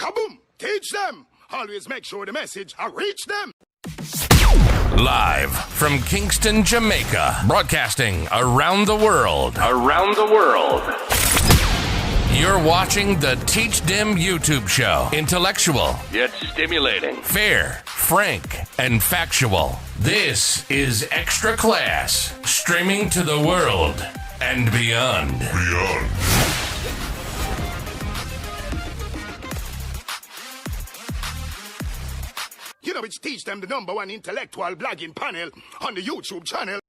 Kaboom! Teach them! Always make sure the message reach them! Live from Kingston, Jamaica, broadcasting around the world. You're watching the Teach Them YouTube show. Intellectual, yet stimulating. Fair, frank, and factual. This is Extra Class, streaming to the world and beyond. You know, it's Teach Them, the #1 intellectual blogging panel on the YouTube channel.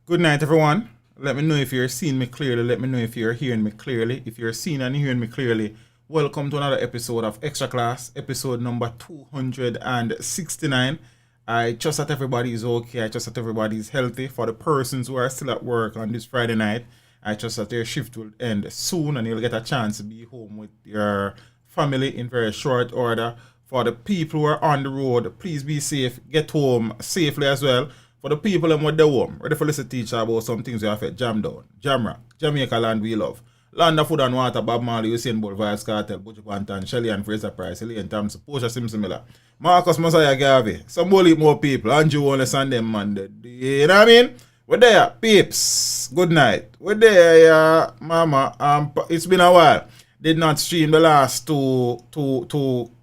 Good night, everyone. Let me know if you're seeing me clearly. Let me know if you're hearing me clearly. If you're seeing and hearing me clearly, welcome to another episode of Extra Class, episode number 269. I trust that everybody is okay. I trust that everybody is healthy. For the persons who are still at work on this Friday night, I trust that their shift will end soon and you'll get a chance to be home with your family in very short order. For the people who are on the road, please be safe. Get home safely as well. For the people who are at the home, ready for listen teacher about some things we have to jam down. Jamra, Jamaica land we love. Land of food and water, Bob Marley, Usain Bolt, Vibes Cartel, Buju Banton, Shelly and Fraser Price, Elaine Thompson, Portia Simpson Miller, Marcus Messiah Garvey, some more people, Andrew Wallace and them, man. You know what I mean? We're there, peeps. Good night. We're there, mama. It's been a while. Did not stream the last two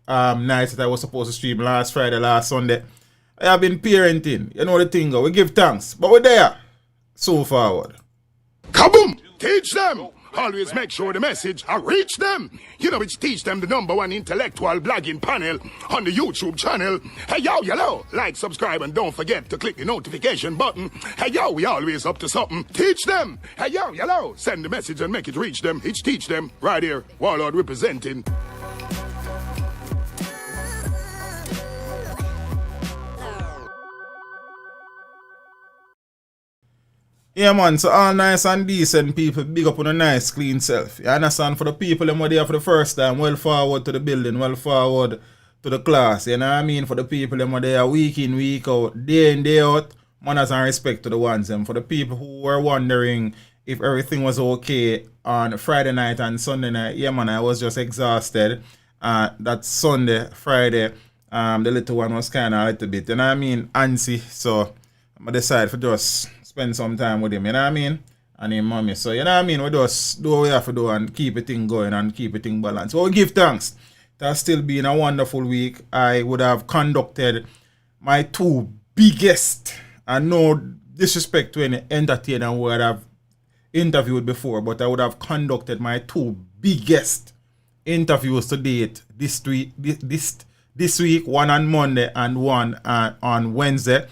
nights that I was supposed to stream last Friday, last Sunday. I have been parenting. You know the thing, we give thanks. But we're there. So forward. Kaboom! Teach them! Always make sure the message reach them. You know, it's Teach Them, the #1 intellectual blogging panel on the YouTube channel. Hey, yo, like, subscribe, and don't forget to click the notification button. Hey, yo, we always up to something. Teach them. Hey, yo, send the message and make it reach them. It's Teach Them right here. Warlord representing. Yeah, man, so all nice and decent people, big up on a nice, clean self. You understand? For the people who are there for the first time, well forward to the building, well forward to the class. You know what I mean? For the people who are there week in, week out, day in, day out, manners and respect to the ones. And for the people who were wondering if everything was okay on Friday night and Sunday night, yeah, man, I was just exhausted. That Sunday, Friday, the little one was kind of a little bit, you know what I mean, antsy. So I decided to just spend some time with him, you know what I mean? And his mommy. So, you know what I mean? We just do what we have to do and keep it thing going and keep it thing balanced. So, we give thanks. It has still been a wonderful week. I would have conducted my two biggest, and no disrespect to any entertainer who I have interviewed before, but I would have conducted my two biggest interviews to date this week, one on Monday and one on Wednesday.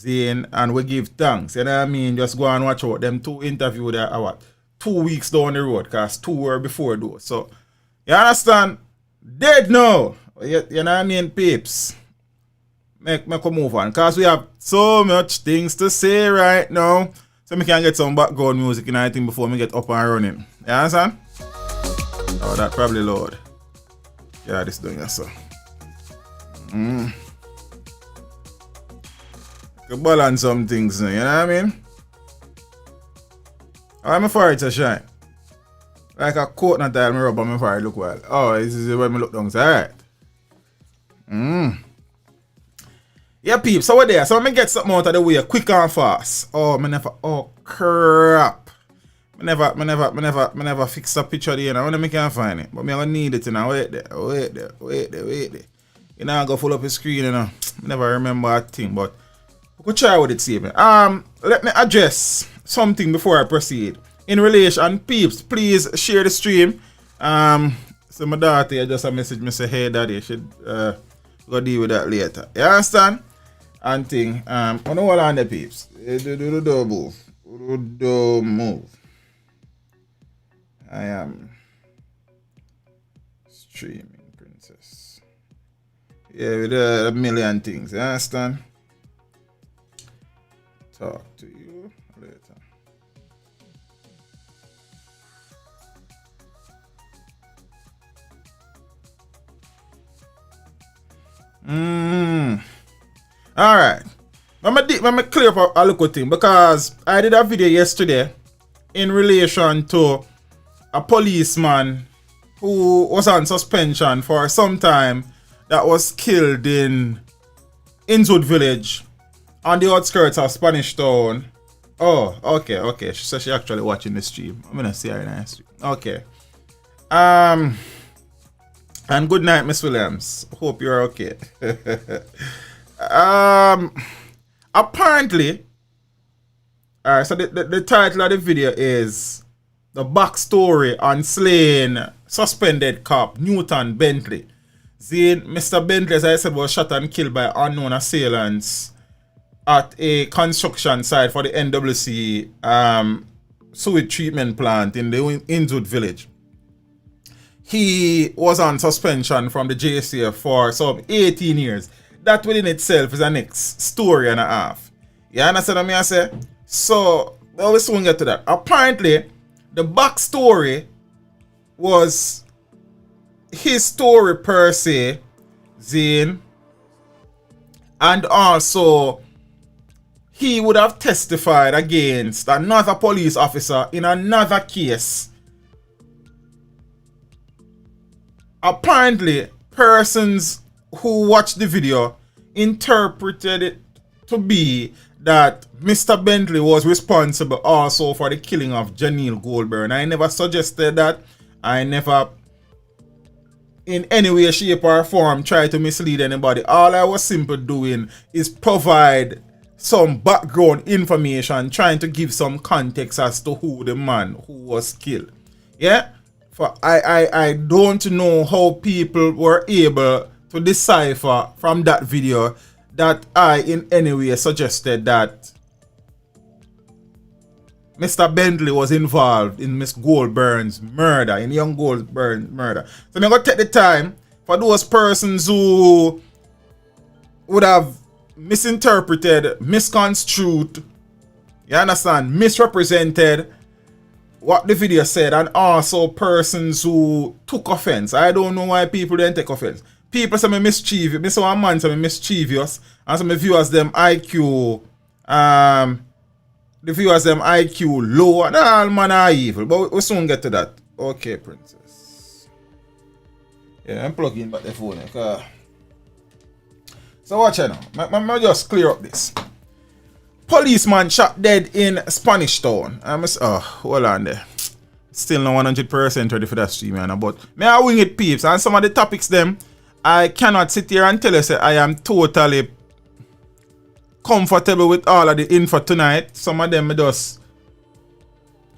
And we give thanks. You know what I mean? Just go and watch out. Them two interviews that are 2 weeks down the road, because 2 were before those. So, you understand? Dead now. You know what I mean, peeps? Make a move on. Because we have so much things to say right now. So we can get some background music and everything before we get up and running. You understand? Oh, that probably loud. Yeah, this doing that, so. Balance some things, you know what I mean? I'm for it to shine. Like a coconut tile, me rub on my fire look well. Oh, this is where me look down. Alright. Yeah, peeps, so we're there. So let me get something out of the way quick and fast. Oh crap. I never fix a picture there, you know, when I can't find it. But me I need it, you know. Wait there. You know, I go full up the screen, you know. I never remember a thing, but we'll try with it, see me. Let me address something before I proceed. In relation, peeps, please share the stream. So my daughter just a message me say, hey daddy, you should go deal with that later. You understand? And thing. I know what on the peeps. Do move. I am streaming, princess. Yeah, with a million things. You understand? Talk to you later. Alright. Let me clear up a little thing, because I did a video yesterday in relation to a policeman who was on suspension for some time that was killed in Inwood Village on the outskirts of Spanish Town. Oh, okay. She said she actually watching the stream. I'm gonna see her in the stream. Okay. And good night, Miss Williams. Hope you're okay. Apparently, alright, so the title of the video is The Backstory on Slaying Suspended Cop Newton Bentley. Seeing Mr. Bentley, as I said, was shot and killed by unknown assailants at a construction site for the NWC sewage treatment plant in the Inwood Village. He was on suspension from the JCF for some 18 years. That within itself is a next story and a half. You understand what I say? So, we'll soon get to that. Apparently, the backstory was his story per se, Zane, and also he would have testified against another police officer in another case. Apparently, persons who watched the video interpreted it to be that Mr. Bentley was responsible also for the killing of Janiel Goldberg. And I never suggested that. I never in any way, shape or form try to mislead anybody. All I was simply doing is provide some background information, trying to give some context as to who the man who was killed. Yeah? For I don't know how people were able to decipher from that video that I in any way suggested that Mr. Bentley was involved in Miss Goldberg's murder, in young Goldberg's murder. So I'm going to take the time for those persons who would have misinterpreted, misconstrued, you understand, misrepresented what the video said, and also persons who took offense. I don't know why people didn't take offense. People say me mischievous, me say one man say me mischievous, and some viewers them IQ, the viewers them IQ low, and all man are evil. But we soon get to that. Okay, princess. Yeah, I'm plugging back the phone. Okay. So watch it now. I just clear up this. Policeman shot dead in Spanish Town. Hold on there. Still not 100% ready for that stream, man. But may I wing it, peeps. And some of the topics them, I cannot sit here and tell you say I am totally comfortable with all of the info tonight. Some of them just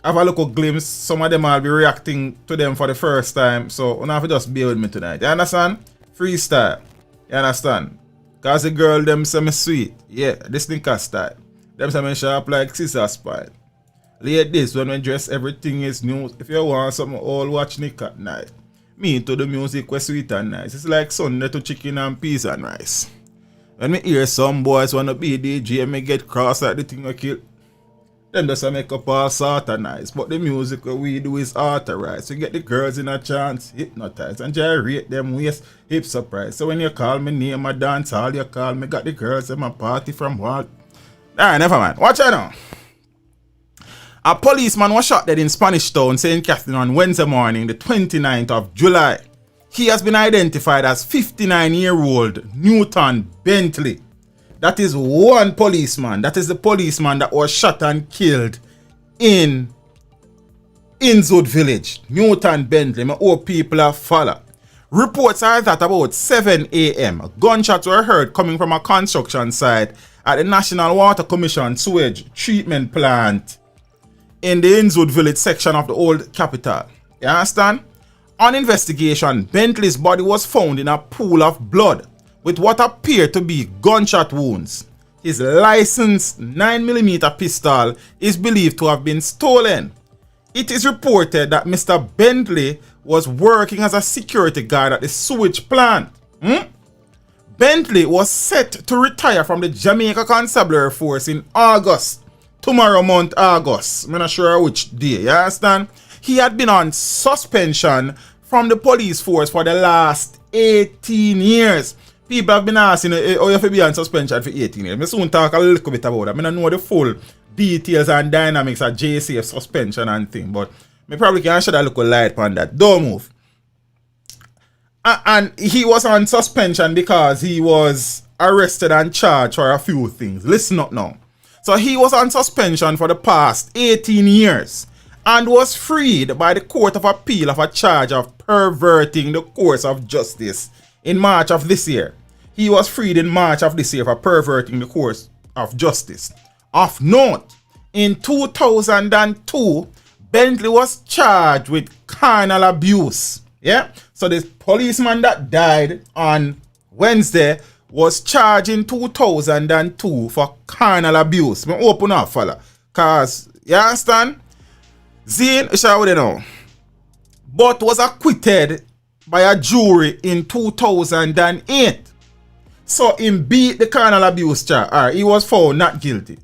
have a little glimpse. Some of them I'll be reacting to them for the first time. So you have to just bear with me tonight. You understand? Freestyle. You understand? Cause the girl them say me sweet. Yeah, this sneaker style. Them say me sharp like scissor spine. Late this when we dress everything is new. If you want something all watch Nick at night. Me into the music was sweet and nice. It's like Sunday to chicken and peas and rice. When me hear some boys wanna be DJ, me get cross like the thing I kill. Them just make up all sort of nice. But the music we do is authorized. So get the girls in a chance, hypnotize and gyrate them waist, hip surprise. So when you call me name a dance all you call me, got the girls in my party from what? Alright, never mind. Watch out now. A policeman was shot dead in Spanish Town, St. Catherine on Wednesday morning, the 29th of July. He has been identified as 59-year-old Newton Bentley. That is one policeman. That is the policeman that was shot and killed in Inwood Village. Newton Bentley. I hope people have followed. Reports are that about 7 a.m. gunshots were heard coming from a construction site at the National Water Commission sewage treatment plant in the Inwood Village section of the old capital. You understand? On investigation, Bentley's body was found in a pool of blood with what appeared to be gunshot wounds. His licensed 9mm pistol is believed to have been stolen. It is reported that Mr. Bentley was working as a security guard at the sewage plant. Bentley was set to retire from the Jamaica Constabulary Force in August. Tomorrow month, August. I'm not sure which day, you understand? He had been on suspension from the police force for the last 18 years. People have been asking, oh, you have to be on suspension for 18 years. I soon talk a little bit about that. I don't know the full details and dynamics of JCF suspension and thing, but I probably can shed a little light on that. Don't move. And he was on suspension because he was arrested and charged for a few things. Listen up now. So he was on suspension for the past 18 years and was freed by the Court of Appeal of a charge of perverting the course of justice in March of this year. He was freed in March of this year for perverting the course of justice. Of note, in 2002, Bentley was charged with carnal abuse. Yeah? So the policeman that died on Wednesday was charged in 2002 for carnal abuse. Me open up, fella. Cause, you understand? Zane, shall we know? But was acquitted by a jury in 2008. So him beat the carnal abuse charge. Alright, he was found not guilty.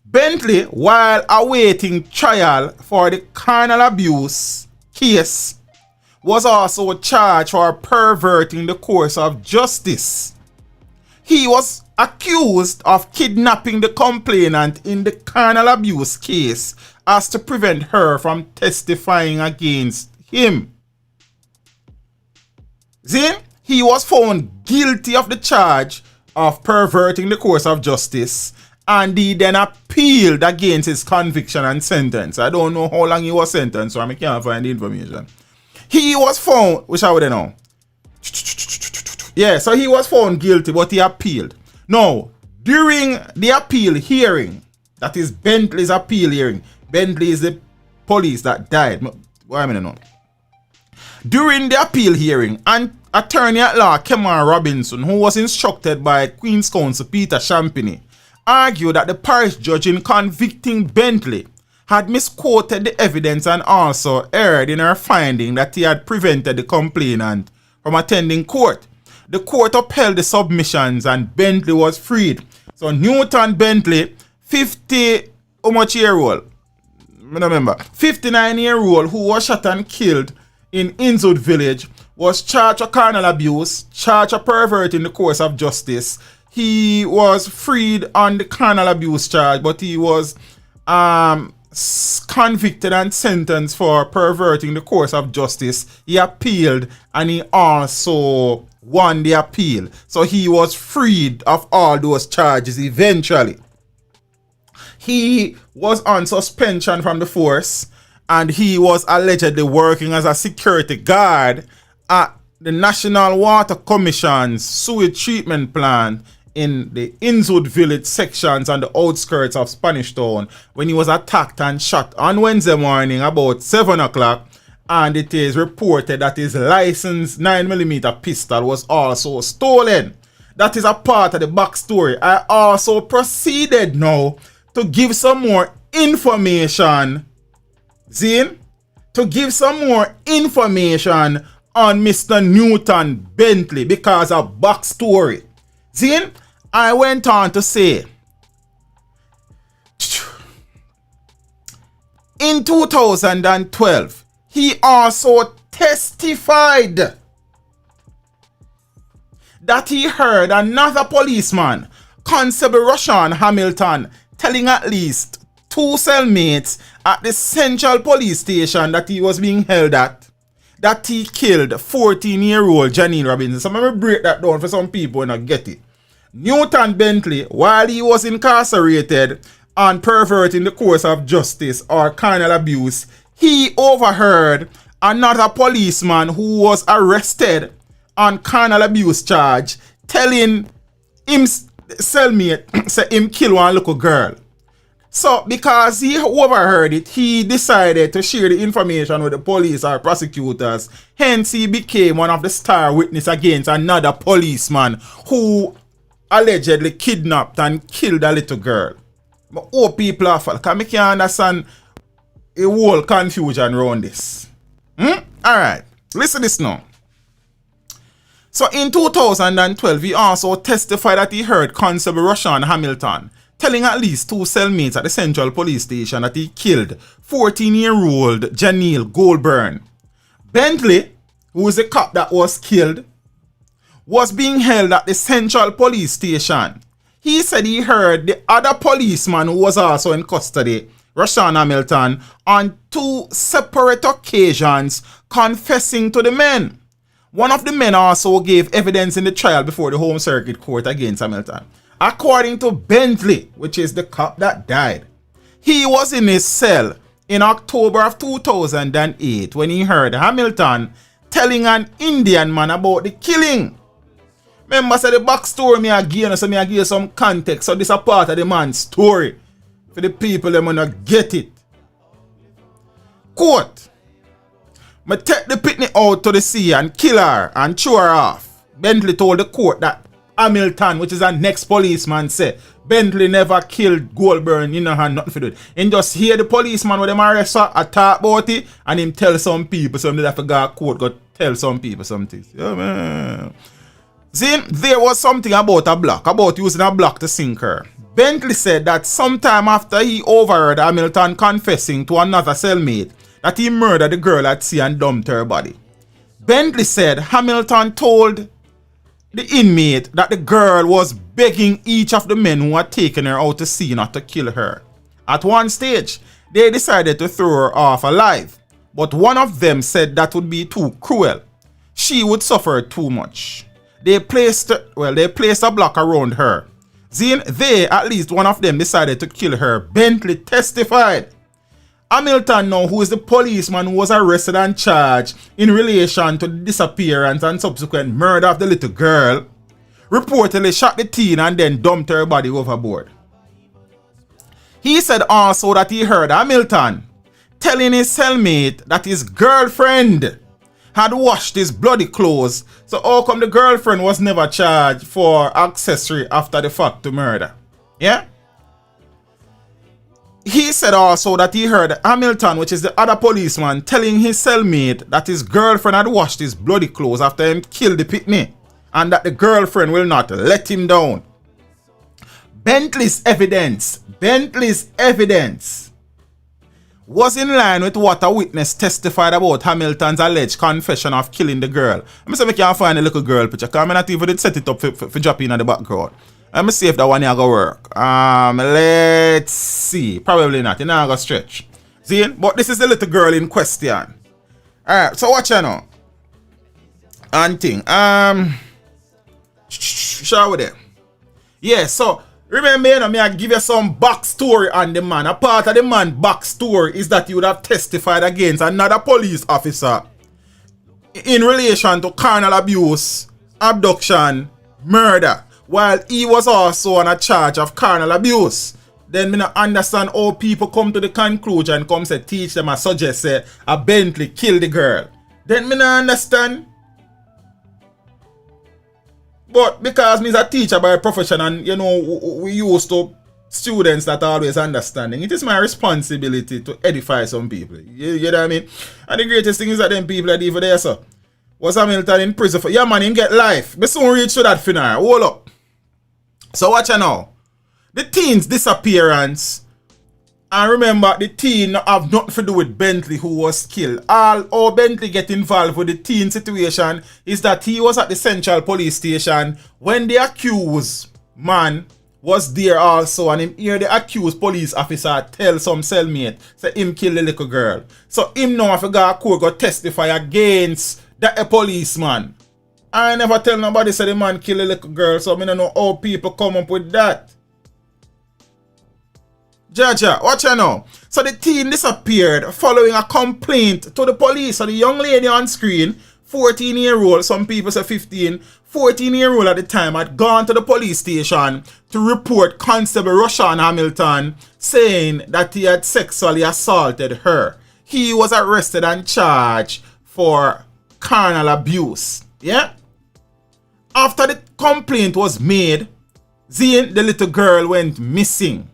Bentley, while awaiting trial for the carnal abuse case, was also charged for perverting the course of justice. He was accused of kidnapping the complainant in the carnal abuse case as to prevent her from testifying against him. See? He was found guilty of the charge of perverting the course of justice, and he then appealed against his conviction and sentence. I don't know how long he was sentenced, so I can't find the information. He was found, which I would know. Yeah, so he was found guilty, but he appealed. Now, during the appeal hearing, that is Bentley's appeal hearing. Bentley is the police that died. Why am I not? During the appeal hearing, and attorney at law Tamara Robinson, who was instructed by Queen's Counsel Peter Champagny, argued that the parish judge in convicting Bentley had misquoted the evidence and also erred in her finding that he had prevented the complainant from attending court. The court upheld the submissions and Bentley was freed. So Newton Bentley, 59-year-old who was shot and killed in Inwood Village, was charged with carnal abuse, charged with perverting the course of justice. He was freed on the carnal abuse charge, but he was convicted and sentenced for perverting the course of justice. He appealed and he also won the appeal. So he was freed of all those charges eventually. He was on suspension from the force and he was allegedly working as a security guard at the National Water Commission's sewage treatment plant in the Inwood Village sections on the outskirts of Spanish Town when he was attacked and shot on Wednesday morning about 7 o'clock, and it is reported that his licensed 9mm pistol was also stolen. That is a part of the backstory. I also proceeded now to give some more information, Zane, to give some more information on Mr. Newton Bentley because of backstory. Zane, I went on to say, in 2012, he also testified that he heard another policeman, Constable Rashawn Hamilton, telling at least 2 cellmates at the Central Police Station that he was being held at, that he killed 14-year-old Janiel Robinson. So let me break that down for some people and not get it. Newton Bentley, while he was incarcerated on perverting the course of justice or carnal abuse, he overheard another policeman who was arrested on carnal abuse charge telling him cellmate say him kill one little girl. So because he overheard it, he decided to share the information with the police or prosecutors. Hence he became one of the star witnesses against another policeman who allegedly kidnapped and killed a little girl. But all people are false, because I can't understand a whole confusion around this. Alright, listen to this now. So in 2012, he also testified that he heard Constable Rashawn Hamilton telling at least 2 cellmates at the Central Police Station that he killed 14-year-old Janiel Goldberg. Bentley, who is the cop that was killed, was being held at the Central Police Station. He said he heard the other policeman who was also in custody, Rashawn Hamilton, on 2 separate occasions confessing to the men. One of the men also gave evidence in the trial before the Home Circuit Court against Hamilton. According to Bentley, which is the cop that died, he was in his cell in October of 2008 when he heard Hamilton telling an Indian man about the killing. Remember, say the backstory me again, so me I give you some context. So this is a part of the man's story. For the people that wanna get it. Quote, "Me take the pitney out to the sea and kill her and throw her off." Bentley told the court that Hamilton, which is a next policeman, said Bentley never killed Goldberg, you know, had nothing to do with it. And just hear the policeman when them arrest her, talk about it, and him tell some people something that I forgot court got tell some people something. Yeah, man. See, there was something about a block, about using a block to sink her. Bentley said that sometime after he overheard Hamilton confessing to another cellmate that he murdered the girl at sea and dumped her body. Bentley said Hamilton told the inmate that the girl was begging each of the men who had taken her out to sea not to kill her. At one stage, they decided to throw her off alive, but one of them said that would be too cruel. She would suffer too much. They placed a block around her. Then at least one of them decided to kill her. Bentley testified. Hamilton now, who is the policeman who was arrested and charged in relation to the disappearance and subsequent murder of the little girl, reportedly shot the teen and then dumped her body overboard. He said also that he heard Hamilton telling his cellmate that his girlfriend had washed his bloody clothes, so how come the girlfriend was never charged for accessory after the fact to murder? Yeah? He said also that he heard Hamilton, which is the other policeman, telling his cellmate that his girlfriend had washed his bloody clothes after him killed the pitney, and that the girlfriend will not let him down. Bentley's evidence was in line with what a witness testified about Hamilton's alleged confession of killing the girl. I'm say I can't find a little girl picture, because I'm not even set it up for dropping in the background. Let me see if that one here go work. Let's see. Probably not. You're not gonna stretch. See? But this is the little girl in question. Alright, so watch you now. And thing. Shall we there? Yeah, so remember, you know, me I give you some backstory on the man. A part of the man's backstory is that he would have testified against another police officer in relation to carnal abuse, abduction, murder, while he was also on a charge of carnal abuse. Then me not understand how people come to the conclusion, come say teach them and suggest say a Bentley killed the girl. Then me not understand. But because me is a teacher by profession and you know we used to students that are always understanding, it is my responsibility to edify some people. You know what I mean? And the greatest thing is that them people that even there, so was Hamilton in prison for, yeah man, him get life. But soon reach to that final. Hold up. So watch you now. The teen's disappearance, and remember the teen have nothing to do with Bentley who was killed. All Bentley get involved with the teen situation is that he was at the Central Police Station when the accused man was there also, and him hear the accused police officer tell some cellmate say him kill the little girl. So him now if a court go testify against a policeman. I never tell nobody say the man kill a little girl, so I don't know how people come up with that. Jaja, watch you now. So the teen disappeared following a complaint to the police. So the young lady on screen, 14-year-old, some people say 15, 14-year-old at the time, had gone to the police station to report Constable Roshan Hamilton saying that he had sexually assaulted her. He was arrested and charged for carnal abuse. Yeah? After the complaint was made, the little girl went missing.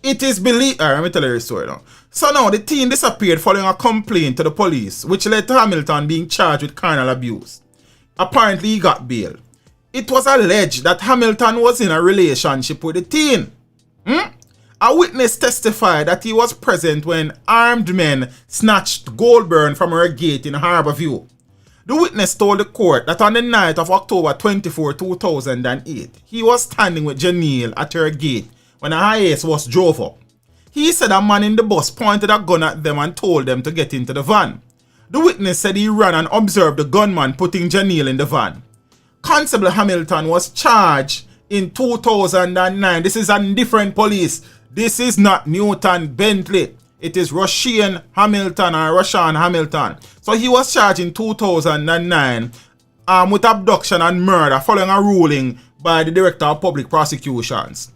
It is believed... Alright, let me tell you the story now. So now, the teen disappeared following a complaint to the police, which led to Hamilton being charged with carnal abuse. Apparently, he got bail. It was alleged that Hamilton was in a relationship with the teen. A witness testified that he was present when armed men snatched Goldberg from her gate in Harborview. The witness told the court that on the night of October 24, 2008, he was standing with Janiel at her gate when a hiace was drove up. He said a man in the bus pointed a gun at them and told them to get into the van. The witness said he ran and observed the gunman putting Janiel in the van. Constable Hamilton was charged in 2009. This is a different police. This is not Newton Bentley. It is Roshan Hamilton or Roshan Hamilton. So he was charged in 2009 with abduction and murder following a ruling by the Director of Public Prosecutions.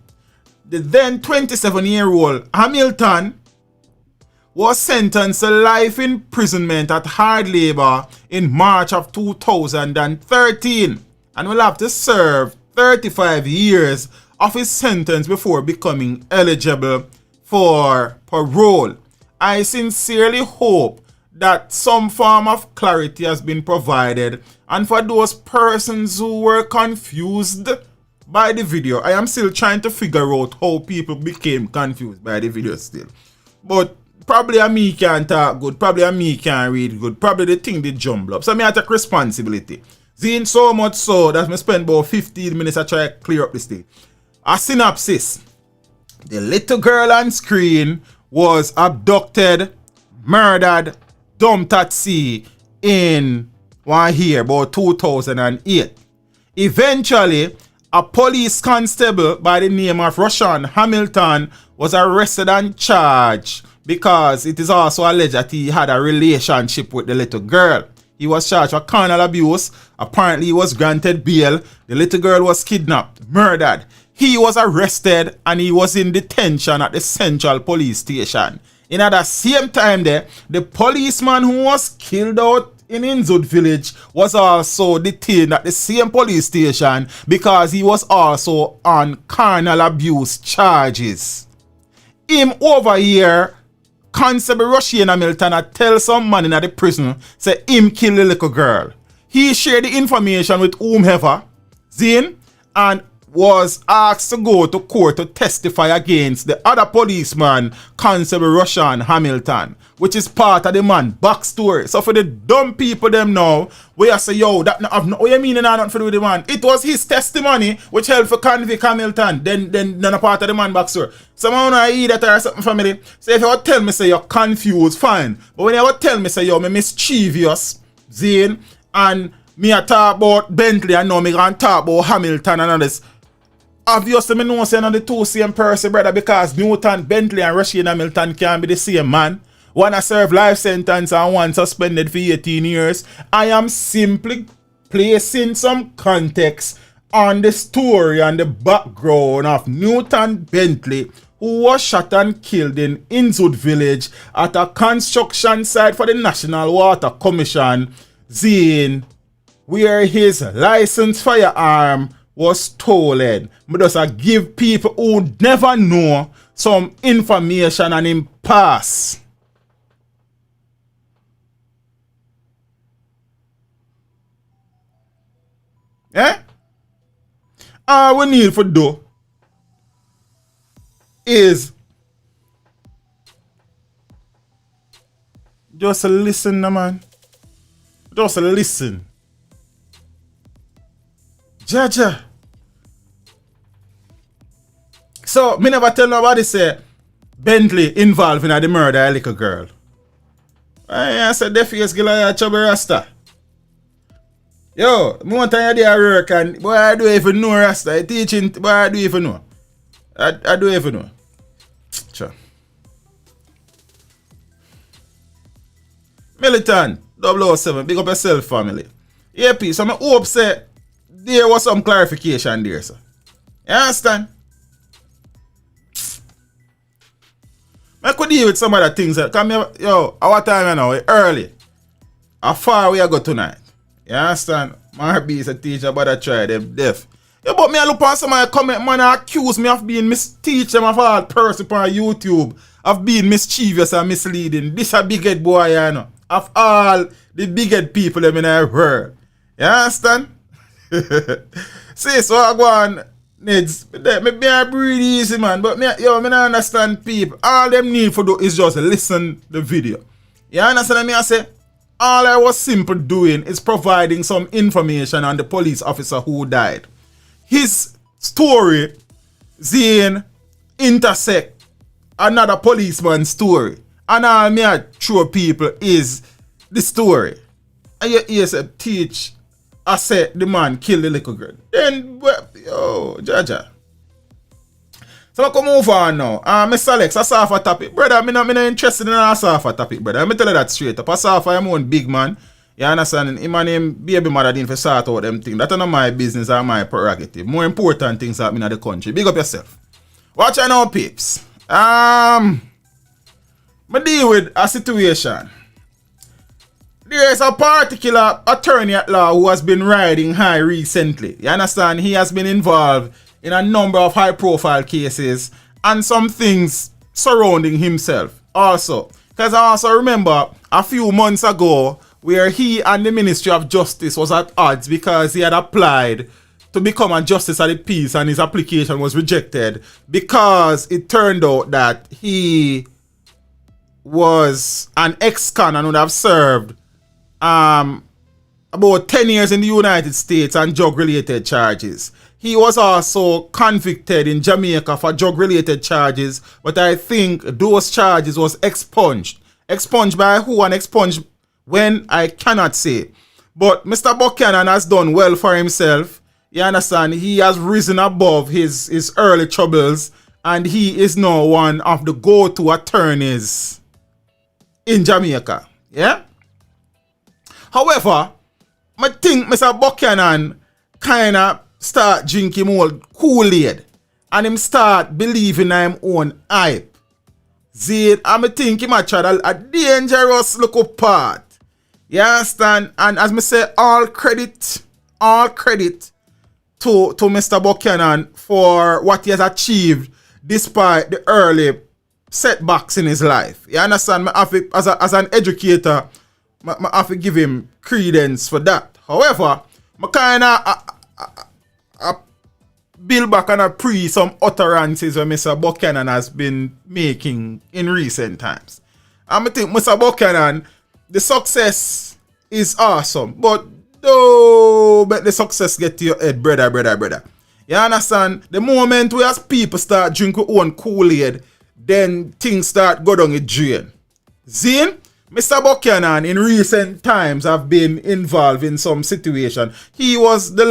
The then 27-year-old Hamilton was sentenced to life imprisonment at hard labor in March of 2013 and will have to serve 35 years of his sentence before becoming eligible for parole. I sincerely hope that some form of clarity has been provided, and for those persons who were confused by the video, I am still trying to figure out how people became confused by the video still. But probably a me can't talk good, probably a me can't read good, probably the thing did jumble up. So I take responsibility. Seeing so much so that I spend about 15 minutes to try to clear up this thing. A synopsis. The little girl on screen was abducted, murdered, dumped at sea in one year, about 2008. Eventually, a police constable by the name of Roshan Hamilton was arrested and charged because it is also alleged that he had a relationship with the little girl. He was charged with carnal abuse. Apparently, he was granted bail. The little girl was kidnapped, murdered. He was arrested and he was in detention at the Central Police Station. In at the same time there, the policeman who was killed out in Inzud village was also detained at the same police station because he was also on carnal abuse charges. Him over here, Constable Roshan Hamilton tell some man in the prison say him kill the little girl. He shared the information with whomever, Zane, and was asked to go to court to testify against the other policeman, Constable Roshan Hamilton, which is part of the man backstory. So for the dumb people them now, we are say, yo, that have no, what you mean not for the man? It was his testimony which helped for convict Hamilton, then none part of the man backstory. Someone I eat that or something family. So if you would tell me say you're confused, fine. But when you would tell me say yo, me mischievous, Zane, and me a talk about Bentley and now me gonna talk about Hamilton and all this. Obviously, I know saying on the two same person, brother, because Newton, Bentley, and Roshan Hamilton can be the same man. One a serve life sentence and one suspended for 18 years. I am simply placing some context on the story and the background of Newton Bentley, who was shot and killed in Inzud village at a construction site for the National Water Commission, Zane, where his licensed firearm was stolen. But just give people who never know some information and him pass. Eh? All we need for do is just listen, man. Just listen. Jaja. So, me never tell nobody say Bentley involved in the murder of a little girl. I said the face girl a chubby rasta. Yo, me want to do work and boy I don't even know rasta. I teaching boy I don't even know. I don't even know. Sure. Militant 007, big up yourself family. Yeah, peace. So I hope say there was some clarification there, sir. You understand? I could deal with some other things. Come here, yo, our time now, early. How far we go tonight? You understand? My be is a teacher, but I try them deaf. Yeah, but me I look on somebody comment, man, and accuse me of being teach them of all person on YouTube of being mischievous and misleading. This a big head boy, you know. Of all the big head people them in our world. You understand? See, so I go on, Neds, me I breathe easy, man, but me don't understand people. All them need for do is just listen the video. You understand me? I say, all I was simple doing is providing some information on the police officer who died. His story, Zane, intersect another policeman's story. And all me I show people is the story, and you hear say teach, I said the man kill the little girl. Then, yo, Jaja. So I come move on now. Mr. Alex, I saw for topic. Brother, I'm not interested in a saw topic, brother. Let me tell you that straight up. I saw for him own big man. You understand? Him and him baby mother didn't for sort out them things. That's not my business or my prerogative. More important things happening in the country. Big up yourself. Watch out now, peeps. I deal with a situation. There is a particular attorney at law who has been riding high recently. You understand? He has been involved in a number of high-profile cases and some things surrounding himself also. Because I also remember a few months ago where he and the Ministry of Justice was at odds because he had applied to become a justice of the peace and his application was rejected because it turned out that he was an ex-con and would have served about 10 years in the United States on drug-related charges. He was also convicted in Jamaica for drug-related charges, but I think those charges was expunged. Expunged by who and expunged when, I cannot say. But Mr. Buchanan has done well for himself. You understand? He has risen above his early troubles, and he is now one of the go-to attorneys in Jamaica. Yeah? However, I think Mr. Buchanan kind of start drinking more Kool-Aid and him start believing in him own hype. See, I'm thinking him actually a dangerous little part. You understand? And as I say, all credit to Mr. Buchanan for what he has achieved despite the early setbacks in his life. You understand? As an educator, I have to give him credence for that. However, I kind of build back and some utterances that Mr. Buchanan has been making in recent times. I think Mr. Buchanan, the success is awesome, but don't let the success get to your head, brother. You understand? The moment we as people start drinking own Kool-Aid, then things start go down the drain. Zine? Mr. Buchanan in recent times have been involved in some situation. He's a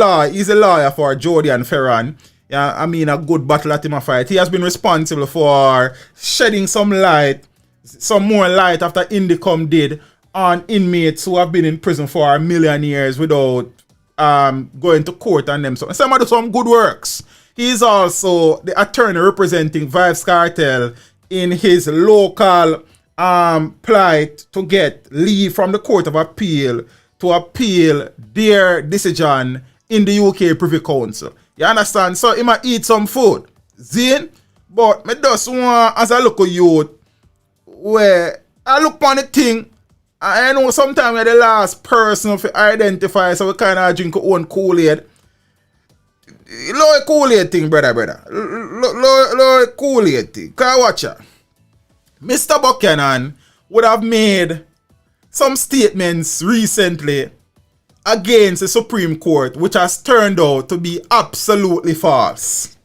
lawyer for Jody and Ferran. Yeah, I mean a good battle at him a fight. He has been responsible for shedding some more light after Indicom did on inmates who have been in prison for a million years without going to court on them. So some do some good works. He's also the attorney representing Vybz Kartel in his local plight to get leave from the Court of Appeal to appeal their decision in the UK Privy Council. You understand? So he might eat some food. Zine? But me just want, as I look at you, where I look on the thing, I know sometimes you're the last person to identify, so we kind of drink our own Kool-Aid. Low Kool-Aid thing, brother. Low Kool-Aid thing. Can I watch ya? Mr. Buchanan would have made some statements recently against the Supreme Court, which has turned out to be absolutely false.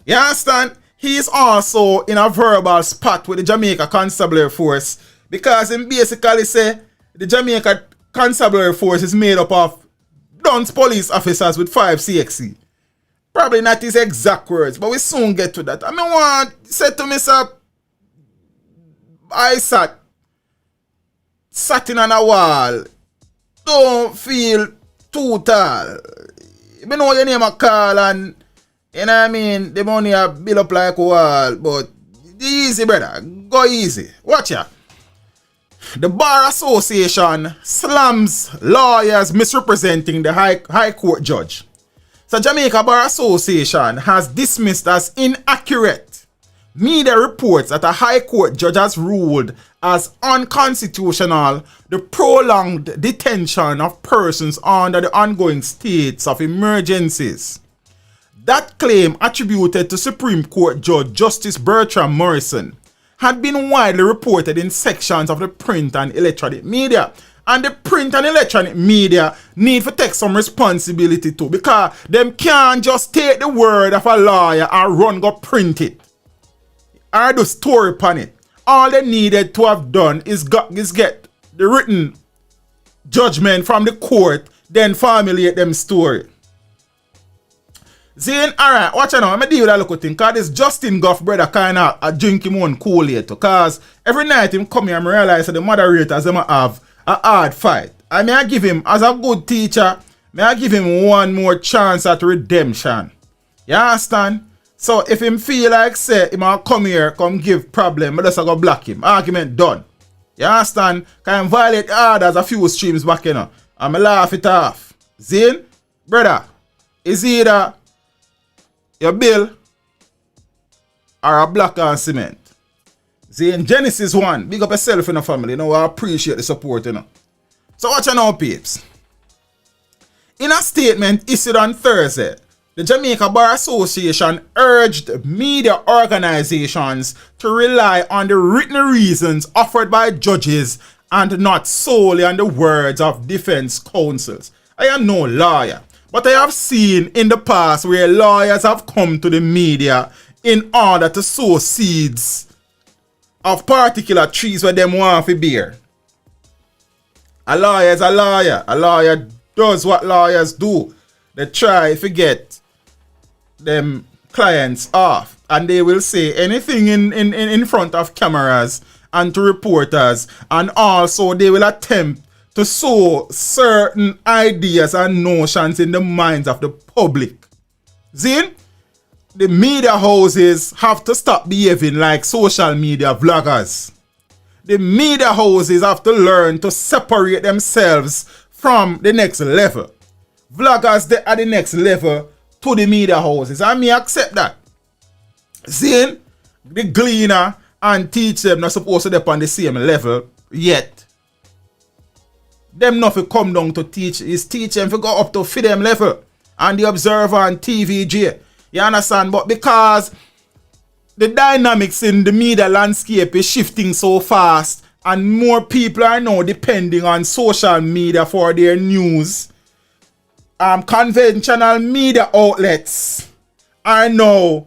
You understand? He's also in a verbal spat with the Jamaica Constabulary Force because he basically say the Jamaica Constabulary Force is made up of dunce police officers with 5 CXC. Probably not his exact words, but we soon get to that. I mean, want to say to Mr. I sat in on a wall. Don't feel too tall. You know your name a call and you know what I mean, the money a build up like a wall, but easy, brother. Go easy. Watch ya. The Bar Association slams lawyers misrepresenting the High Court judge. So Jamaica Bar Association has dismissed as inaccurate media reports that a High Court judge has ruled as unconstitutional the prolonged detention of persons under the ongoing states of emergencies. That claim, attributed to Supreme Court Judge Justice Bertram Morrison, had been widely reported in sections of the print and electronic media. And the print and electronic media need to take some responsibility too, because them can't just take the word of a lawyer and run go print it or do story upon it. All they needed to have done is get the written judgment from the court, then formulate them story. Zane, alright, watch out now. I'm going to deal with that little thing. Because this Justin Goff brother kind of a drink him on cool later. Because every night him come here and realize that the moderators them have a hard fight. I may I give him, as a good teacher, may I give him one more chance at redemption. You understand? So if him feel like say, him will come here, come give problem, but just go block him. Argument done. You understand? Can violate orders a few streams back, you know. And I laugh it off. Zane, brother, is either your bill or a block and cement. Zane, Genesis 1, big up yourself in the family. You know, I appreciate the support, you know. So watch out now, peeps. In a statement issued on Thursday, the Jamaica Bar Association urged media organizations to rely on the written reasons offered by judges and not solely on the words of defense counsels. I am no lawyer, but I have seen in the past where lawyers have come to the media in order to sow seeds of particular trees where them want to bear. A lawyer is a lawyer. A lawyer does what lawyers do. They try to get them clients off. And they will say anything in front of cameras and to reporters. And also they will attempt to sow certain ideas and notions in the minds of the public. See? The media houses have to stop behaving like social media vloggers. The media houses have to learn to separate themselves from the next level. Vloggers, they are the next level to the media houses. I may accept that. See, the gleaner and teach them not supposed to be on the same level yet. Them not to come down to teach is teach them to go up to feed them level. And the observer and TVJ. You understand? But because the dynamics in the media landscape is shifting so fast and more people are now depending on social media for their news, conventional media outlets are now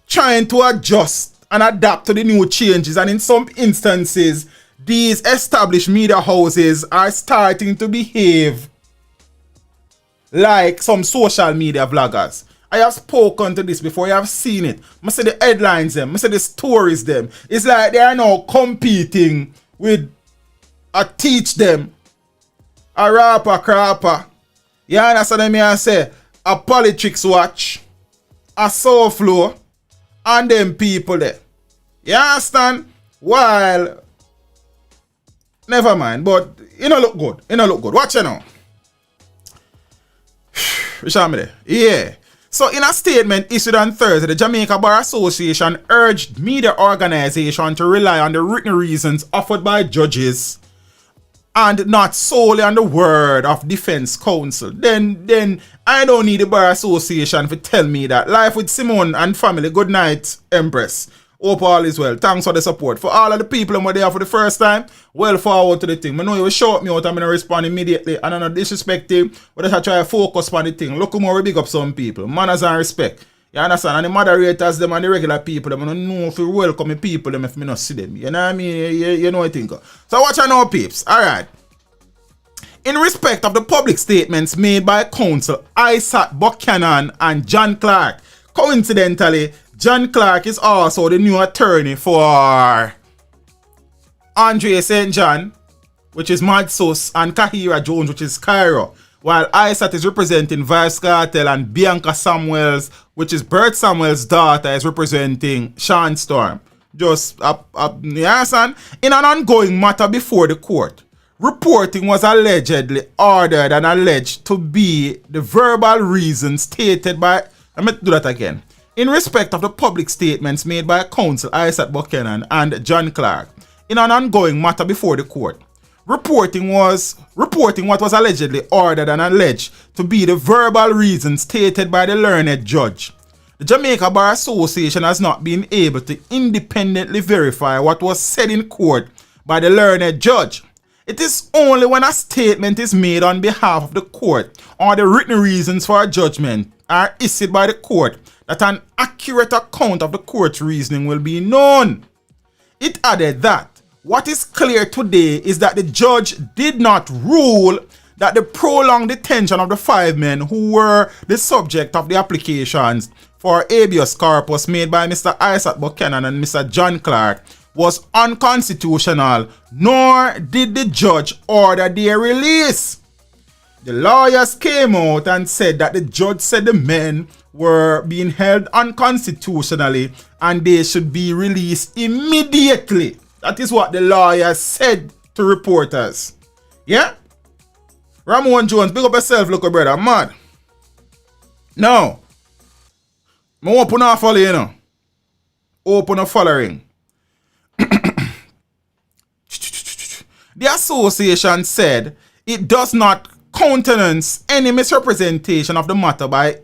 trying to adjust and adapt to the new changes, and in some instances these established media houses are starting to behave like some social media vloggers. I have spoken to this before. You have seen it. I say the headlines them. I say the stories them. It's like they are now competing with a teach them, a rapper crapper. You understand me? I say a politics watch, a soul flow, and them people there. You understand? While never mind, but you know look good. You know look good. Watch it now. Which am I there? Yeah. So in a statement issued on Thursday, the Jamaica Bar Association urged media organizations to rely on the written reasons offered by judges and not solely on the word of defense counsel. Then I don't need the Bar Association to tell me that. Life with Simone and family. Good night, Empress. Hope all is well. Thanks for the support. For all of the people who were there for the first time, well forward to the thing. I know you will shout me out, I'm going to respond immediately. And I'm not disrespecting, but I try to focus on the thing. Look how more we big up some people. Manners and respect. You understand? And the moderators, them and the regular people, them, I don't know if you welcome the people, them if I not see them. You know what I mean? You know what I think. So watch out now, peeps. Alright. In respect of the public statements made by counsel Isaac Buchanan and John Clark, coincidentally, John Clark is also the new attorney for Andre St. John, which is Madsos, and Kahira Jones, which is Cairo, while Isaac is representing Vice Cartel, and Bianca Samuels, which is Bert Samuels' daughter, is representing Sean Storm. Just, you understand? In an ongoing matter before the court, reporting was allegedly ordered and alleged to be the verbal reason stated by... Let me do that again. In respect of the public statements made by counsel Isaac Buchanan and John Clark in an ongoing matter before the court, reporting what was allegedly ordered and alleged to be the verbal reason stated by the learned judge. The Jamaica Bar Association has not been able to independently verify what was said in court by the learned judge. It is only when a statement is made on behalf of the court or the written reasons for a judgment are issued by the court that an accurate account of the court's reasoning will be known. It added that what is clear today is that the judge did not rule that the prolonged detention of the 5 men who were the subject of the applications for habeas corpus made by Mr. Isaac Buchanan and Mr. John Clark was unconstitutional, nor did the judge order their release. The lawyers came out and said that the judge said the men were being held unconstitutionally and they should be released immediately. That is what the lawyers said to reporters. Yeah? Ramon Jones, big up yourself, look, brother. I'm mad. Now, I open a follow, you know. Open a following. The association said it does not countenance any misrepresentation of the matter by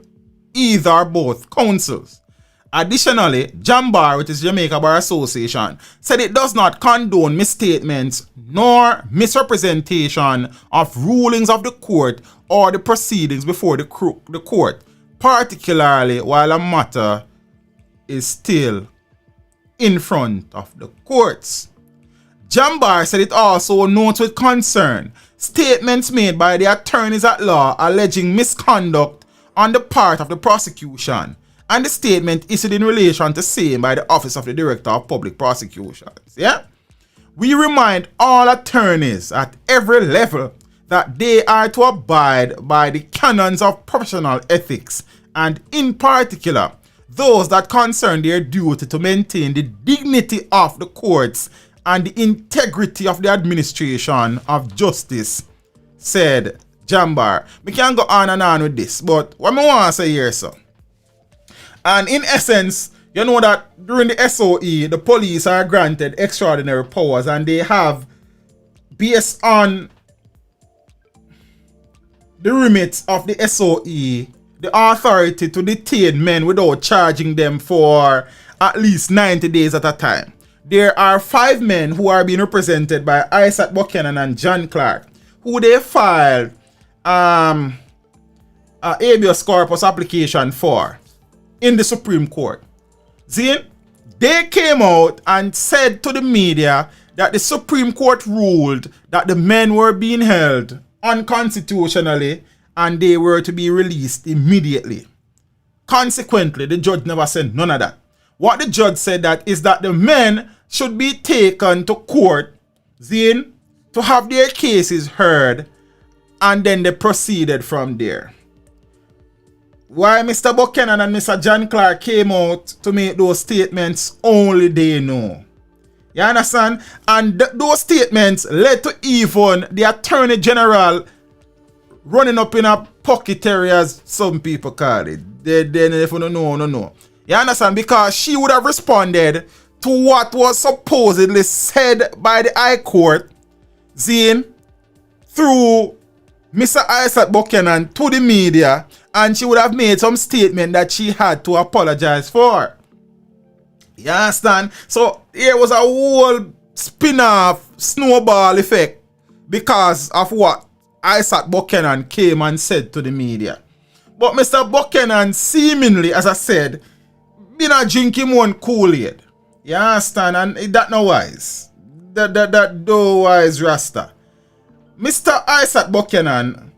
either or both counsels. Additionally, JAMBAR, which is Jamaica Bar Association, said it does not condone misstatements nor misrepresentation of rulings of the court or the proceedings before the court, particularly while a matter is still in front of the courts. JAMBAR said it also notes with concern statements made by the attorneys at law alleging misconduct on the part of the prosecution and the statement issued in relation to same by the Office of the Director of Public Prosecutions. Yeah? We remind all attorneys at every level that they are to abide by the canons of professional ethics and in particular those that concern their duty to maintain the dignity of the courts and the integrity of the administration of justice, said JAMBAR. We can go on and on with this, but what I want to say here, sir. And in essence, you know that during the SOE, the police are granted extraordinary powers and they have, based on the remits of the SOE, the authority to detain men without charging them for at least 90 days at a time. There are 5 men who are being represented by Isaac Buchanan and John Clark, who they filed a habeas corpus application for in the Supreme Court. See, they came out and said to the media that the Supreme Court ruled that the men were being held unconstitutionally and they were to be released immediately. Consequently, the judge never said none of that. What the judge said that is that the men should be taken to court, Zine, to have their cases heard, and then they proceeded from there. Why Mr. Buchanan and Mr. John Clark came out to make those statements, only they know. You understand? And those statements led to even the Attorney General running up in a pocket area, as some people call it. They if you don't know, no. You understand? Because she would have responded to what was supposedly said by the High Court, Zine, through Mr. Isaac Buchanan to the media, and she would have made some statement that she had to apologize for. You understand? So here was a whole spin-off snowball effect because of what Isaac Buchanan came and said to the media. But Mr. Buchanan seemingly, as I said, been a drinking one Kool-Aid. You understand? And that no wise. That do wise Rasta. Mr. Isaac Buchanan,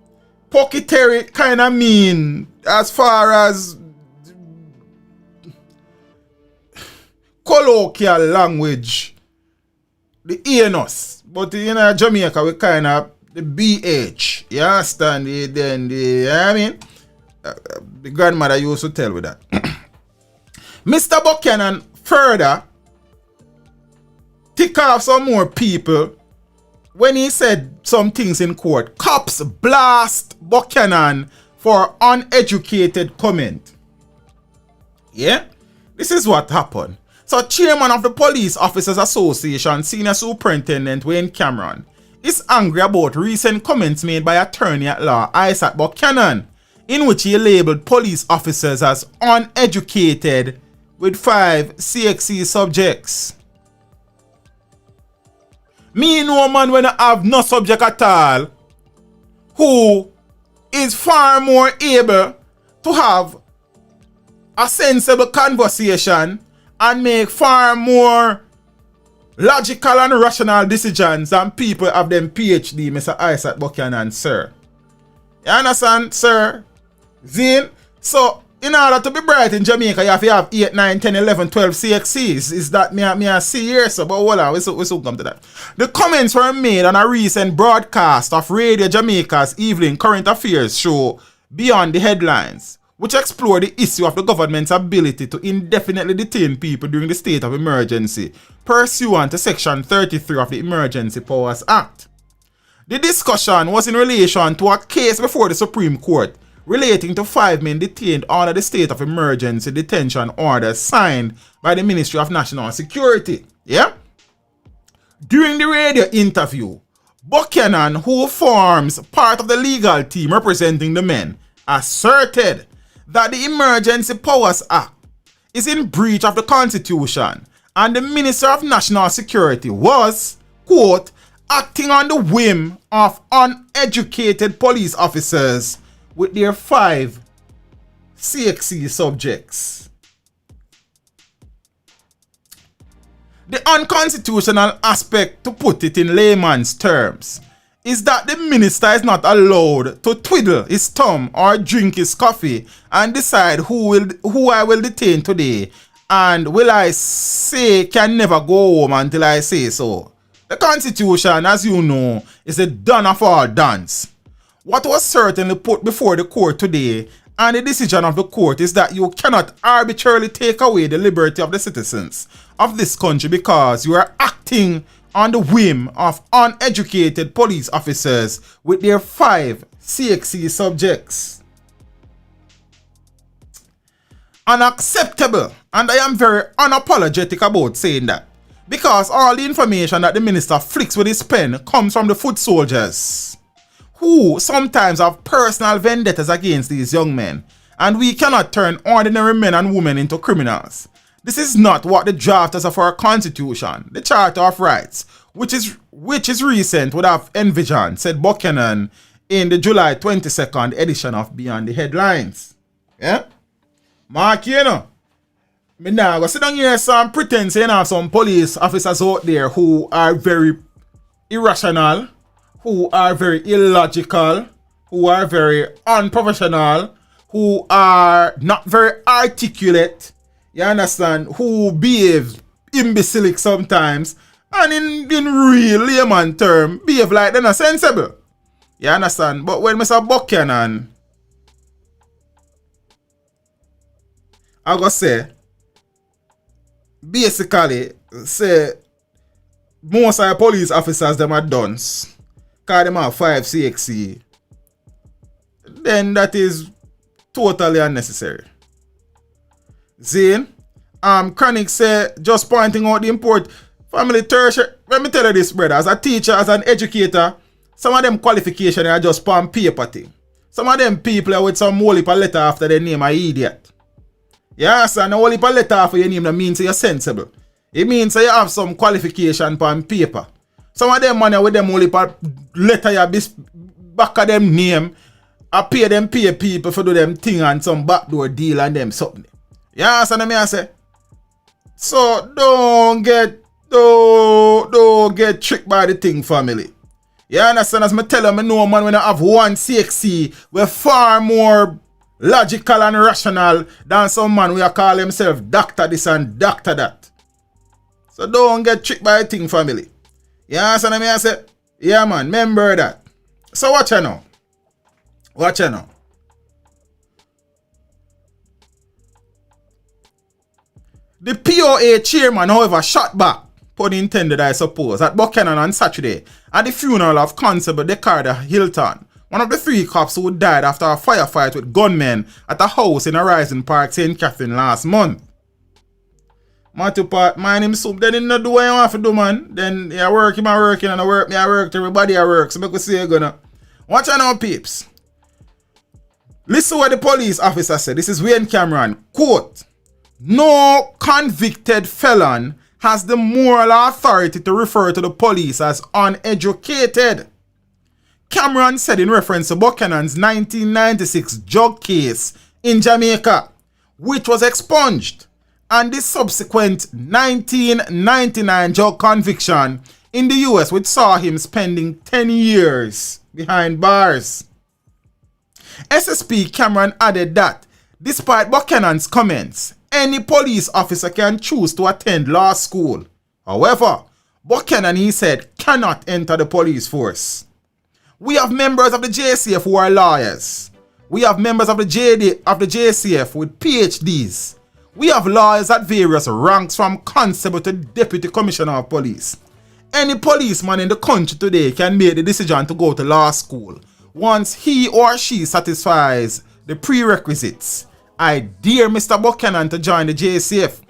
pocketary kind of mean as far as colloquial language, the anus. But in Jamaica, we kind of the BH. You understand? I mean, the grandmother used to tell with that. Mr. Buchanan further tick off some more people when he said some things in court. Cops blast Buchanan for uneducated comment. Yeah? This is what happened. So, chairman of the Police Officers Association, Senior Superintendent Wayne Cameron, is angry about recent comments made by attorney at law Isaac Buchanan, in which he labeled police officers as uneducated with 5 CXC subjects. Me know a man when I have no subject at all who is far more able to have a sensible conversation and make far more logical and rational decisions and people have them PhD, Mr. Isaac Buchanan, sir. You understand, sir? Zin? So, in order to be bright in Jamaica, you have to have 8, 9, 10, 11, 12 CXCs. Is that me I see here, sir? But hold on, we soon come to that. The comments were made on a recent broadcast of Radio Jamaica's evening current affairs show Beyond the Headlines, which explored the issue of the government's ability to indefinitely detain people during the state of emergency, pursuant to Section 33 of the Emergency Powers Act. The discussion was in relation to a case before the Supreme Court relating to 5 men detained under the state of emergency detention order signed by the Ministry of National Security. Yeah? During the radio interview, Buchanan, who forms part of the legal team representing the men, asserted that the Emergency Powers Act is in breach of the Constitution and the Minister of National Security was, quote, acting on the whim of uneducated police officers with their 5 CXC subjects. The unconstitutional aspect, to put it in layman's terms, is that the minister is not allowed to twiddle his thumb or drink his coffee and decide who I will detain today and will I say can never go home until I say so. The Constitution, as you know, is a done of all dons. What was certainly put before the court today and the decision of the court is that you cannot arbitrarily take away the liberty of the citizens of this country because you are acting on the whim of uneducated police officers with their 5 CXC subjects. Unacceptable, and I am very unapologetic about saying that, because all the information that the minister flicks with his pen comes from the foot soldiers, who sometimes have personal vendettas against these young men, and we cannot turn ordinary men and women into criminals. This is not what the drafters of our Constitution, the Charter of Rights, which is recent, would have envisioned, said Buchanan in the July 22nd edition of Beyond the Headlines. Yeah? Mark, you know, me now go sit down here and pretend saying have some police officers out there who are very irrational, who are very illogical, who are very unprofessional, who are not very articulate, you understand, who behave imbecilic sometimes, and in real layman term, behave like they're not sensible. You understand? But when Mr. Buchanan, I go say, basically, say, most of the police officers, them are dunce, because them have 5 CXC, then that is totally unnecessary. Zane, Chronic say, just pointing out the import, family tertiary, let me tell you this, brother, as a teacher, as an educator, some of them qualifications are just on paper thing. Some of them people are with some whole heap of letter after their name are idiot. Yes, and a whole heap of letter after your name that means you're sensible. It means you have some qualification on paper. Some of them money with them whole heap of letter you back of them name, I pay people for do them thing and some backdoor deal and them something. Yes, and I say, so don't get tricked by the thing, family. You understand? As I tell them, I know man when I have 1 CXC, we're far more logical and rational than some man who call himself doctor this and doctor that. So don't get tricked by the thing, family. You understand? I say, yeah man, remember that. So watch you now. Watch you now. The POA chairman, however, shot back, pun intended I suppose, at Buchanan on Saturday at the funeral of Constable Decarda Hilton, one of the 3 cops who died after a firefight with gunmen at a house in Horizon Park, St. Catherine last month. Matthew Part, my name soup, then not do what you want to do, man. Then you work, and I work, and I work, everybody I work, so make we see you gonna. Watch out now, peeps. Listen what the police officer said. This is Wayne Cameron. Quote, no convicted felon has the moral authority to refer to the police as uneducated. Cameron said in reference to Buchanan's 1996 drug case in Jamaica, which was expunged and the subsequent 1999 drug conviction in the US, which saw him spending 10 years behind bars. SSP Cameron added that, despite Buchanan's comments, any police officer can choose to attend law school. However, Buchanan, he said, cannot enter the police force. We have members of the JCF who are lawyers. We have members of the JCF with PhDs. We have lawyers at various ranks from constable to deputy commissioner of police. Any policeman in the country today can make the decision to go to law school once he or she satisfies the prerequisites. I dare Mr. Buchanan to join the JCF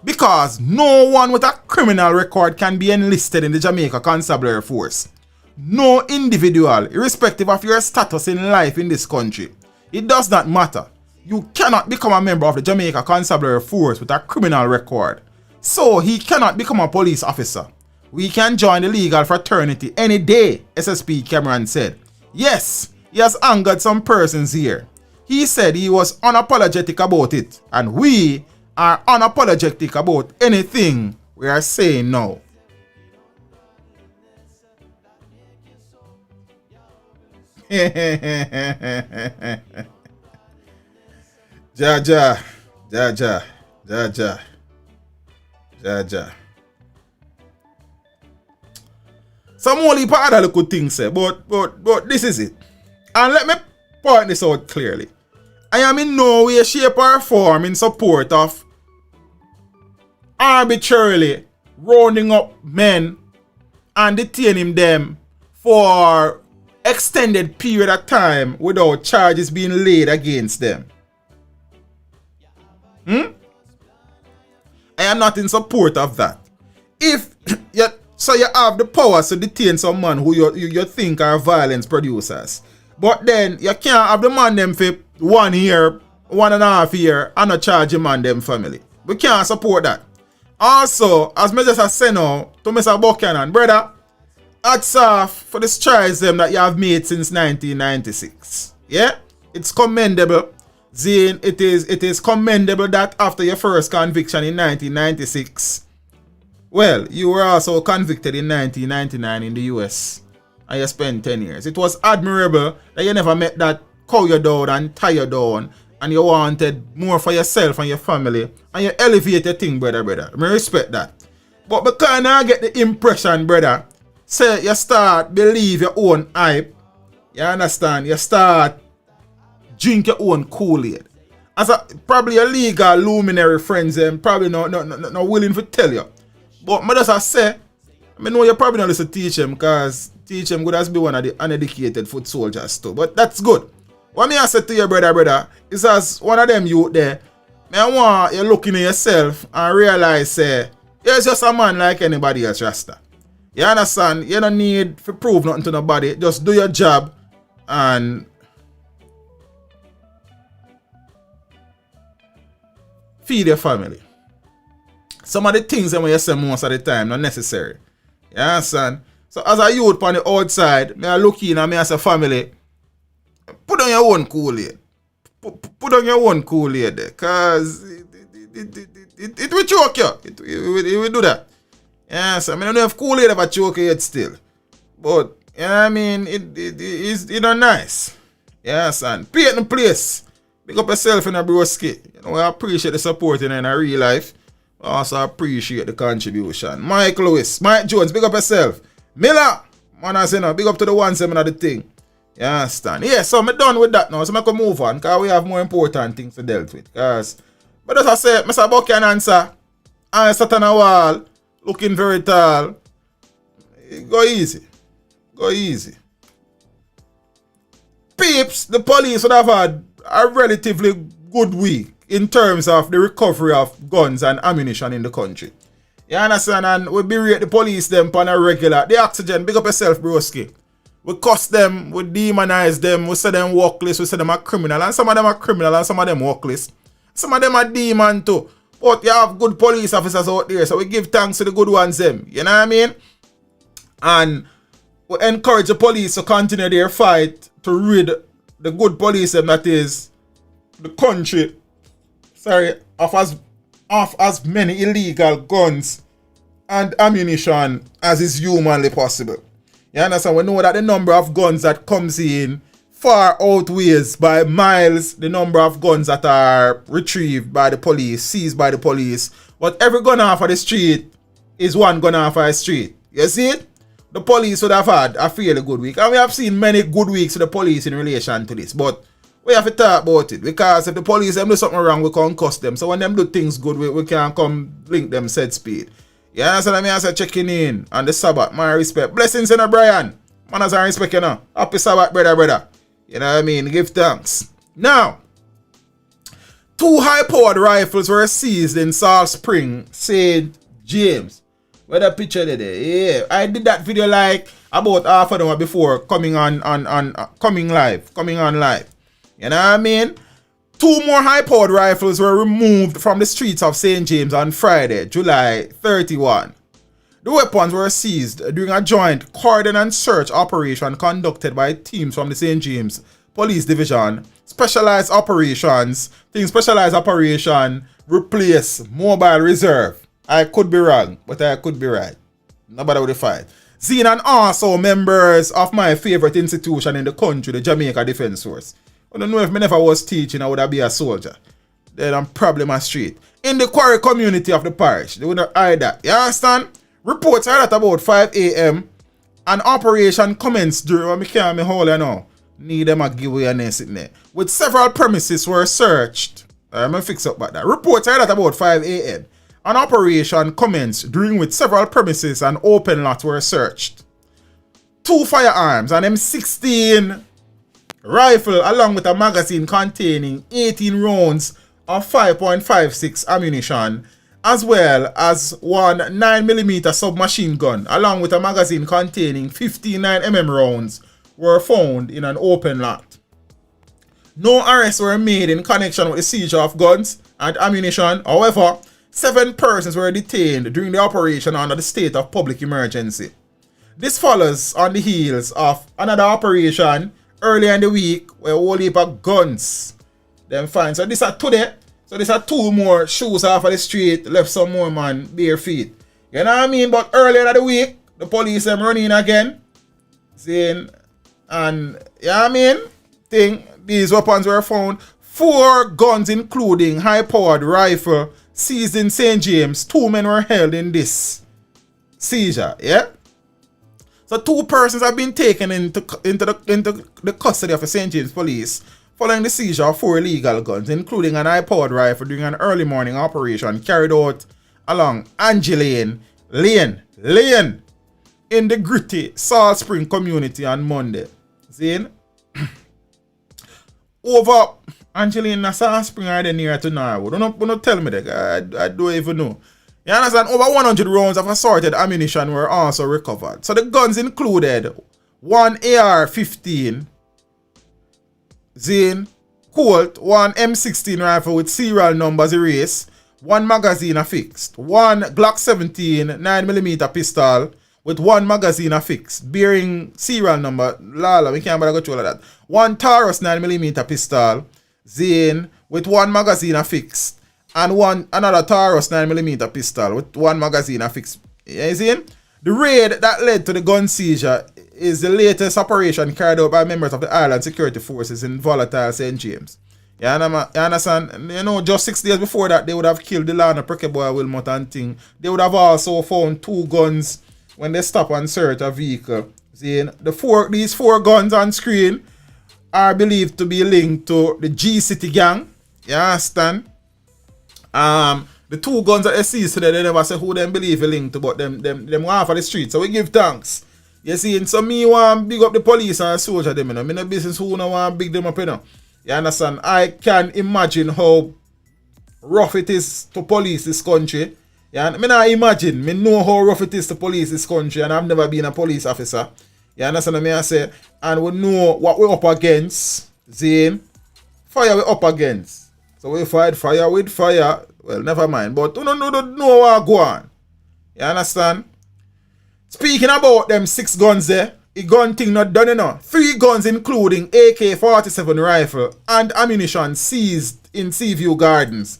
because no one with a criminal record can be enlisted in the Jamaica Constabulary Force. No individual, irrespective of your status in life in this country. It does not matter. You cannot become a member of the Jamaica Constabulary Force with a criminal record. So he cannot become a police officer. We can join the legal fraternity any day, SSP Cameron said. Yes, he has angered some persons here. He said he was unapologetic about it, and we are unapologetic about anything we are saying now. Jaja. Some only part of the good things say, but this is it. And let me point this out clearly. I am in no way, shape, or form in support of arbitrarily rounding up men and detaining them for extended period of time without charges being laid against them. I am not in support of that. If you have the power to detain someone who you think are violence producers, but then you can't have the man them for 1 year, 1.5 years, and not charge him and them family. We can't support that. Also, as I just said now to Mr. Buchanan, brother, hats off for the strides them that you have made since 1996. Yeah? It's commendable. Zane, it is commendable that after your first conviction in 1996, well, you were also convicted in 1999 in the US and you spent 10 years. It was admirable that you never met that cow you down and tie you down and you wanted more for yourself and your family and you elevate your thing, brother. I respect that. But because I get the impression, brother, say you start believe your own hype, you understand? You start drink your own Kool-Aid. As probably your legal luminary friends them probably not willing to tell you. But I just say, I know you probably not listen to teach him because teach him good as be one of the uneducated foot soldiers too. But that's good. What me I say to you, brother, is as one of them youth there, I want you looking at yourself and realize you're just a man like anybody else, Rasta. You understand? You don't need to prove nothing to nobody. Just do your job and feed your family. Some of the things that when you say most of the time not necessary. You understand? So as a youth on the outside, I look in and I say family, put on your own Kool-Aid. Put on your own Kool-Aid there. Because it will choke you. It will do that. Yes, I mean I don't know if Kool-Aid ever choke you yet still. But you know what I mean, it's not nice. Yes, and pay it in place. Pick up yourself in a broski. You know, I appreciate the support in a real life. I also appreciate the contribution. Mike Lewis, Mike Jones, big up yourself. Miller, man, I say no, big up to the one seven of the thing. You understand? Yeah, so I'm done with that now. So I can move on because we have more important things to deal with. Because, but as I say, Mr. Buchanan answer, I sat on a wall, looking very tall. Go easy. Go easy. Peeps, the police would have had a relatively good week in terms of the recovery of guns and ammunition in the country. You understand? And we berate the police them on a regular. The oxygen, big up yourself, broski. We cuss them, we demonize them, we say them workless, we say them are criminal. And some of them are criminal and some of them workless. Some of them are demon too. But you have good police officers out there, so we give thanks to the good ones them. You know what I mean? And we encourage the police to continue their fight to rid the good police them, that is the country, of as off as many illegal guns and ammunition as is humanly possible. You understand? We know that the number of guns that comes in far outweighs by miles the number of guns that are retrieved by the police, seized by the police. But every gun off of the street is one gun off of the street. You see it? The police would have had a fairly good week. And we have seen many good weeks with the police in relation to this. But we have to talk about it. Because if the police them do something wrong, we can't cuss them. So when them do things good, we can come link them said speed. You understand me? I say checking in on the Sabbath. My respect. Blessings in Brian. Manners and respect, you know. Happy Sabbath, brother. You know what I mean? Give thanks. Now, 2 high-powered rifles were seized in Salt Spring, St. James. Where the picture there? Yeah, I did that video like about half an hour before coming on live. You know what I mean? 2 more high-powered rifles were removed from the streets of St. James on Friday, July 31. The weapons were seized during a joint cordon and search operation conducted by teams from the St. James Police Division. Specialized operation replace mobile reserve. I could be wrong, but I could be right. Nobody would fight. Zine and also members of my favorite institution in the country, the Jamaica Defense Force. I don't know if I never was teaching, I would have been a soldier. Then I'm probably my street. In the quarry community of the parish, they would not hide that. You understand? Reports are at about 5 a.m. An operation commenced during me hole, you know. Need them a giveaway and then sitting there. With several premises were searched. I'm gonna fix up about that. Reports are at about 5 a.m. An operation commenced during which several premises and open lots were searched. 2 firearms, an M16 rifle along with a magazine containing 18 rounds of 5.56 ammunition, as well as one 9mm submachine gun along with a magazine containing 59mm rounds were found in an open lot. No arrests were made in connection with the seizure of guns and ammunition. However, 7 persons were detained during the operation under the state of public emergency. This follows on the heels of another operation earlier in the week where a whole heap of guns them find. So this are today. So these are 2 more shoes off of the street, left some more man bare feet. You know what I mean? But earlier in the week, the police them running again. Saying, and you know what I mean? These weapons were found. 4 guns including high-powered rifle seized in St. James. 2 men were held in this seizure, yeah? So 2 persons have been taken into the custody of the St. James police following the seizure of 4 illegal guns, including an high-powered rifle during an early morning operation carried out along Angeline Lane in the gritty Salt Spring community on Monday. See? Over Angeline and Salt Spring are near to Norwood. Don't tell me that. I don't even know. You understand? Over 100 rounds of assorted ammunition were also recovered. So the guns included 1 AR-15, Zane, Colt, 1 M16 rifle with serial numbers erased, 1 magazine affixed, 1 Glock 17 9mm pistol with 1 magazine affixed, bearing serial number, we can't bother go through all of that, 1 Taurus 9mm pistol, Zane, with 1 magazine affixed, and another Taurus 9mm pistol with 1 magazine affixed. You see? The raid that led to the gun seizure is the latest operation carried out by members of the Island Security Forces in volatile St. James. You understand? You know, just 6 days before that, they would have killed the Lana Prekeboy Wilmot and thing. They would have also found 2 guns when they stop and search a vehicle. See, these 4 guns on screen are believed to be linked to the G City gang. You understand? The 2 guns that they seized today, they never say who them believe a link to, but them off of the street. So we give thanks. You see, and so me want big up the police and soldier them, you know. Me no business who no want big them up, you know. You understand? I can imagine how rough it is to police this country. Yeah, me not imagine. Me know how rough it is to police this country, and I've never been a police officer. You understand what I say? And we know what we're up against. Zane, fire we're up against. So we fight fire with fire. Well, never mind. But you don't know what go on. You understand? Speaking about them 6 guns there, the gun thing not done enough. 3 guns including AK-47 rifle and ammunition seized in Seaview Gardens.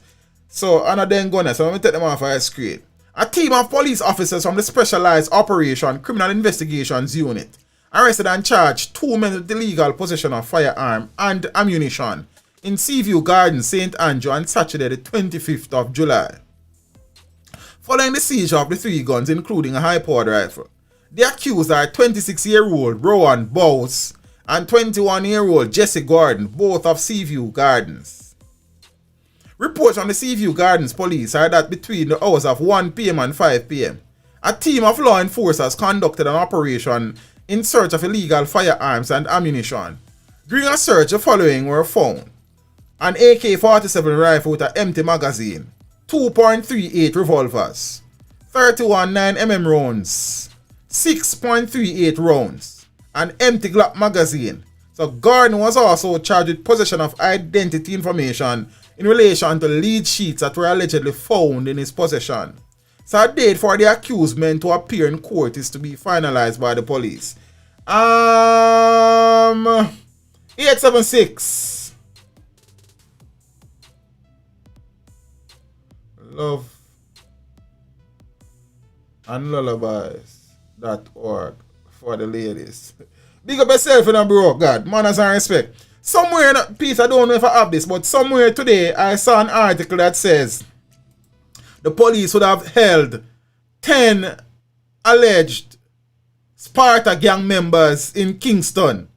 So, and then gonna, so let me take them off our screen. A team of police officers from the Specialized Operation Criminal Investigations Unit arrested and charged 2 men with illegal possession of firearm and ammunition in Seaview Gardens, St. Andrew on Saturday the 25th of July. Following the seizure of the 3 guns, including a high-powered rifle, the accused are 26-year-old Rowan Bowes and 21-year-old Jesse Gordon, both of Seaview Gardens. Reports from the Seaview Gardens police are that between the hours of 1 p.m. and 5 p.m., a team of law enforcers conducted an operation in search of illegal firearms and ammunition. During a search, the following were found: an AK-47 rifle with an empty magazine, 2.38 revolvers, 31 9mm rounds, 6.38 rounds, an empty Glock magazine. So Gordon was also charged with possession of identity information in relation to lead sheets that were allegedly found in his possession. So a date for the accused men to appear in court is to be finalized by the police. 876 Love and lullabies.org for the ladies. Big up yourself in a bro, God, manners and respect. Somewhere, Peter, I don't know if I have this, but somewhere today I saw an article that says the police would have held 10 alleged Sparta gang members in Kingston.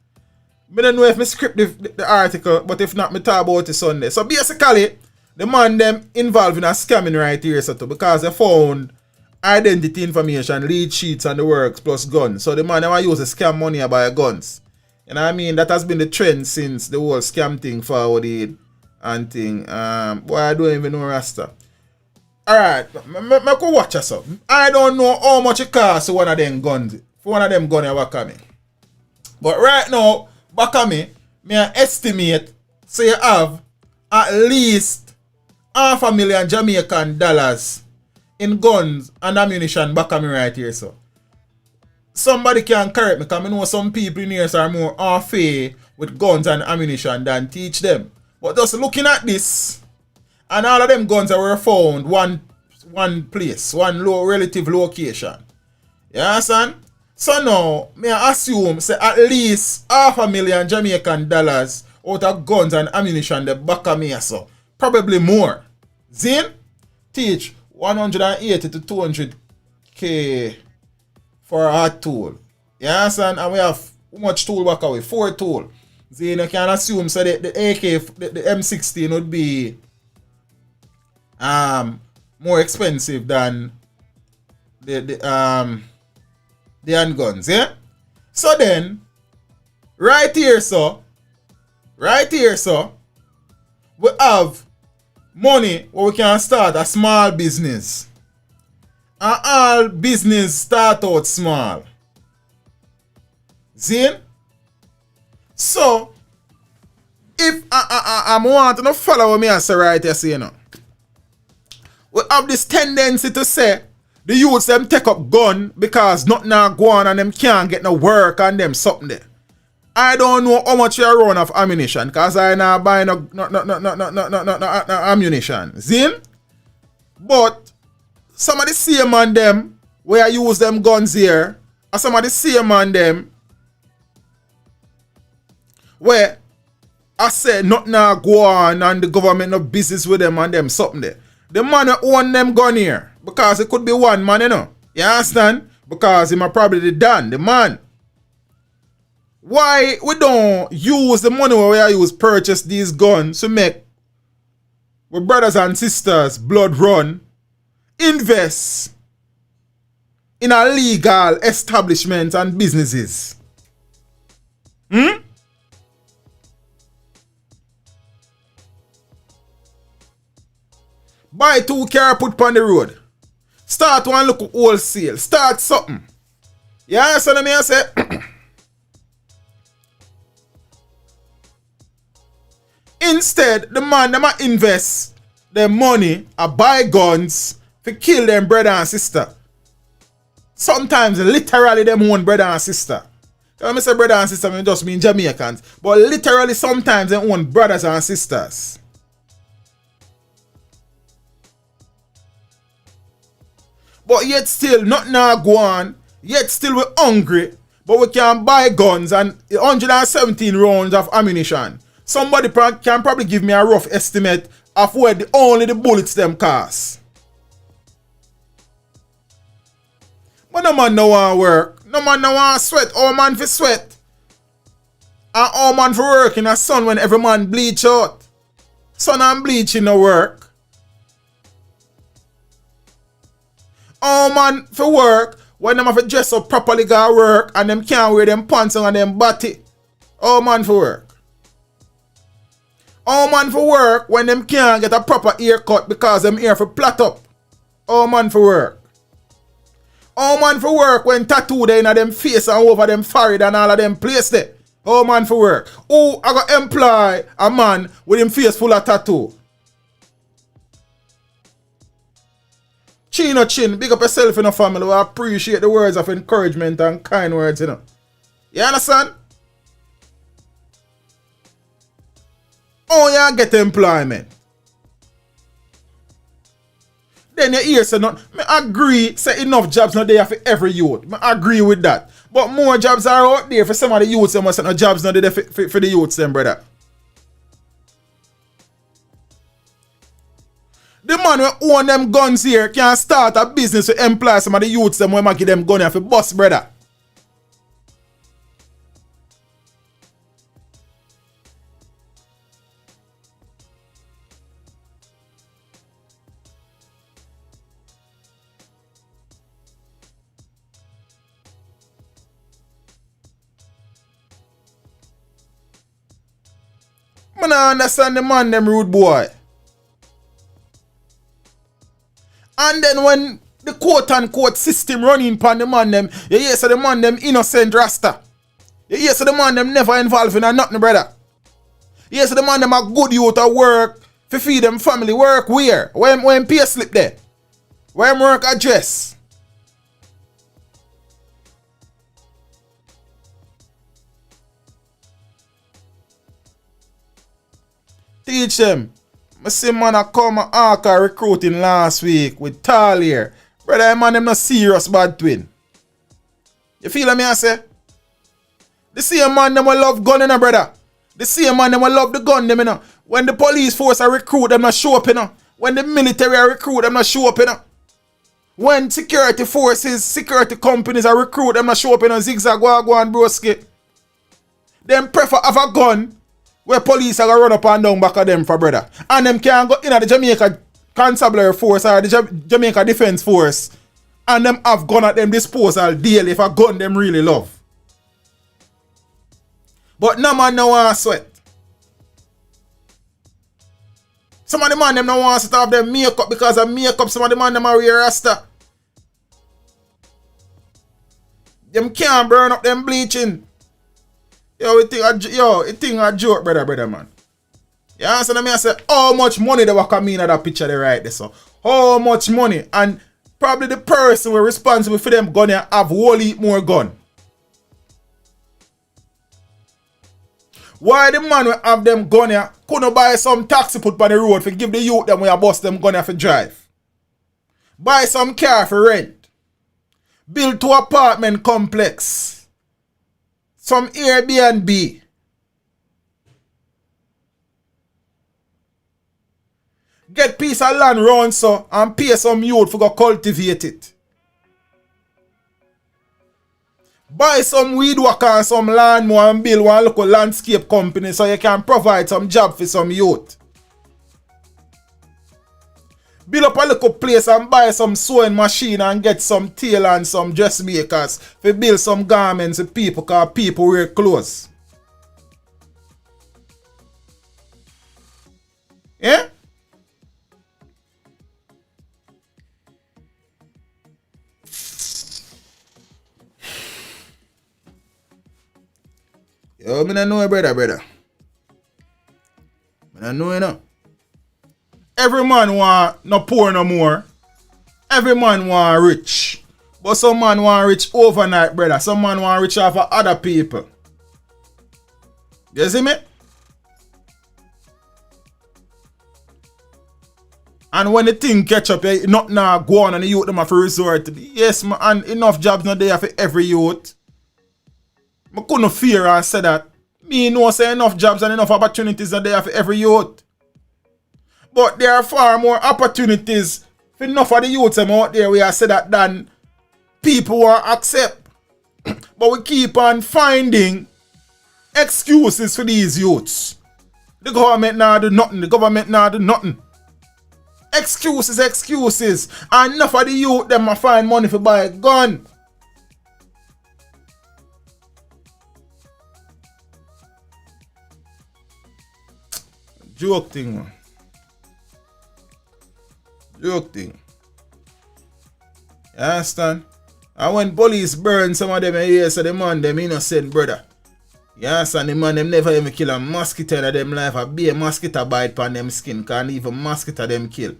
I don't know if I script the article, but if not, I talk about it Sunday. So basically, the man them involved in a scamming right here, so because they found identity information, lead sheets and the works plus guns. So the man never use a scam money to buy guns. And I mean, that has been the trend since the whole scam thing forwarded and thing. Boy, I don't even know Rasta. Alright, I go watch us up. I don't know how much it costs for one of them guns. For one of them guns back at me. But right now, back at me, I estimate, so you have at least $500,000 Jamaican dollars in guns and ammunition back at me right here, so. Somebody can correct me, because I know some people in here are more affair with guns and ammunition than teach them. But just looking at this, and all of them guns that were found one place, one relative location. You understand? So now, I assume say at least $500,000 Jamaican dollars out of guns and ammunition the back of me, so. Probably more. Zin? Teach 180 to 200k for a hot tool. You understand? And we have how much tool back away? 4 tool. So you can assume so the AK, the M16 would be more expensive than the handguns, yeah? So then, right here, so, we have money where we can start a small business. And all business start out small. See? So, if I want to follow me and say right here, see, you know, we have this tendency to say the youths them take up gun because nothing go on and them can't get no work and them something there. I don't know how much you run of ammunition because I not buy no ammunition. See? But some of the same man them where I use them guns here, and some of the same man them where I say nothing go on and the government no business with them and them something there. The man who own them gun here because it could be one man, you know. You understand? Because he might probably the done, the man. Why we don't use the money where we use purchase these guns to make our brothers and sisters blood run? Invest in a legal establishment and businesses. Buy 2 cars, put on the road. Start one look wholesale. Start something. You understand me? I say. Instead, the man them invest their money and buy guns to kill them brother and sister. Sometimes literally them own brother and sister. When I say brother and sister, I just mean Jamaicans. But literally sometimes they own brothers and sisters. But yet still, nothing go on. Yet still we're hungry. But we can buy guns and 117 rounds of ammunition. Somebody can probably give me a rough estimate of where only the bullets them cost. But no man no want work. No man no want sweat. All man for sweat. And all man for work in a sun when every man bleach out. Sun and bleaching no work. All man for work when them have to dress up properly go work and them can't wear them pants and them body. All man for work. All man for work when them can't get a proper haircut because them hair for plait up. All man for work. All man for work when tattoo they in them face and over them forehead and all of them place there. All man for work. Who I got employ a man with him face full of tattoo? Chin or chin, big up yourself in the family. We appreciate the words of encouragement and kind words, you know. You understand? Oh, you get employment. Then you hear say not. I agree, say enough jobs not there for every youth. I agree with that. But more jobs are out there for some of the youths. Them no jobs not there for the youths, them brother. The man who own them guns here can start a business to employ some of the youths them when I give them gun here for bus, brother. I don't understand the man them rude boy. And then when the quote-unquote system running upon the man them, you hear so the man them innocent rasta. You hear so the man them never involved in nothing, brother. You hear so the man them a good youth at work, to feed them family, work where? When pay slip there? Where work address? Teach them. I see man a come and Arca recruiting last week with tall hair. Brother, man them not serious bad twin. You feel what I say? The same man them will love gun, you know, brother. The same man them will love the gun, them, you know. When the police force a recruit, them not show up, you know. When the military a recruit, them not show up, you know. When security forces, security companies a recruit, them not show up, you know. Zigzag, go and broski. Them prefer have a gun where police are gonna run up and down back of them for brother. And them can go in the Jamaica Constabulary Force or the Jamaica Defense Force and them have gun at them disposal daily if a gun them really love. But no man no want sweat. Some of the man them no want to have them makeup because of makeup. Some of the man them are wear rasta. Them can't burn up them bleaching. Yo, it think a joke, brother, man. You understand me? I say, how much money they were coming in that picture they right there, so. How much money? And probably the person who is responsible for them gun here have whole heap more gun. Why the man who have them gun here couldn't buy some taxi put on the road for give the youth them where you bust them gun here for drive? Buy some car for rent. Build 2 apartment complex. Some Airbnb. Get piece of land round so and pay some youth for go cultivate it. Buy some weed whacker and some lawnmower and build one local landscape company so you can provide some job for some youth. Build up a little place and buy some sewing machine and get some tailor and some dressmakers to build some garments for people because people wear clothes. Yeah? Yo, I don't know, brother. I don't know, you know. Every man want no poor no more. Every man want rich. But some man want rich overnight, brother. Some man want rich off of other people. You see me? And when the thing catch up, nothing now go on and the youth them have to resort to. Yes, man, and enough jobs not there for every youth. I couldn't fear and say that. Me know say enough jobs and enough opportunities are there for every youth. But there are far more opportunities for enough of the youths out there we are say that than people will accept. But we keep on finding excuses for these youths. The government now do nothing. The government now do nothing. Excuses. And enough of the youth them a find money for buy a gun. Joke thing, man. Joke thing. You understand? And when police burn some of them here, so the man them innocent, brother. You understand? The man them never even kill a mosquito in them life. A be a mosquito bite on them skin. Can't even mosquito them kill.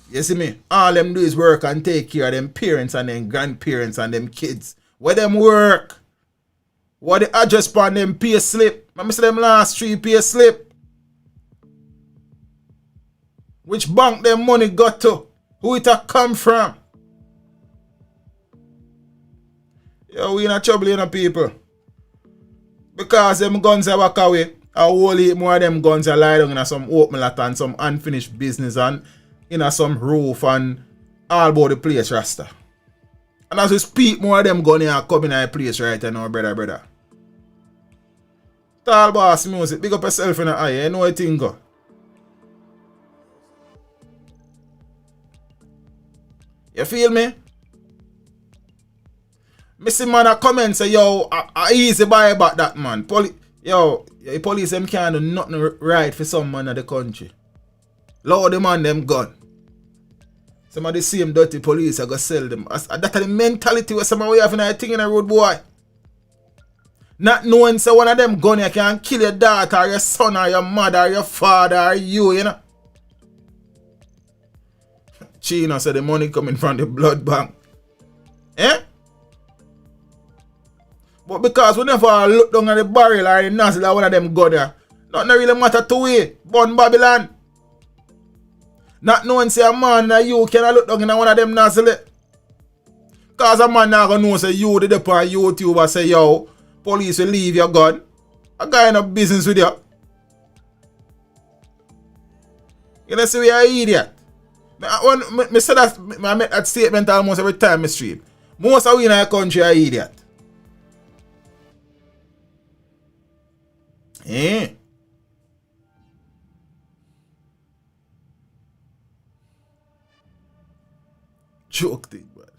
You see me? All them do is work and take care of them parents and them grandparents and them kids. Where them work? What the address on them pay slip? I see them last 3 pay slip. Which bank them money got to? Who it a come from? Yo, we in a trouble, you know, people. Because them guns are walk away. A whole heap more of them guns are lie down in some open lot and some unfinished business and in some roof and all about the place, Rasta. And as we speak, more of them guns are coming in a place right now, brother. Tall boss music, big up yourself in the eye, you know what you think. You feel me? Me see man a comment say, yo, I easy buy about that man. The police them can't do nothing right for some man of the country. Lord the man them gun. Some of the same dirty police are gonna sell them. That's the mentality where some of we have in a thing in a road, boy. Not knowing say one of them gun you can kill your daughter or your son or your mother or your father or you know. Chino said the money coming from the blood bank. Eh? But because whenever I look down at the barrel or the nozzle of one of them go there, nothing really matter to we. Born Babylon. Not knowing say a man or you can look down in one of them nozzle. Because a man now gonna know say you did up on YouTube and say, yo, police will leave your gun. A guy in a business with you. You know see we are idiot. When I say that, I make that statement almost every time I stream. Most of we in our country are idiot. Eh? Joke thing, but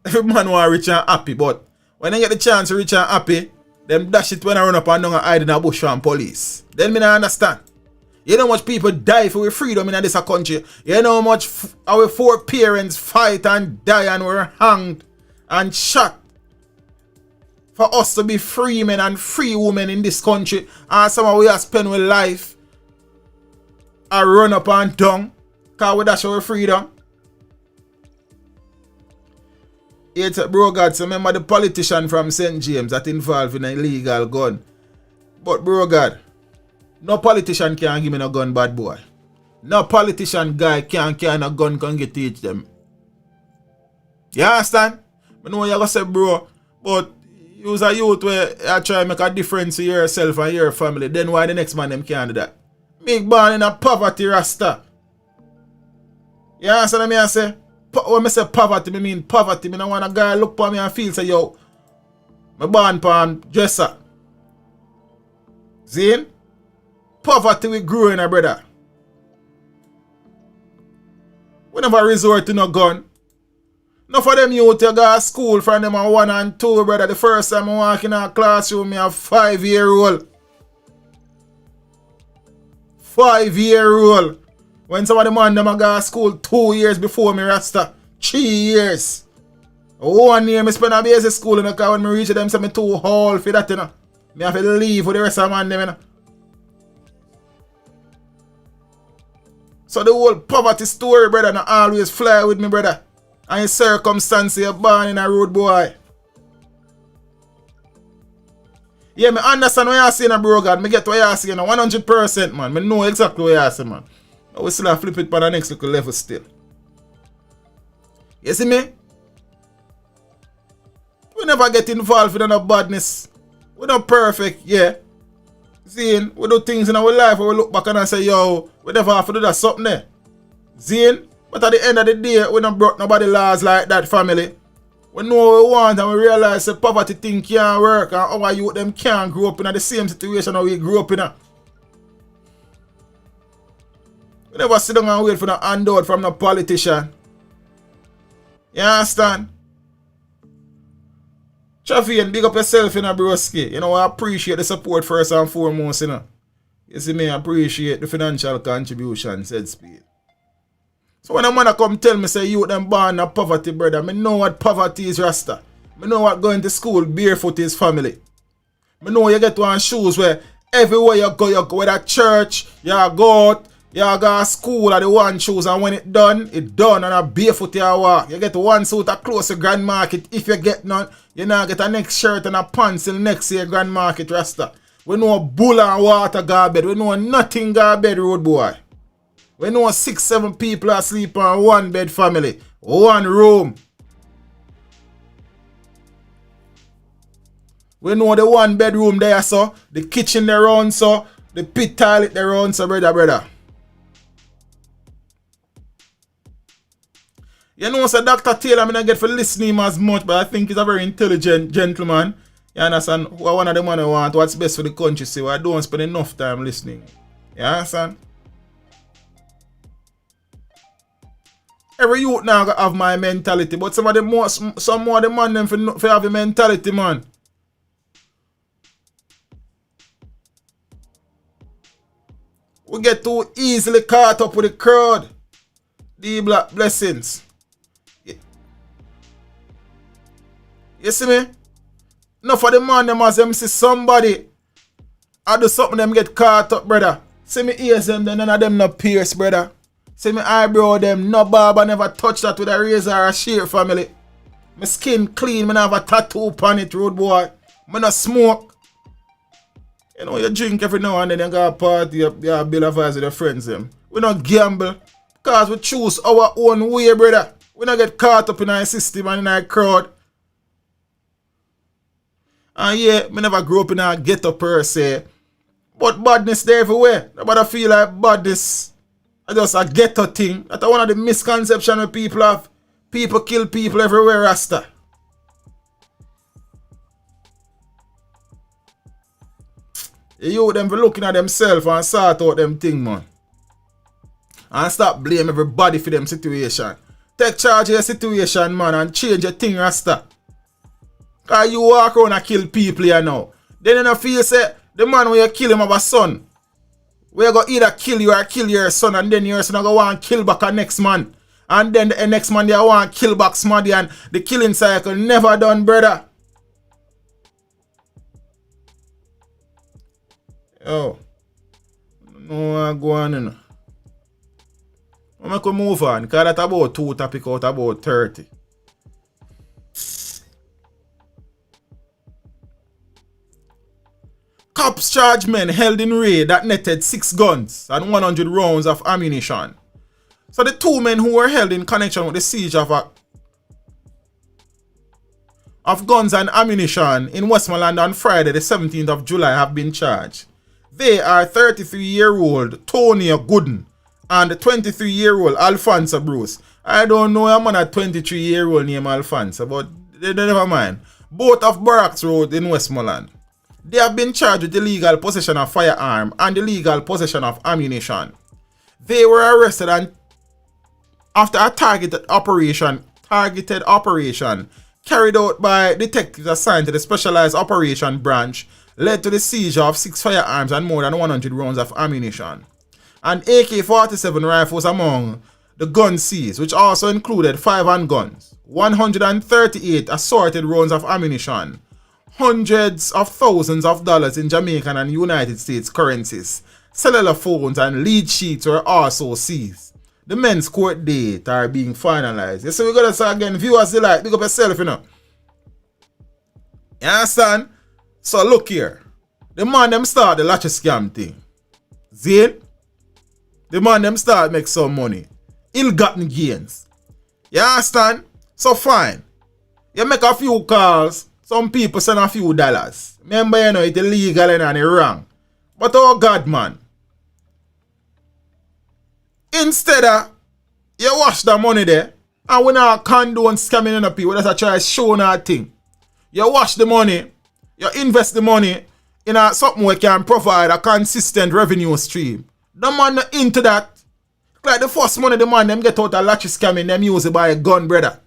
every man want rich and happy, but when they get the chance to rich and happy, them dash it when I run up and down and hide in a bush from police. Then me not understand. You know how much people die for our freedom in this country. You know how much our foreparents fight and die and were hanged and shot for us to be free men and free women in this country. And some of we have spent our life and run up and down because we dash our freedom. It's bro God, so remember the politician from St. James that involved in an illegal gun. But bro God, no politician can give me no gun, bad boy. No politician guy can carry no gun can get teach them. You understand? I know you gonna say, bro, but you was a youth where you try to make a difference to yourself and your family. Then why the next man them can't do that? Me born in a poverty rasta. You understand what I say? When I say poverty, I mean poverty. I don't want a guy look for me and feel say, yo, I born pan dresser. See? Poverty we grew in, brother. We never resort to no gun. No for them youth you go to school from them at 1 and 2, brother. The first time I walk in a classroom, I have 5-year-old. 5-year-old. When some of the man them go to school 2 years before me rasta. 3 years. 1 year I spend a basic school in the car when I reach them say me too old for that, you know. I have to leave for the rest of the man them, you know. So the whole poverty story, brother, not always fly with me, brother. And his circumstance you're born in a road, boy. Yeah, me understand what you're saying, bro, God. Me get what you're saying, 100%, man. Me know exactly what you're saying, man. I will still flip it for the next little level still. You see me? We never get involved in no badness. We're not perfect, yeah. Zine, we do things in our life where we look back and say, yo, we never have to do that something there. Zine, but at the end of the day, we don't broke nobody laws like that, family. We know what we want and we realize the poverty thing can't work and our youth them can't grow up in the same situation that we grew up in. We never sit down and wait for no handout from no politician. You understand? Chavian, big up yourself, you know, broski. You know, I appreciate the support first and foremost, you know. You see me, I appreciate the financial contribution, said Speed. So when a man come tell me, say, you them born in poverty, brother, me know what poverty is, Rasta. Me know what going to school barefoot is family. Me know you get one shoes where everywhere you go, whether church, you go out, you go to school or the one shoes, and when it done, and a barefoot you walk. You get one suit at close to Grand Market. If you get none, you now get a next shirt and a pants till next year Grand Market, Rasta. We know bull and water go bed. We know nothing go bed, road boy. We know 6-7 people are sleep on one bed family. One room. We know the one bedroom there, so. The kitchen there on, so. The pit toilet there on, so, brother. You know, so Dr. Taylor, I don't get for listening him as much, but I think he's a very intelligent gentleman. You understand? One of the man I want what's best for the country, so I don't spend enough time listening. You understand? Every youth now have my mentality, but some more of the man them for have a mentality, man. We get too easily caught up with the crowd. The black blessings. You see me? Enough of the man them as them see somebody I do something them get caught up, brother. See me ears them, then none of them no pierce, brother. See me eyebrow them, no barber never touch that with a razor or a shear, family. My skin clean, me not have a tattoo on it, road boy. Me not smoke. You know, you drink every now and then, you go a party, you have a bill of vibes with your friends them. We not gamble, because we choose our own way, brother. We not get caught up in our system and in our crowd. And yeah, me never grew up in a ghetto per se. But badness there everywhere. Nobody feel like badness. It's just a ghetto thing. That's one of the misconceptions people have. People kill people everywhere, Rasta. You them be looking at themselves and sort out them thing, man. And stop blame everybody for them situation. Take charge of your situation, man, and change your thing, Rasta. Cause you walk around and kill people here now. Then you don't feel say the man when you kill him have a son. We go either kill you or kill your son, and then your son go want to kill back a next man. And then the next man they want to kill back somebody, and the killing cycle never done, brother. Yo. No, I go on, you know. I'm going to move on, because that's about 2 topic out about 30. Cops charge men held in Reid that netted 6 guns and 100 rounds of ammunition. So the 2 men who were held in connection with the siege of guns and ammunition in Westmoreland on Friday the 17th of July have been charged. They are 33-year-old Tony Gooden and 23-year-old Alfonso Bruce. I don't know a man a 23-year-old named Alfonso, but they never mind. Both of Barracks Road in Westmoreland. They have been charged with illegal possession of firearm and illegal possession of ammunition. They were arrested and after a targeted operation carried out by detectives assigned to the Specialized Operation Branch led to the seizure of 6 firearms and more than 100 rounds of ammunition. An AK-47 rifle was among the guns seized, which also included 5 handguns, 138 assorted rounds of ammunition, hundreds of thousands of dollars in Jamaican and United States currencies, cellular phones and lead sheets were also seized. The men's court date are being finalized. You see, we're going to say again, viewers, they like, pick up yourself, you know. You understand? So look here. The man them start the latch scam thing. See? The man them start make some money. Ill-gotten gains. You understand? So fine. You make a few calls. Some people send a few dollars. Remember, you know, it's illegal and it's wrong. But oh God, man. Instead of you wash the money there, and we not condone scamming in the people, that's a try show that thing. You wash the money, you invest the money in a something we can provide a consistent revenue stream. The man into that. Like the first money the man them get out of latch scamming, them use it by a gun, brother.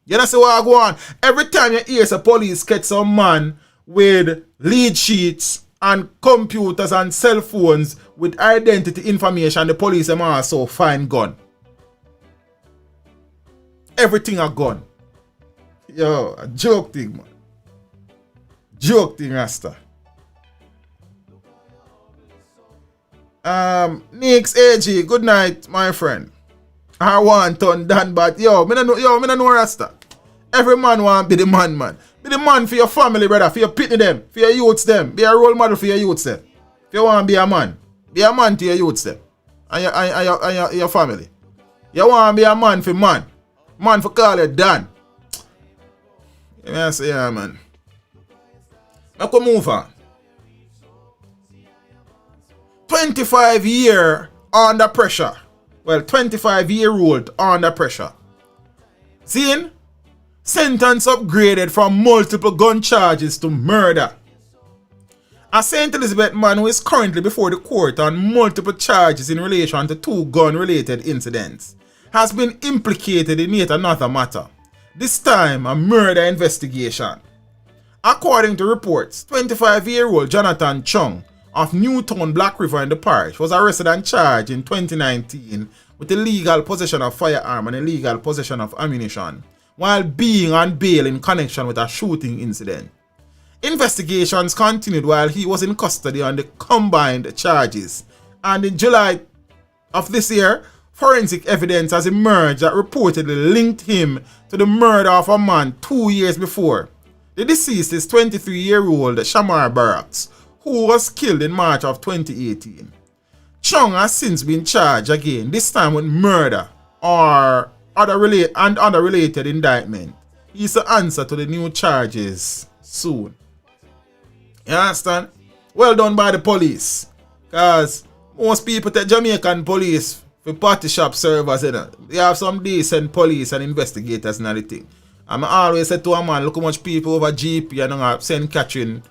You know see what I go on? Every time you hear the police catch some man with lead sheets and computers and cell phones with identity information, the police them also find gun. Everything a gun. Yo, a joke thing, man. Joke thing, Rasta. Nix AG, good night, my friend. I want to done, but me no know Rasta. Every man want be the man, man. Be the man for your family, brother, for your pitney them, for your youths them. Be a role model for your youths them. If you want to be a man to your youths them. And your family. You want to be a man for man. Man for call it done. Yes, yeah, man. I can move on. 25-year under pressure. Well, 25-year-old under pressure. Seeing? Sentence upgraded from multiple gun charges to murder. A St. Elizabeth man who is currently before the court on multiple charges in relation to 2 gun-related incidents has been implicated in yet another matter. This time, a murder investigation. According to reports, 25-year-old Jonathan Chung of Newtown Black River in the parish was arrested and charged in 2019 with illegal possession of firearm and illegal possession of ammunition while being on bail in connection with a shooting incident. Investigations continued while he was in custody on the combined charges, and in July of this year, forensic evidence has emerged that reportedly linked him to the murder of a man 2 years before. The deceased is 23-year-old Shamar Barracks, who was killed in March of 2018. Chung has since been charged again, this time with murder or other related indictment. He's the answer to the new charges soon. You understand? Well done by the police. Because most people take Jamaican police for party shop servers, you know. They have some decent police and investigators and everything. And I always say to a man, look how much people over GP and St. Catherine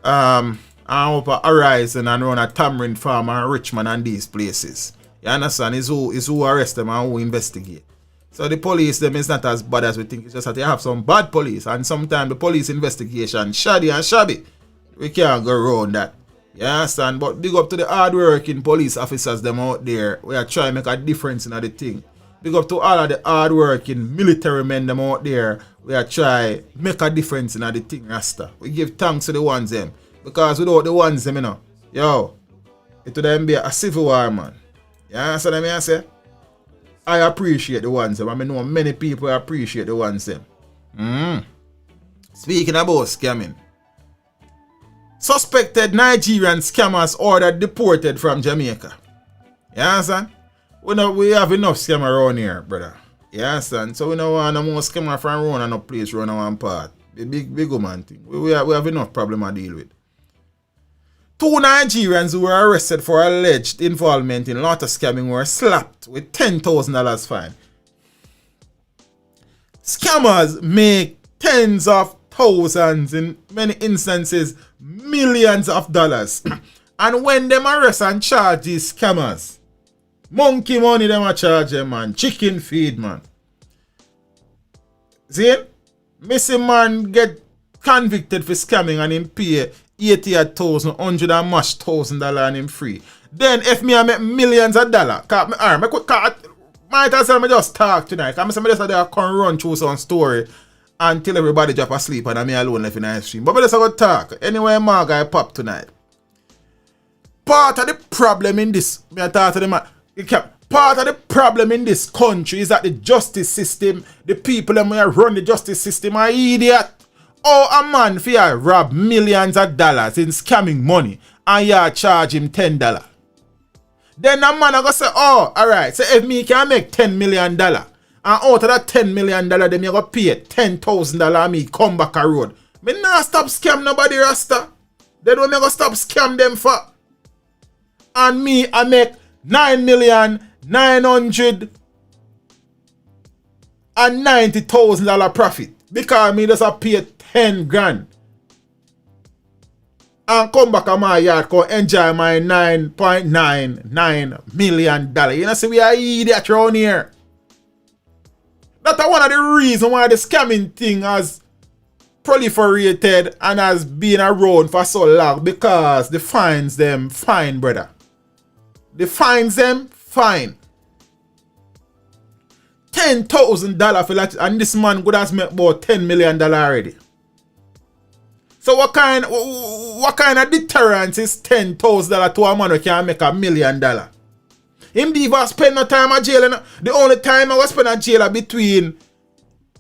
and over Horizon and around a Tamarind Farm and Richmond and these places. You understand? Is who arrest them and who investigate. So the police them is not as bad as we think. It's just that they have some bad police, and sometimes the police investigation shoddy and shabby. We can't go around that. You understand? But big up to the hard-working police officers them out there. We are trying to make a difference in the thing. Big up to all of the hard-working military men them out there. We are trying to make a difference in the thing, Rasta. We give thanks to the ones them. Because without the ones them, you know, yo, it would then be a civil war, man. You understand what I say? I appreciate the ones them. I know many people appreciate the ones them. Speaking about scamming. Suspected Nigerian scammers ordered deported from Jamaica. You understand? We have enough scam around here, brother. You understand? So we don't want no more scammer from around no place around one part. The big woman thing. We have enough problem to deal with. 2 Nigerians who were arrested for alleged involvement in lotto scamming were slapped with $10,000 fine. Scammers make tens of thousands, in many instances millions of dollars. And when them arrest and charge these scammers, monkey money them a charge them, man. Chicken feed, man. See? Missing man get convicted for scamming and him pay $88,000, $100,000 and him free. Then if me I make millions of dollars, might as well me just talk tonight. Because I just there can run through some story until everybody drop asleep and me alone left in the stream. But I just go talk. Anyway, my guy pop tonight. Part of the problem in this, me I talk to the man. Part of the problem in this country is that the justice system, the people that run the justice system are idiot. Oh, a man fear rob millions of dollars in scamming money and you charge him $10. Then a man a go say, oh, alright, so if me can make $10 million, and out of that $10 million, then you go pay $10,000 and me come back a road. Me not stop scam nobody, Rasta. Then when me go stop scam them for. And me, I make $9,990,000 profit. Because me just a pay 10 grand. And come back to my yard, go enjoy my $9.99 million. You know, see, we are idiot around here. That's one of the reasons why the scamming thing has proliferated and has been around for so long. Because the fines them fine, brother. The fines them fine. $10,000 for that, and this man could have made about $10 million already. So what kind of deterrence is $10,000 to a man who can make $1 million? Him never spend no time at jail. The only time I was spend at jail between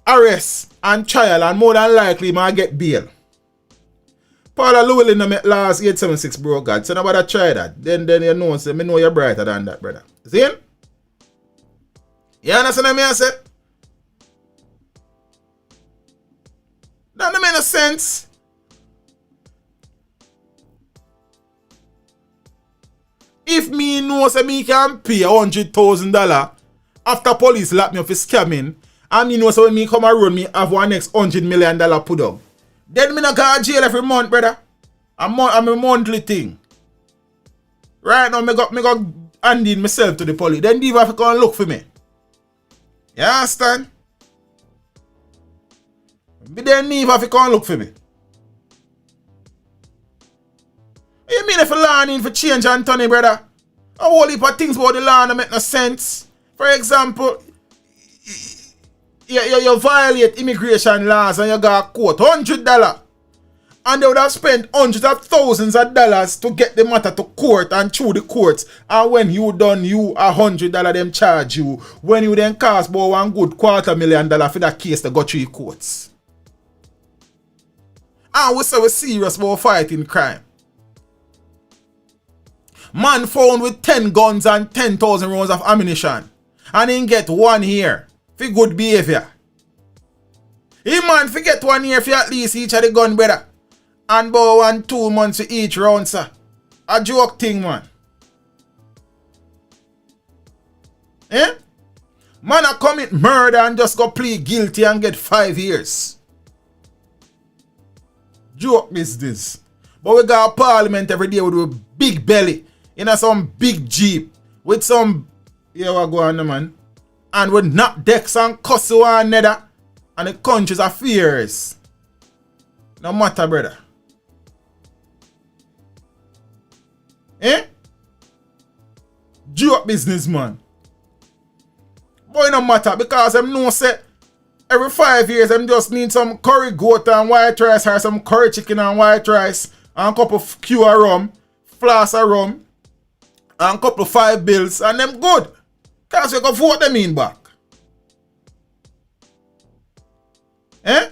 arrest and trial, and more than likely I get bail. Paula Llewellyn in the last 876, bro, God. So nobody try that. Then you know, say, me know you're brighter than that, brother. See him? You understand what I say? That don't make no sense. If me know say me can pay $100,000 after police lock me up for scamming, and me know so when me come around me have one next $100 million put up, then me not go to jail every month, brother. I'm a monthly thing. Right now, me got handing myself to the police. Then they have to come and look for me. You understand? But then they have to come and look for me. You mean if a law need for change, Anthony, brother? A whole heap of things about the law don't make no sense. For example, you violate immigration laws and you got a quote $100. And they would have spent hundreds of thousands of dollars to get the matter to court and through the courts. And when you done, you $100 them charge you. When you then cost about one good $250,000 for that case to go through the courts. And we say we're serious about fighting crime. Man found with 10 guns and 10,000 rounds of ammunition. And he get 1 year for good behavior. He man forget 1 year for at least each of the gun, brother. And about 1 2 months for each round, sir. A joke thing, man. Eh? Man a commit murder and just go plead guilty and get 5 years. Joke business. But we got a parliament every day with a big belly. In some big jeep. With some... Yeah, what go on, man. And with knock decks and cuss one another. And the country's affairs. No matter, brother. Eh? Joke business, man. But it no matter because them know say every 5 years them just need some curry goat and white rice or some curry chicken and white rice and a couple of Q of rum, flask of rum and a couple of 5 bills and them good. Cause you can vote them in back. Eh?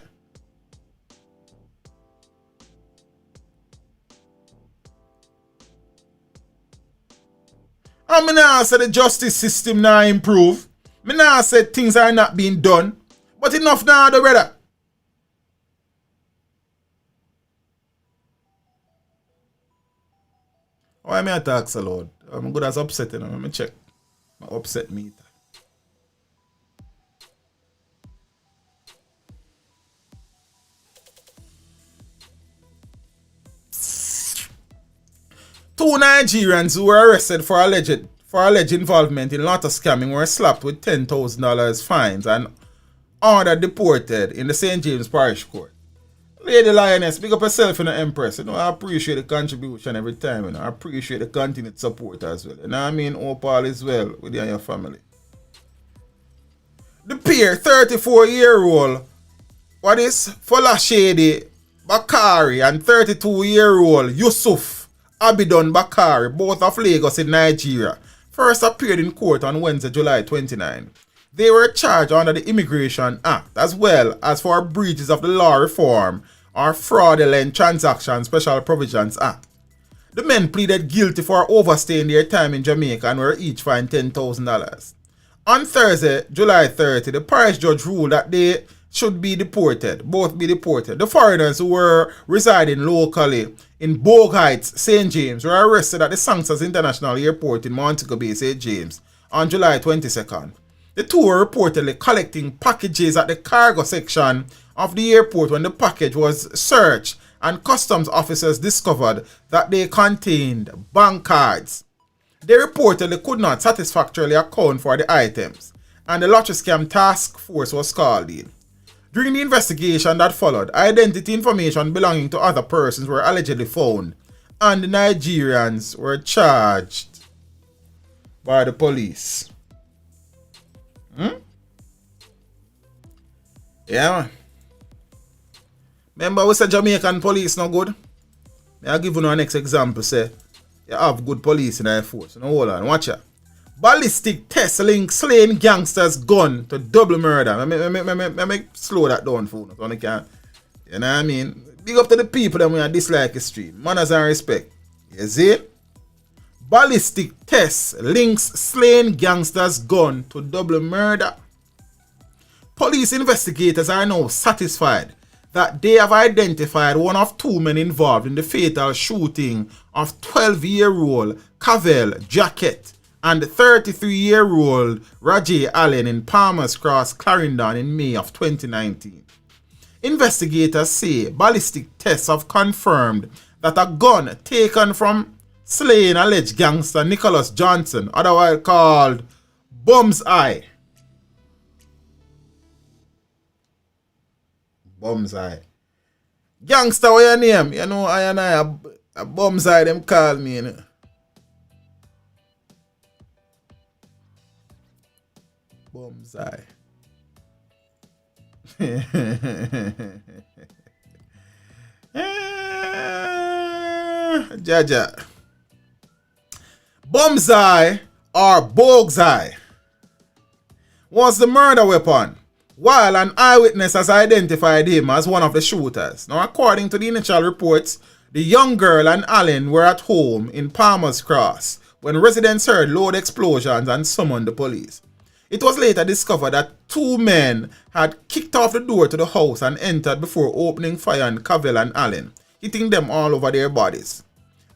I mean, I say the justice system now improve. I mean, I say things are not being done. But enough now, the brother. Why am I talk so loud? I'm good as upsetting. Let me check. My upset meter. Two Nigerians who were arrested for alleged involvement in lotto scamming were slapped with $10,000 fines and ordered deported in the St. James Parish Court. Lady Lioness, big up yourself, Empress. I appreciate the contribution every time. I appreciate the continued support as well. I mean, Opal as well with you and your family. The pair, 34-year-old, what is Folashede Bakari and 32-year-old Yusuf Abidon Bakari, both of Lagos in Nigeria, first appeared in court on Wednesday, July 29. They were charged under the Immigration Act as well as for breaches of the law reform or Fraudulent Transaction Special Provisions Act. The men pleaded guilty for overstaying their time in Jamaica and were each fined $10,000. On Thursday, July 30, the parish judge ruled that they should be deported, both be deported. The foreigners who were residing locally in Bogue Heights, St. James, were arrested at the Sanctus International Airport in Montego Bay, St. James, on July 22nd. The two were reportedly collecting packages at the cargo section of the airport when the package was searched and customs officers discovered that they contained bank cards. They reportedly could not satisfactorily account for the items, and the lottery scam task force was called in. During the investigation that followed, identity information belonging to other persons were allegedly found, and the Nigerians were charged by the police. Yeah, man. Remember we said Jamaican police no good? I'll give you an next example. Say, you have good police in the force. Now hold on, watch it. Ballistic test link slain gangsters gun to double murder. I slow that down for you. So you know what I mean? Big up to the people that we dislike history. Manners and respect. You see? Ballistic test links slain gangsters gun to double murder. Police investigators are now satisfied that they have identified one of two men involved in the fatal shooting of 12-year-old Cavell Jacket and 33-year-old Rajay Allen in Palmer's Cross, Clarendon in May of 2019. Investigators say ballistic tests have confirmed that a gun taken from slain alleged gangster Nicholas Johnson, otherwise called Bum's Eye. Bum's Eye. Gangster, what your name? You know, I and I a Bum's Eye, them call me, you know. Bum's Eye. Jaja. Bum's Eye or Bogue's Eye was the murder weapon, while an eyewitness has identified him as one of the shooters. Now, according to the initial reports, the young girl and Allen were at home in Palmer's Cross when residents heard loud explosions and summoned the police. It was later discovered that two men had kicked off the door to the house and entered before opening fire on Cavell and Allen, hitting them all over their bodies.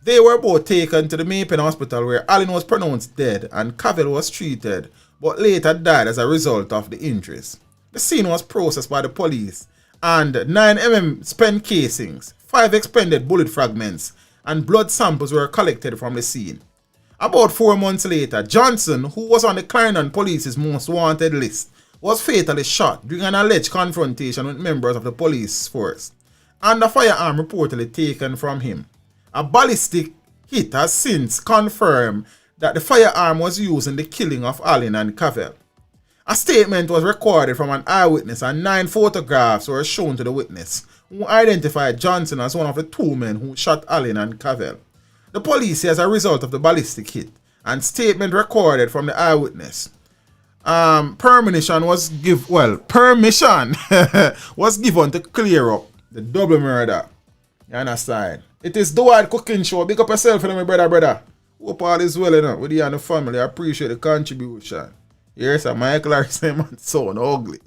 They were both taken to the Maypen Hospital where Allen was pronounced dead and Cavell was treated but later died as a result of the injuries. The scene was processed by the police and 9mm spent casings, 5 expended bullet fragments and blood samples were collected from the scene. About 4 months later, Johnson, who was on the Clarendon Police's most wanted list, was fatally shot during an alleged confrontation with members of the police force, and a firearm reportedly taken from him. A ballistic hit has since confirmed that the firearm was used in the killing of Allen and Cavell. A statement was recorded from an eyewitness and 9 photographs were shown to the witness, who identified Johnson as one of the two men who shot Allen and Cavell. The police say as a result of the ballistic hit and statement recorded from the eyewitness, permission was given to clear up the double murder. You understand? It is the Wild Cooking Show. Big up yourself, my brother. Hope all is well enough with you and the family. I appreciate the contribution. Yes, sir. Michael Harrison, man, so ugly.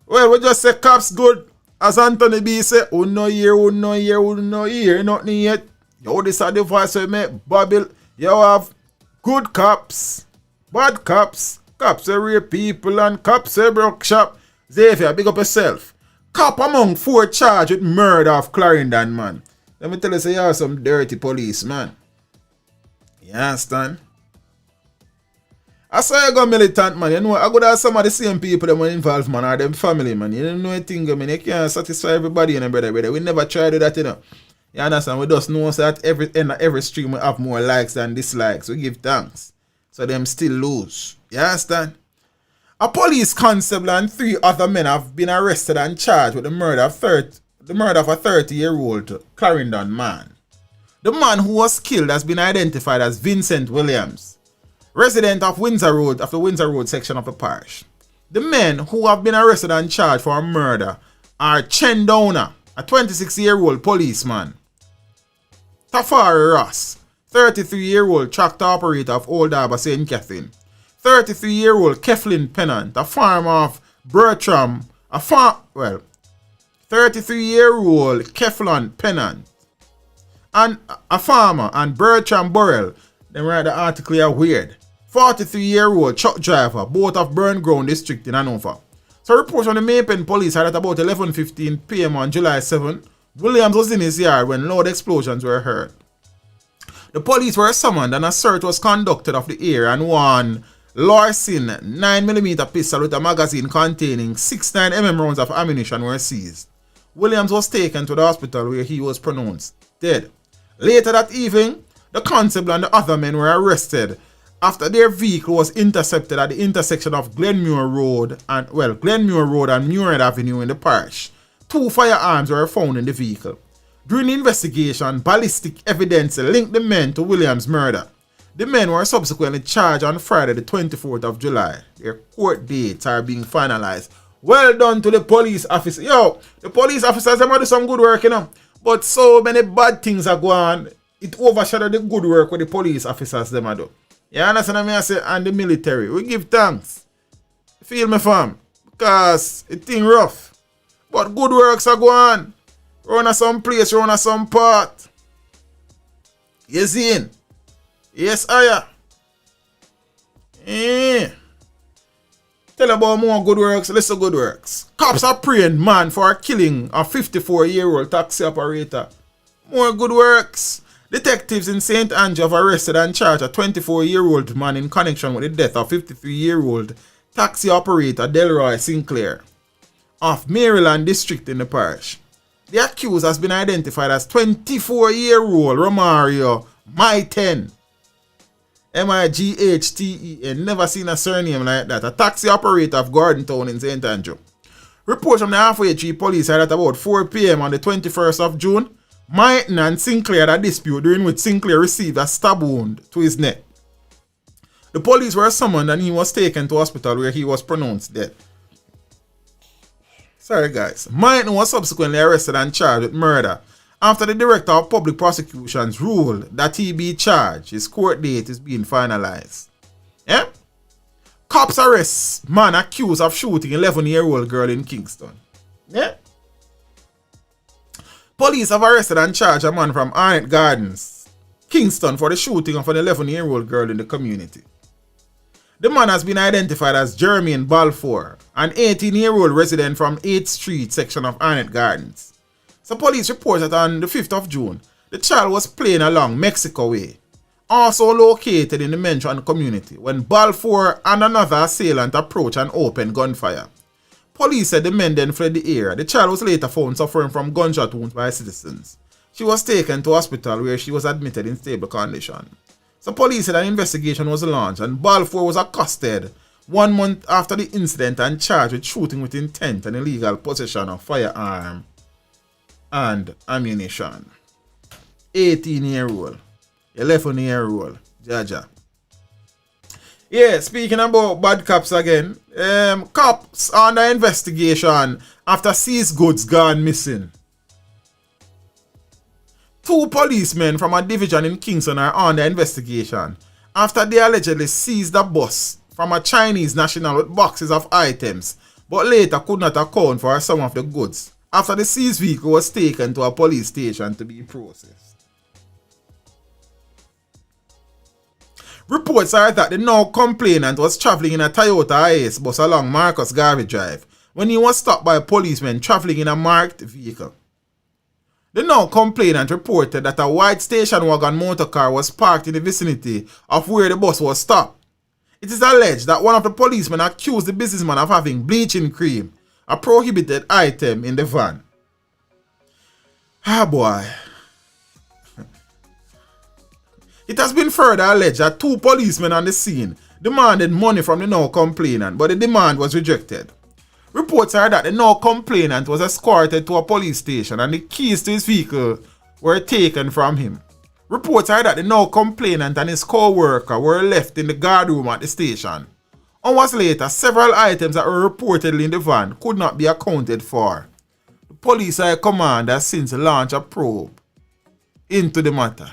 Well, we just say cops good. As Anthony B say, no year, nothing yet. Yo, this is the voice we make Babel. You have good cops, bad cops, cops that rape people, and cops that broke shop. Xavier, big up yourself. Cop among 4 charged with murder of Clarendon, man. Let me tell you, say you have some dirty police, man. You understand? I saw you go militant, man. You know, I go to some of the same people that were involved, man, or them family, man. You don't know anything, I mean, you can't satisfy everybody, you know, brother. We never try to do that, you know. You understand? We just know that every end of every stream we have more likes than dislikes. We give thanks. So them still lose. You understand? A police constable and 3 other men have been arrested and charged with the murder of a 30-year-old Clarendon man. The man who was killed has been identified as Vincent Williams, resident of Windsor Road, of the Windsor Road section of the parish. The men who have been arrested and charged for murder are Chen Downer, a 26-year-old policeman. Tafari Ross, 33-year-old tractor operator of Old Harbour, St. Catherine. 33-year-old Keflin Pennant, a farmer of Bertram, 33-year-old Keflin Pennant, and a farmer, and Bertram Burrell. Them write the article here weird. 43-year-old truck driver, both of Burnground district in Hanover. So reports from the Maypen police had at about 11:15 p.m. on July 7, Williams was in his yard when loud explosions were heard. The police were summoned and a search was conducted of the area, and one Larson 9mm pistol with a magazine containing 69mm rounds of ammunition were seized. Williams was taken to the hospital where he was pronounced dead. Later that evening, the constable and the other men were arrested after their vehicle was intercepted at the intersection of Glenmuir Road and Muirhead Avenue in the parish. 2 firearms were found in the vehicle. During the investigation, ballistic evidence linked the men to Williams' murder. The men were subsequently charged on Friday the 24th of July. Their court dates are being finalized. Well done to the police officers. Yo, the police officers, they might do some good work, you know. But so many bad things are going on. It overshadowed the good work with the police officers, them do. You understand what I say? And the military. We give thanks. Feel me, fam? Because it thing rough. But good works are going on. Run at some place, run at some part. You see? Yes, I Tell about more good works, less good works. Cops are praying man for killing a 54-year-old taxi operator. More good works. Detectives in St. Andrew have arrested and charged a 24-year-old man in connection with the death of 53-year-old taxi operator Delroy Sinclair of Maryland District in the parish. The accused has been identified as 24-year-old Romario Maiten. Mighten. Never seen a surname like that. A taxi operator of Gordontown in St. Andrew. Reports from the Halfway Tree police are at about 4 p.m. on the 21st of June. Maiten and Sinclair had a dispute during which Sinclair received a stab wound to his neck. The police were summoned and he was taken to hospital where he was pronounced dead. Sorry guys. Maiten was subsequently arrested and charged with murder after the Director of Public Prosecutions ruled that he be charged. His court date is being finalized. Yeah? Cops arrest man accused of shooting 11-year-old girl in Kingston. Yeah? Police have arrested and charged a man from Arnett Gardens, Kingston, for the shooting of an 11-year-old girl in the community. The man has been identified as Jermaine Balfour, an 18-year-old resident from 8th Street section of Arnett Gardens. So police report that on the 5th of June, the child was playing along Mexico Way, also located in the mentioned community, when Balfour and another assailant approached and opened gunfire. Police said the men then fled the area. The child was later found suffering from gunshot wounds by citizens. She was taken to hospital where she was admitted in stable condition. So police said an investigation was launched and Balfour was accosted 1 month after the incident and charged with shooting with intent and illegal possession of firearm and ammunition. 18-year-old, 11-year-old, Jaja. Yeah, speaking about bad cops again, cops under investigation after seized goods gone missing. 2 policemen from a division in Kingston are under investigation after they allegedly seized a bus from a Chinese national with boxes of items, but later could not account for some of the goods after the seized vehicle was taken to a police station to be processed. Reports are that the now complainant was traveling in a Toyota Hiace bus along Marcus Garvey Drive when he was stopped by policemen traveling in a marked vehicle. The now complainant reported that a white station wagon motor car was parked in the vicinity of where the bus was stopped. It is alleged that one of the policemen accused the businessman of having bleaching cream, a prohibited item, in the van. Ah boy. It has been further alleged that 2 policemen on the scene demanded money from the now complainant, but the demand was rejected. Reports are that the now complainant was escorted to a police station and the keys to his vehicle were taken from him. Reports are that the now complainant and his co-worker were left in the guard room at the station. Hours later, several items that were reportedly in the van could not be accounted for. The police high command has since launched a probe into the matter.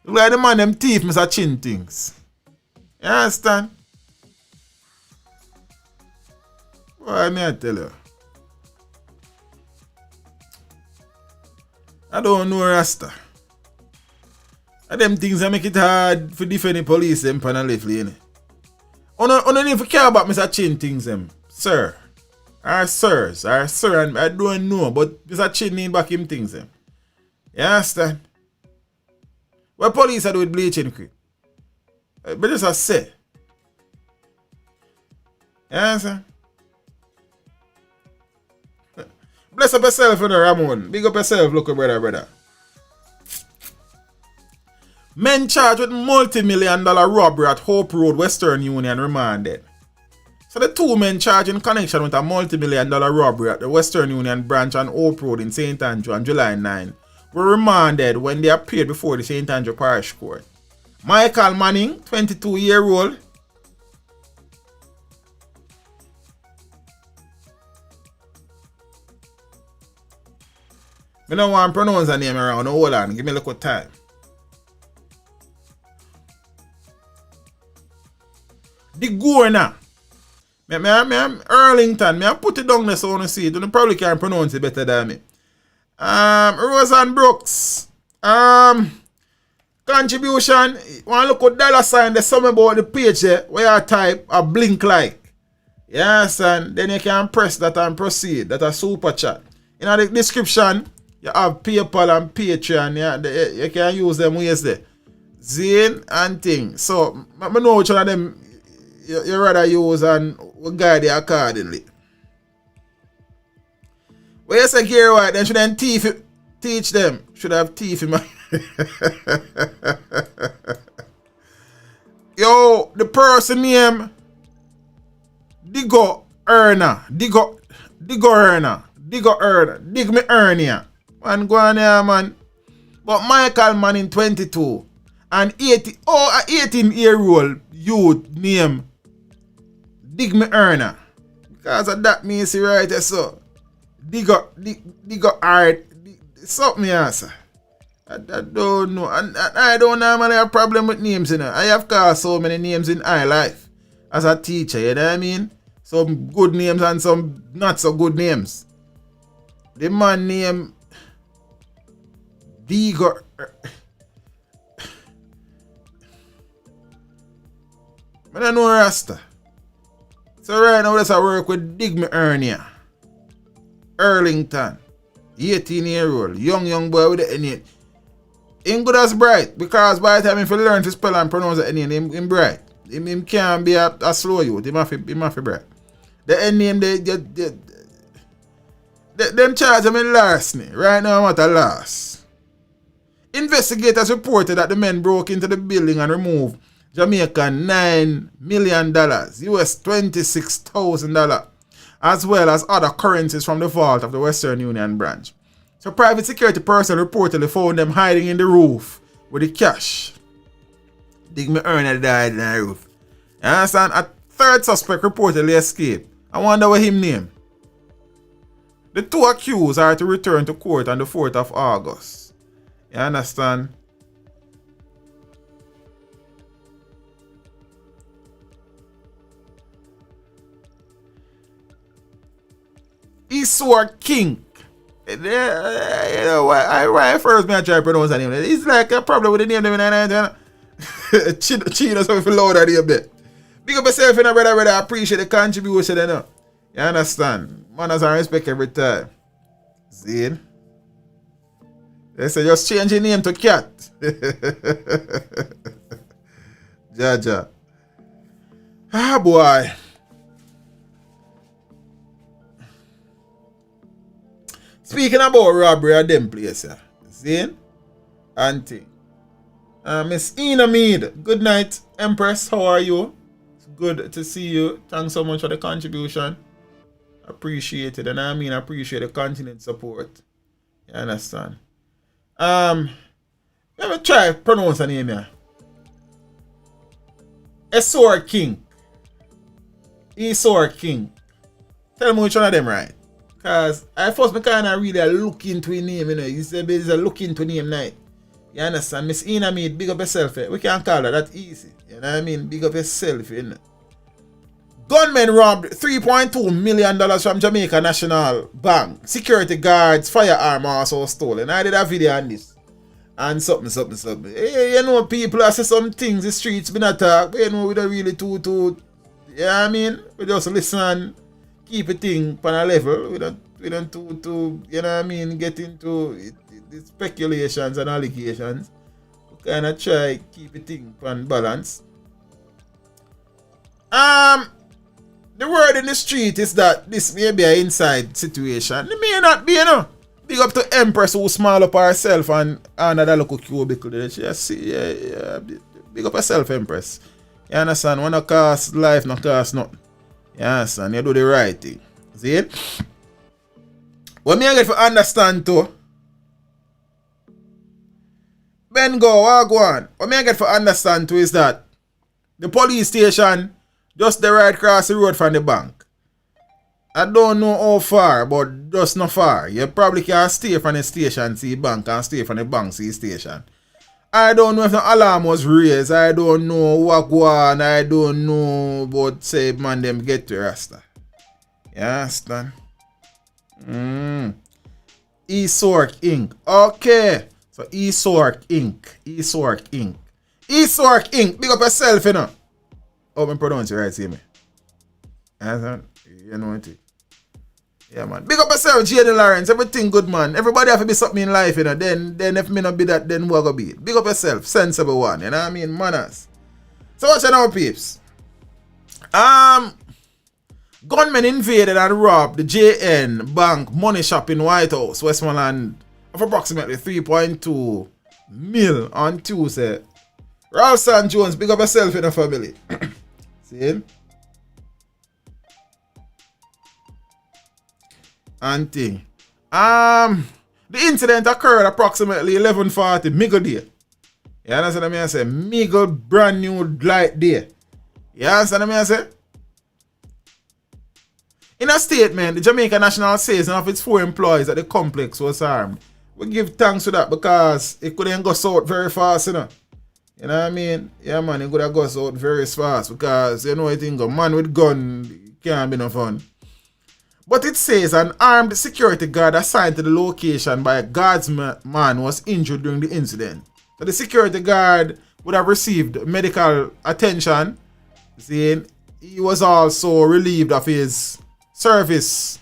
Like the man them thief Mr. Chin things. You understand? Why may I tell you? I don't know Rasta. And them things that make it hard for defend the police them pan and left lane. On don't even care about Mr. Chin things them, sir. Or sirs, or sir, and I don't know, but Mr. Chin need back him things them. You understand? What police are doing bleaching cream? But just I say. You understand? Bless up yourself, you know, Ramon. Big up yourself, look, brother. Men charged with multi-million-dollar robbery at Hope Road, Western Union remanded. So the two men charged in connection with a multi-million-dollar robbery at the Western Union branch on Hope Road in St. Andrew on July 9 were remanded when they appeared before the St. Andrew Parish Court. Michael Manning, 22-year-old, I don't want to pronounce the name around. Hold on, give me a little time. The governor. I'm Arlington. I put it down there so you see it. You probably can pronounce it better than me. Roseanne Brooks. Contribution. Want to look at dollar sign. There's something about the page there where you type a blink like. Yes, and then you can press that and proceed. That's a super chat. In the description, you have PayPal and Patreon. Yeah, you can use them ways there. Zane and things. So, I know which one of them you rather use and we guide you accordingly. When you say Gary White, then should then teach them. Should have teeth in my Yo, the person name Digo Earner. Digo Earner. Dig me Ernia. Man, go on here, man. But Michael Manning 22 and 18-year-old youth name Dig me Earner. Because of that means he right there, so Digo art. Something answer. I don't know. I don't normally have a problem with names, you know. I have called so many names in my life as a teacher, you know what I mean? Some good names and some not so good names. The man named Digo. I don't know Rasta. So right now let's work with Dig Me Ernia. Arlington. 18-year-old. Young boy with the name. Him good as bright. Because by the time if you learn to spell and pronounce the name, him bright. Him can't be a slow youth. Him have to bright. The name them charge him in larceny. Right now I'm at a loss. Investigators reported that the men broke into the building and removed Jamaican $9 million, US $26,000, as well as other currencies from the vault of the Western Union branch. So private security personnel reportedly found them hiding in the roof with the cash. Dig Me Earner died in the roof. You understand? A third suspect reportedly escaped. I wonder what him name. The two accused are to return to court on the 4th of August. You understand? Iswar King. You know what? I first me I try to pronounce that name. It's like a problem with the name. Chino something louder there a bit. Big up yourself, you know, brother. I appreciate the contribution, you know. You understand? Manners and respect every time. See? They say just change your name to Cat. Jaja. Ah, boy. Speaking about robbery at them place, yeah. See? Auntie. Miss Ina Mead. Good night, Empress. How are you? It's good to see you. Thanks so much for the contribution. Appreciate it. And I mean appreciate the continued support. You understand? Let me try to pronounce the name here. Esor King. Esor King. Tell me which one of them right. Cause I first me kinda really look into his name, you know. He said there's a look into name night. You understand? Miss Ina Mead, big up yourself. We can't call that easy. You know what I mean? Big up yourself, you know. Gunmen robbed $3.2 million from Jamaica National Bank. Security guards, firearm also stolen. I did a video on this. And something. Hey, you know, people I say some things, the streets been attacked, but you know, we don't really you know what I mean? We just listen, keep a thing on a level. We don't you know what I mean, get into the speculations and allegations. We kinda try keep a thing on balance. The word in the street is that this may be an inside situation. It may not be, you know. Big up to Empress who small up herself and another local cubicle there. Yeah. Big up herself, Empress. You understand? When no cost life, no cost nothing. You understand? You do the right thing. See it? What me I get to understand too. Ben go on. What me I get to understand too is that the police station just the right across the road from the bank. I don't know how far, but just not far. You probably can stay from the station see bank and stay from the bank see station. I don't know if the alarm was raised. I don't know what go on. I don't know but say man them get to Rasta. You understand? Esork Inc. Okay. So Esork Inc. Big up yourself, you know. How I pronounce it right, see me? You know what it is. Yeah, man. Big up yourself, Janiel Lawrence. Everything good, man. Everybody have to be something in life, you know. Then if me not be that, then what go be it? Big up yourself. Sensible one, you know what I mean? Manners. So watch it now, peeps. Gunmen invaded and robbed the JN Bank money shop in White House, Westmoreland, of approximately 3.2 mil on Tuesday. Ralston Jones, big up yourself in the family. See him? And thing. The incident occurred approximately 11:40 Miggle Day. You understand what I mean? I say Miggle brand new light day. You understand what I mean? I say? In a statement, the Jamaica National says none of its 4 employees at the complex was harmed. We give thanks to that because it couldn't go south very fast, you know. You know what I mean? Yeah, man, it could have gone out very fast because, you know, I think a man with gun can't be no fun. But it says an armed security guard assigned to the location by a guardsman was injured during the incident. So the security guard would have received medical attention. See, he was also relieved of his service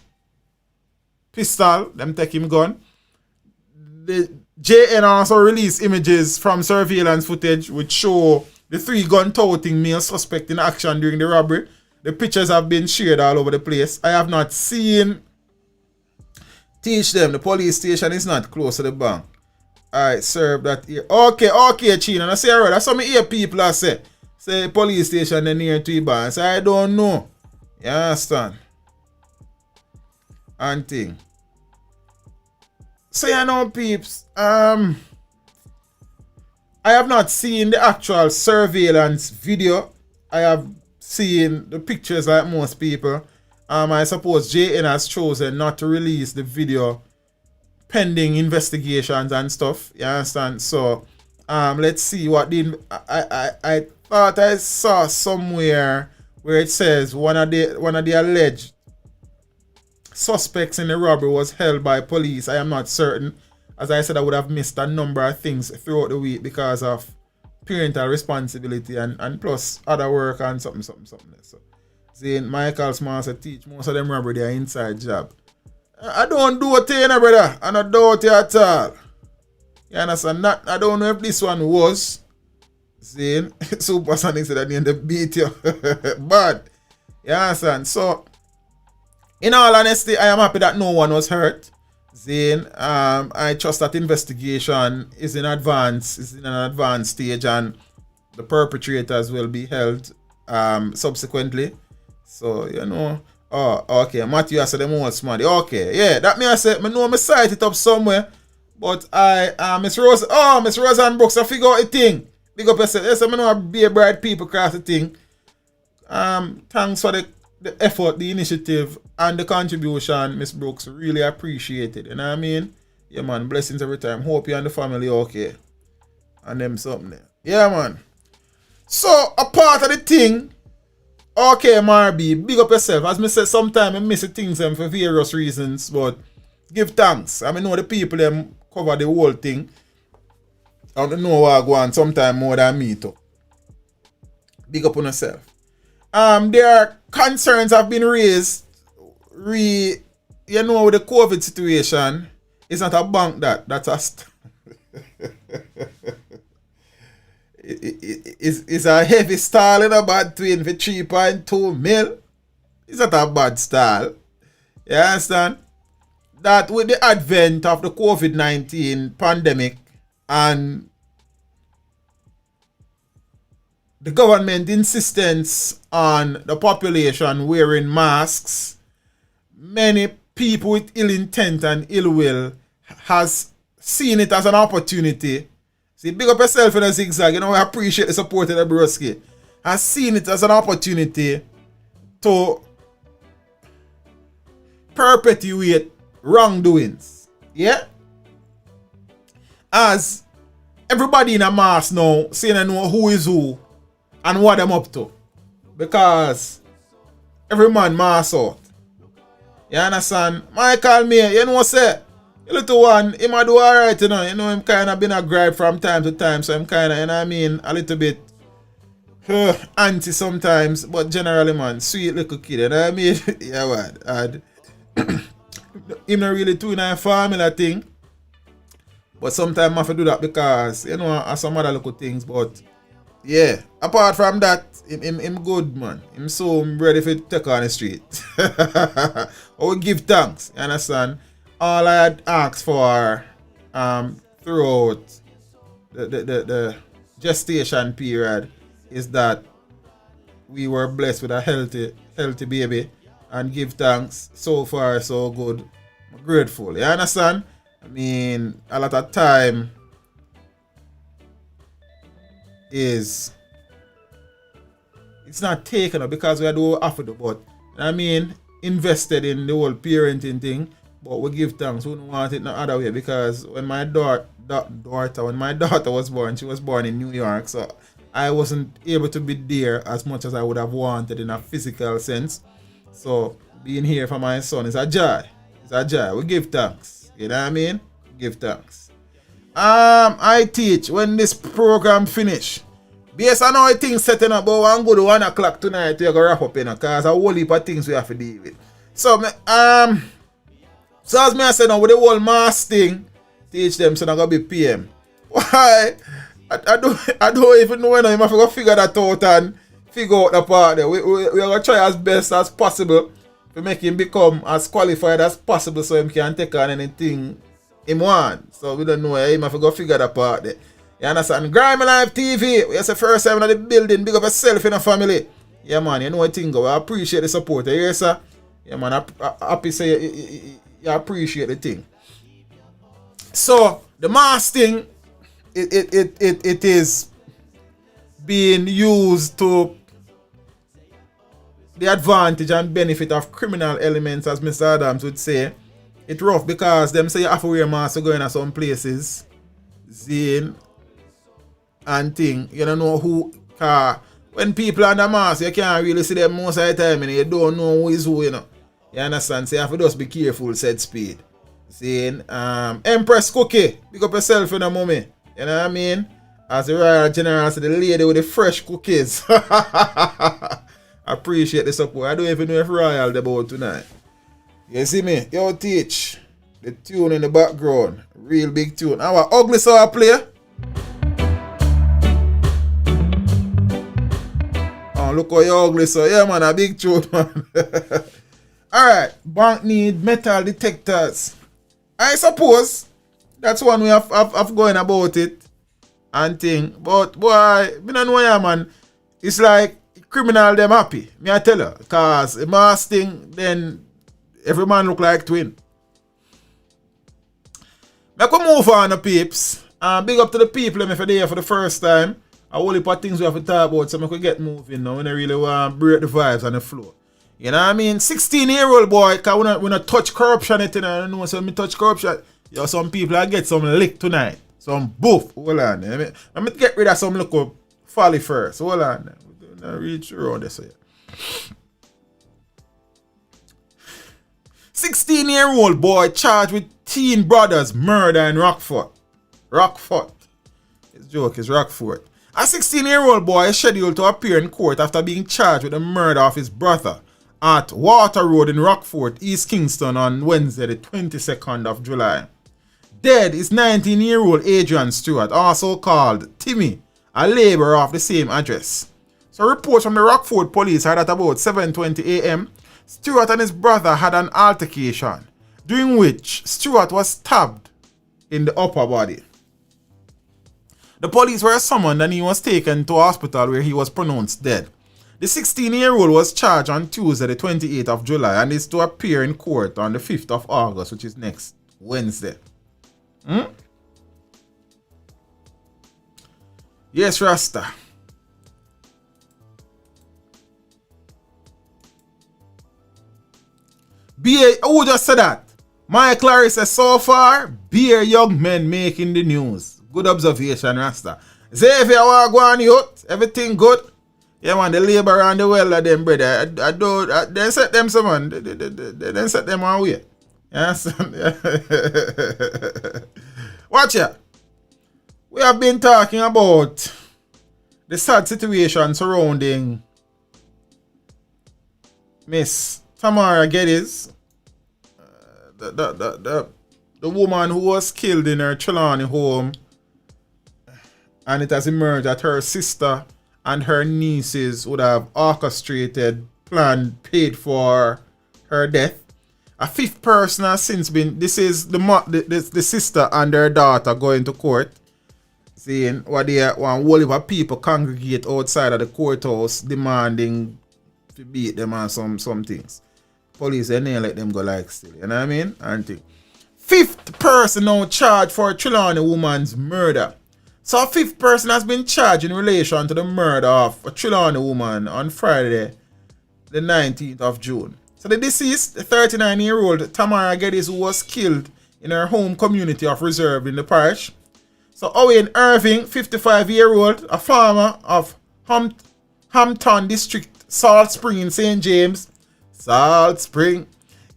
pistol, them take him gun. The JN also released images from surveillance footage which show the 3 gun-toting male suspect in action during the robbery. The pictures have been shared all over the place. I have not seen. Teach them. The police station is not close to the bank. Alright, serve that here. Okay, Chino. I say alright. That's what I hear people I say. Say police station near to the bank. So I don't know. You understand? And thing. So you know, peeps, I have not seen the actual surveillance video. I have seen the pictures like most people. I suppose JN has chosen not to release the video pending investigations and stuff. You understand? So let's see what the I thought I saw somewhere where it says one of the alleged suspects in the robbery was held by police. I am not certain. As I said, I would have missed a number of things throughout the week because of parental responsibility and plus other work and something. So, saying Michael's master teach most of them robbery their inside job. I don't do a thing, brother. I don't do it at all. You understand? I don't know if this one was saying Supersonic said that they beat you. But you understand? So in all honesty, I am happy that no one was hurt. Zane, I trust that investigation is in an advanced stage and the perpetrators will be held subsequently. So, you know. Oh, okay. Matthew, I said them all smart. Okay, yeah. That me I said, I know I cite it up somewhere. But Miss Rose and Brooks, I figure out a thing. Big up yourself. Yes, I know I be a bright people across the thing. Thanks for the the effort, the initiative, and the contribution, Miss Brooks. Really appreciate it. You know what I mean? Yeah, man. Blessings every time. Hope you and the family okay. And them something there. Yeah, man. So, a part of the thing, okay, Marby, big up yourself. As I said, sometimes I miss the things for various reasons, but give thanks. I mean, know the people them cover the whole thing. I don't know what I go on sometimes more than me too. Big up on yourself. There are concerns have been raised. With the COVID situation, it's not a bank that's a it's a heavy style in a bad twin for 3.2 mil. It's not a bad style. You understand? That with the advent of the COVID-19 pandemic and the government insistence on the population wearing masks, many people with ill intent and ill will has seen it as an opportunity. See, big up yourself in a zigzag. You know, I appreciate the support of the broski. Has seen it as an opportunity to perpetuate wrongdoings. Yeah? As everybody in a mass now saying they know who is who and what them up to. Because every man mass out. You understand? Michael me, you know say, the little one, him a do alright, you know. You know, him kind of been a gripe from time to time. So I'm kind of, you know what I mean, a little bit anti sometimes. But generally, man, sweet little kid, you know what I mean? Yeah, man. And him not really too in a family thing. But sometimes I have to do that because, you know, I some other little things. But yeah, apart from that, him good, man. Him so ready for take on the street. I will give thanks, you understand? All I had asked for throughout the gestation period is that we were blessed with a healthy baby, and give thanks. So far, so good. I'm grateful, you understand? I mean, a lot of time is it's not taken up because we do have to do, but I mean, invested in the whole parenting thing. But we give thanks. We don't want it no other way because when my daughter was born, she was born in New York, so I wasn't able to be there as much as I would have wanted in a physical sense. So being here for my son is a joy. It's a joy. We give thanks. You know what I mean? Give thanks. I teach when this program finish. Based on how things setting up, but one good 1 o'clock tonight, we're gonna wrap up, you know, because a whole heap of things we have to deal with. So so as I said now, with the whole mass thing, teach them so they're gonna be PM. Why? I don't even know when I'm going to figure that out and figure out the part there. We're going to try as best as possible to make him become as qualified as possible so he can take on anything he wants. So we don't know him have to go figure that part there. You understand? Grime Live TV. It's the first time in the building. Big up yourself in the family. Yeah, man. You know what thing go. I appreciate the support. You hear, sir? Yeah, man. I happy say you appreciate the thing. So, the mask thing, it is being used to the advantage and benefit of criminal elements, as Mr. Adams would say. It's rough because them say you have to wear a mask to go in some places. Zine and thing. You don't know who. When people are under mask, you can't really see them most of the time. You don't know who is who, you know. You understand? So you have to just be careful, said speed. Saying, Empress Cookie, pick up yourself in a moment. You know what I mean? As the Royal General said, the lady with the fresh cookies. Appreciate the support. I don't even know if Royal is about tonight. You see me? Yo, teach. The tune in the background. Real big tune. Our ugly saw play. Oh, look how you ugly saw. Yeah, man, a big tune, man. Alright, bank need metal detectors. I suppose that's one way of going about it and thing. But boy, I don't know, yeah, man. It's like criminal them happy. Me I tell her. Cause the mask thing, then every man look like twin. Make we move on the peeps. Big up to the people if they're there for the first time. A whole heap of things we have to talk about so we could get moving now. We don't really want to break the vibes on the floor. You know what I mean? 16-year-old boy, because we not touch corruption, you know, so me touch corruption. Yo, some people I get some lick tonight. Some boof. Hold on. Let me get rid of some local folly first. Hold on. We're going to reach around this way. 16-year-old boy charged with teen brothers murder in Rockford. His joke is Rockford. A 16-year-old boy is scheduled to appear in court after being charged with the murder of his brother at Water Road in Rockford, East Kingston on Wednesday, the 22nd of July. Dead is 19-year-old Adrian Stewart, also called Timmy, a labourer of the same address. So reports from the Rockford police are that about 7:20 a.m., Stewart and his brother had an altercation, during which Stewart was stabbed in the upper body. The police were summoned and he was taken to a hospital where he was pronounced dead. The 16-year-old was charged on Tuesday, the 28th of July, and is to appear in court on the 5th of August, which is next Wednesday. Yes, Rasta. Who just said that? My Clarissa, so far, beer young men making the news. Good observation, Rasta. Xavier, what go on, youth? Everything good? Yeah, man, the labor and the welder, them, brother. They set them someone. They set them on way. Yes. Watch ya. We have been talking about the sad situation surrounding Miss Tamara Geddes, the woman who was killed in her Trelawney home, and it has emerged that her sister and her nieces would have orchestrated, planned, paid for her death. A fifth person has since been, this is the sister and her daughter going to court, saying what they want whole heap of people congregate outside of the courthouse demanding to beat them and some things. Police, they never let them go like still, you know what I mean? And thing. Fifth person now charged for a Trelawney woman's murder. So a fifth person has been charged in relation to the murder of a Trelawney woman on Friday, the 19th of June. So the deceased, the 39-year-old Tamara Geddes, who was killed in her home community of Reserve in the parish. So Owen Irving, 55-year-old, a farmer of Hampton District, Salt Spring in St. James, Salt Spring,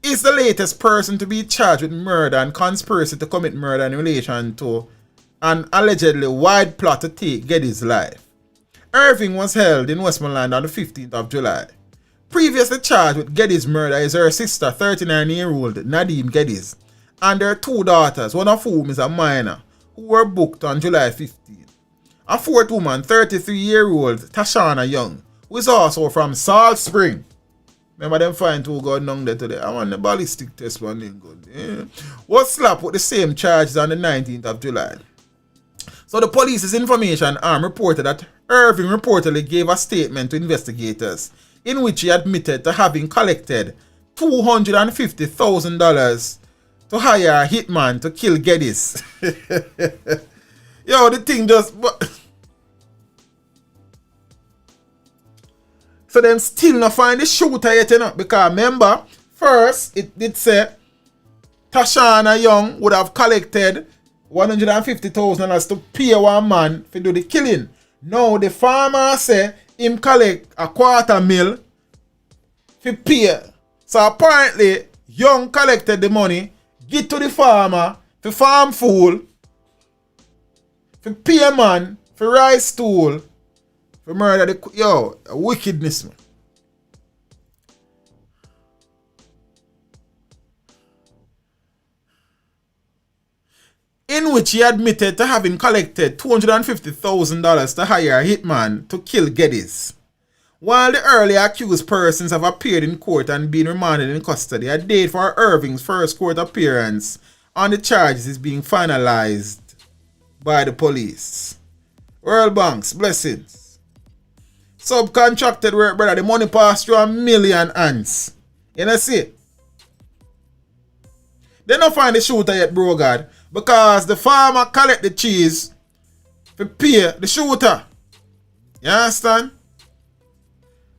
is the latest person to be charged with murder and conspiracy to commit murder in relation to an allegedly wide plot to take Geddes' life. Irving was held in Westmoreland on the 15th of July. Previously charged with Geddes' murder is her sister, 39-year-old Nadeem Geddes, and their two daughters, one of whom is a minor, who were booked on July 15. A fourth woman, 33-year-old Tashana Young, who is also from Salt Spring. Remember them find two gun down there today? I want the ballistic test one thing good. Yeah. Was slapped with the same charges on the 19th of July. So the police's information arm reported that Irving reportedly gave a statement to investigators in which he admitted to having collected $250,000 to hire a hitman to kill Geddes. Yo, the thing just... So them still not find the shooter yet, you know, because remember, first it did say Tashana Young would have collected $150,000 to pay one man to do the killing. Now the farmer say him collect $250,000 to pay. So apparently Young collected the money, give to the farmer for farm fool, for pay a man, for rice stool, for murder the wickedness, man. In which he admitted to having collected $250,000 to hire a hitman to kill Geddes. While the earlier accused persons have appeared in court and been remanded in custody, a date for Irving's first court appearance on the charges is being finalized by the police. World Banks, blessings. Subcontracted work, brother. The money passed through 1 million hands. You know, see? They don't find the shooter yet, bro, God. Because the farmer collect the cheese to pay the shooter. You understand?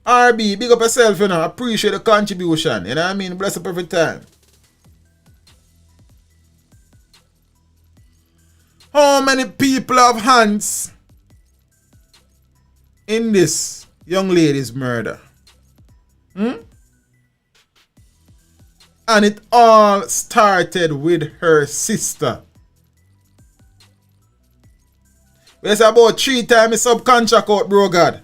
RB, big up yourself, you know. Appreciate the contribution. You know what I mean? Bless up every time. How many people have hands in this young lady's murder? And it all started with her sister. There's about 3 times subcontract out, bro, God.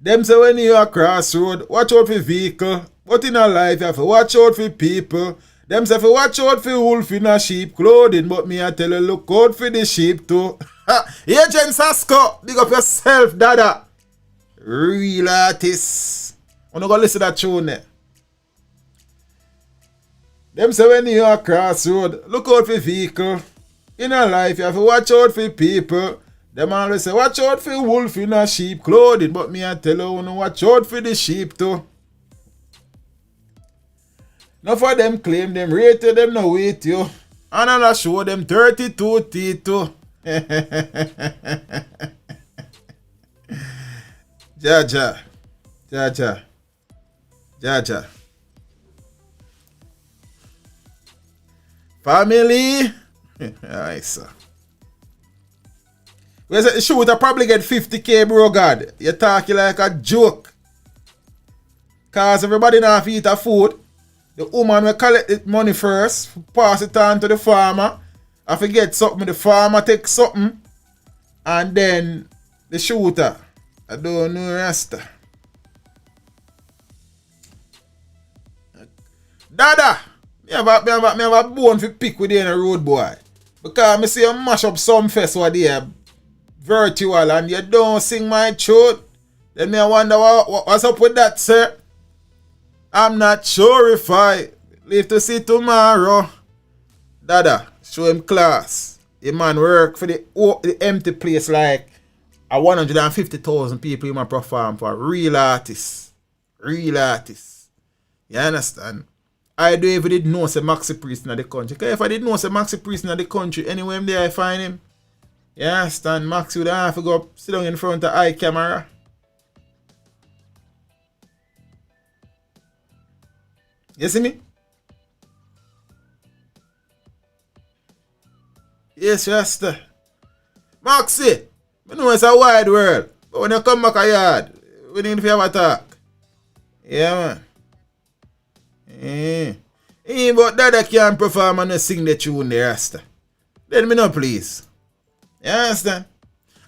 Them say when you are crossroad, watch out for vehicle. But in a life, you have to watch out for people. Them say watch out for wolf in a sheep clothing. But me I tell you, look out for the sheep too. Agent Sasko, big up yourself, dada. Real artist. Wanna go listen to that tune there. Them say when you are crossroad, look out for vehicle. In a life, you have to watch out for people. Them always say, watch out for wolf in a sheep clothing. But me I tell you, wanna watch out for the sheep too. Enough of them claim them rated them no wait you. And I'll show them 32 teeth too. Jaja. Family. Alright, sir. Where's the shooter probably get 50k, bro, God. You're talking like a joke. Cause everybody now have to eat a food. The woman will collect the money first, pass it on to the farmer. I forget something, the farmer take something. And then the shooter. I don't know Rasta. Dada! Me have a bone for pick with you in a road, boy. Because I see you mash up some fest over there virtual and you don't sing my tune. Then me I wonder what's up with that, sir. I'm not sure if I live to see tomorrow. Dada, show him class. The man work for the empty place like 150,000 people in my perform for real artists. Real artists. You understand? I do if I did know say Maxi Priest in the country. Because if I did know say Maxi Priest in the country, anywhere I'm there I find him. You understand? Maxi would have to go up, sit down in front of eye camera. You see me? Yes, Rasta. Maxi, I know it's a wide world. But when you come back a yard, we need to have a talk. Yeah, man. But Dada can't perform and sing the tune there, Rasta. Let me know, please. You understand?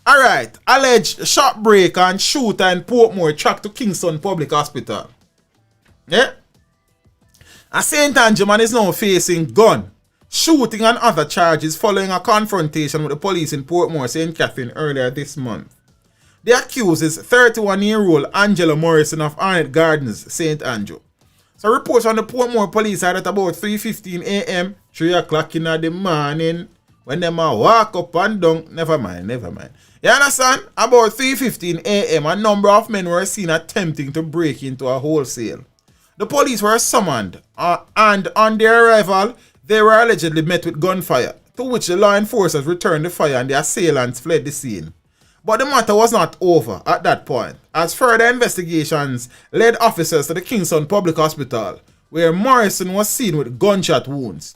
Alright, alleged shot break and shooter in Portmore tracked to Kingston Public Hospital. Yeah? A St. Andrew man is now facing gun, shooting and other charges following a confrontation with the police in Portmore, St. Catherine earlier this month. The accused is 31-year-old Angela Morrison of Arnett Gardens, St. Andrew. So reports on the Portmore police are at about 3:15 a.m., 3 o'clock in the morning, when them a walk up and down. Never mind. You understand? About 3:15 a.m., a number of men were seen attempting to break into a wholesale. The police were summoned, and on their arrival, they were allegedly met with gunfire, to which the law enforcers returned the fire and the assailants fled the scene. But the matter was not over at that point, as further investigations led officers to the Kingston Public Hospital, where Morrison was seen with gunshot wounds.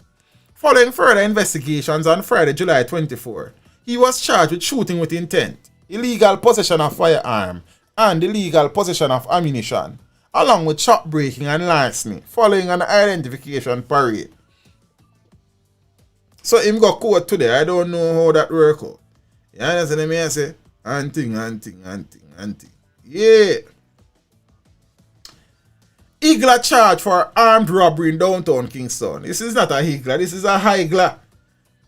Following further investigations on Friday, July 24, he was charged with shooting with intent, illegal possession of firearm, and illegal possession of ammunition, along with shot breaking and larceny, following an identification parade. So him got caught today. I don't know how that work out. You understand me? I say, hunting. Yeah. Igla charged for armed robbery in downtown Kingston. This is not a Igla, this is a Higla.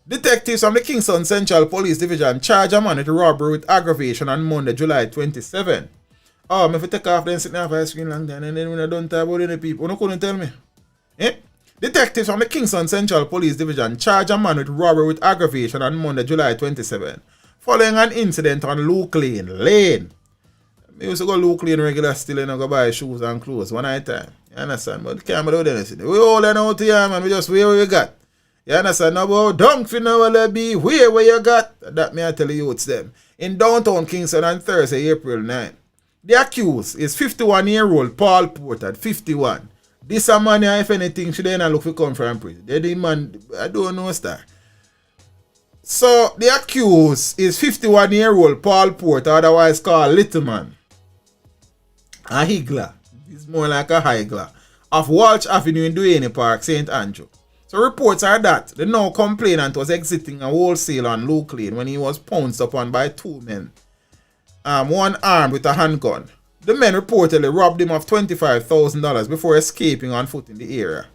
Detectives from the Kingston Central Police Division charged a man with robbery with aggravation on Monday, July 27. Oh, if I take off then sitting off ice cream long time and then when I don't talk about any people, you couldn't tell me. Eh? Detectives from the Kingston Central Police Division charged a man with robbery with aggravation on Monday, July 27, following an incident on Luke Lane. I used to go Luke Lane regular still and go buy shoes and clothes one night time. You understand? But the camera don't do anything. We all out here, man. We just wear what we got. You understand? About don't fi know where be where you got. That me I tell you youths them. In downtown Kingston on Thursday, April 9. The accused is 51-year-old Paul Porter, 51. This a man, if anything, should not look for come from prison. The man, I don't know, star. So, the accused is 51-year-old Paul Porter, otherwise called Little Man. A higgler. He's more like a higgler. Of Walsh Avenue in Duane Park, St. Andrew. So, reports are that the now complainant was exiting a wholesale on Luke Lane when he was pounced upon by two men. One armed with a handgun. The men reportedly robbed him of $25,000 before escaping on foot in the area.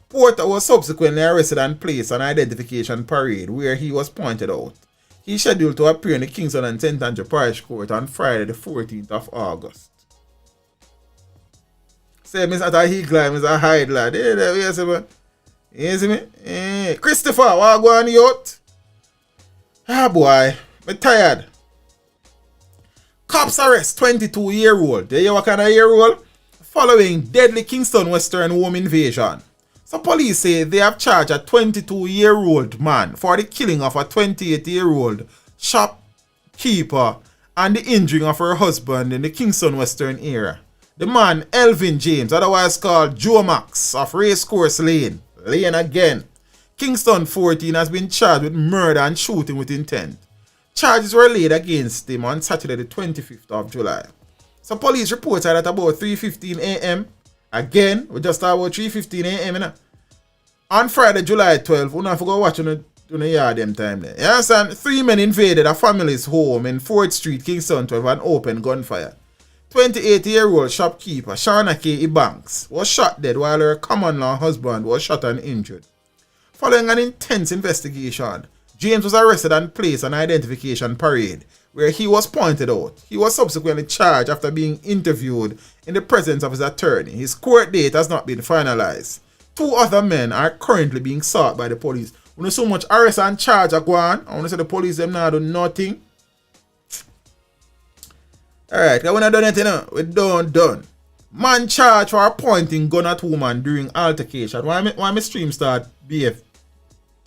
Porter was subsequently arrested and placed on identification parade where he was pointed out. He is scheduled to appear in the Kingston and St. Andrew Parish Court on Friday the 14th of August. Say, Mr. Higgler, Mr. Hyde, lad. You see me? Christopher, what go on, youth? Ah, boy. I'm tired. Cops arrest 22-year-old. Do you know what kind of year-old? Following deadly Kingston Western home invasion. So police say they have charged a 22-year-old man for the killing of a 28-year-old shopkeeper and the injuring of her husband in the Kingston Western area. The man, Elvin James, otherwise called Joe Max of Racecourse Lane again. Kingston 14 has been charged with murder and shooting with intent. Charges were laid against him on Saturday the 25th of July. So police reports are at about 3:15 a.m. Again, we just start about 3:15 a.m. You know? On Friday, July 12th, we don't have to go watch on the yard them time there. You understand? 3 men invaded a family's home in 4th Street, Kingston 12 and opened gunfire. 28-year-old shopkeeper Shauna K. Banks was shot dead while her common-law husband was shot and injured. Following an intense investigation, James was arrested and placed on identification parade where he was pointed out. He was subsequently charged after being interviewed in the presence of his attorney. His court date has not been finalized. 2 other men are currently being sought by the police. When there's so much arrest and charge are going, I want to say the police them now do nothing. Alright, when I done it, you know, we done. Man charged for pointing gun at woman during altercation. Why my stream start BF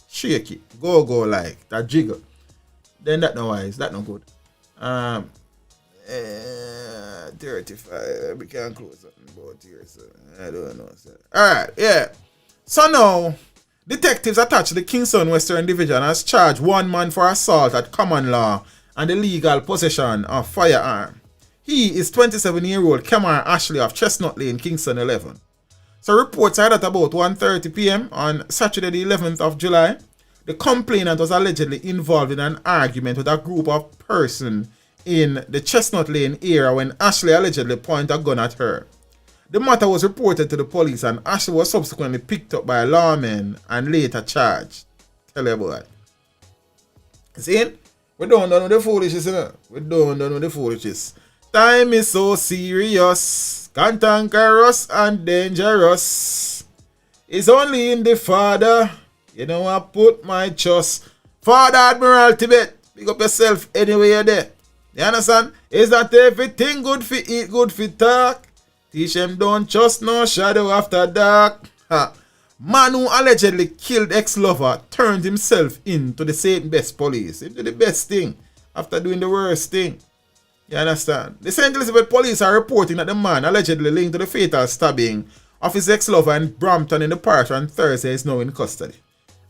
shaky, go like that jiggle. Then that no wise, that no good. 35. We can't close something about here, so I don't know. So. Alright, yeah. So now, detectives attached to the Kingston Western Division has charged 1 man for assault at common law and illegal possession of firearm. He is 27-year-old Tamara Ashley of Chestnut Lane, Kingston 11. So reports are that about 1:30 p.m. on Saturday the 11th of July, the complainant was allegedly involved in an argument with a group of persons in the Chestnut Lane area when Ashley allegedly pointed a gun at her. The matter was reported to the police and Ashley was subsequently picked up by lawmen and later charged. Tell you boy. See? We don't done with the foolishness, you know? We don't done with the foolishness. Time is so serious, cantankerous and dangerous. It's only in the Father, you know I put my trust. Father Admiral Tibet, pick up yourself anywhere you're there. You understand? Is that everything good for eat, good for talk? Teach them don't trust no shadow after dark. Ha. Man who allegedly killed ex-lover turned himself into the St. Best police. Into the best thing after doing the worst thing. You understand? The St. Elizabeth police are reporting that the man allegedly linked to the fatal stabbing of his ex-lover in Brampton in the parish on Thursday is now in custody.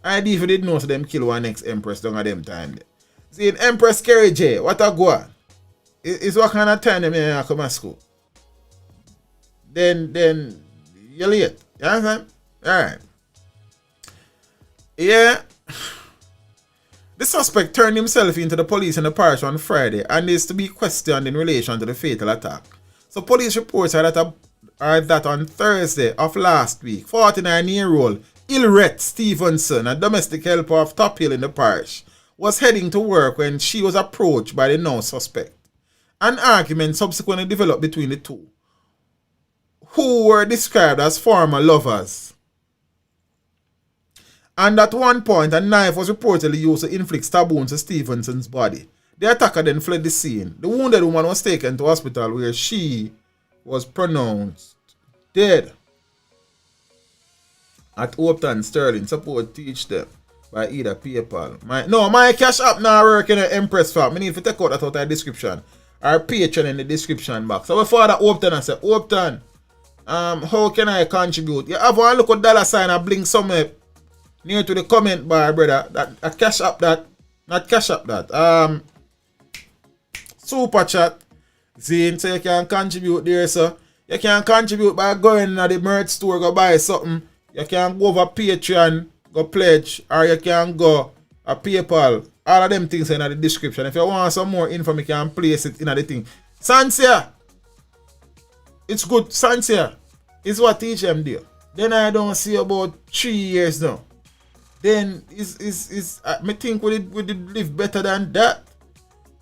I even did know so them kill one ex-empress down at them time. See, in Empress Kerry J, what a go on? Is what kind of time them here come to school? Then you're late. You understand? Alright. Yeah. The suspect turned himself into the police in the parish on Friday and is to be questioned in relation to the fatal attack. So police reports are that on Thursday of last week, 49-year-old Ilret Stevenson, a domestic helper of Top Hill in the parish, was heading to work when she was approached by the now suspect. An argument subsequently developed between the two, who were described as former lovers. And at one point, a knife was reportedly used to inflict stab wounds to Stevenson's body. The attacker then fled the scene. The wounded woman was taken to hospital where she was pronounced dead. At Upton Sterling, support teach them. by either PayPal. MyCash App now working at Empress Farm. I need to take out that out of the description. Or Patreon in the description box. So my father Opton and say, Opton, how can I contribute? You have one look at dollar sign and blink somewhere near to the comment bar, brother. That a Cash App that. Not Cash App that. Super chat. Zine, so you can contribute there, so you can contribute by going to the merch store, go buy something. You can go over Patreon, go pledge, or you can go a PayPal. All of them things are in the description. If you want some more info, you can place it in the thing. Sansia, it's good. Sansia is what teach them there. Then I don't see about 3 years now. Then I think we did live better than that.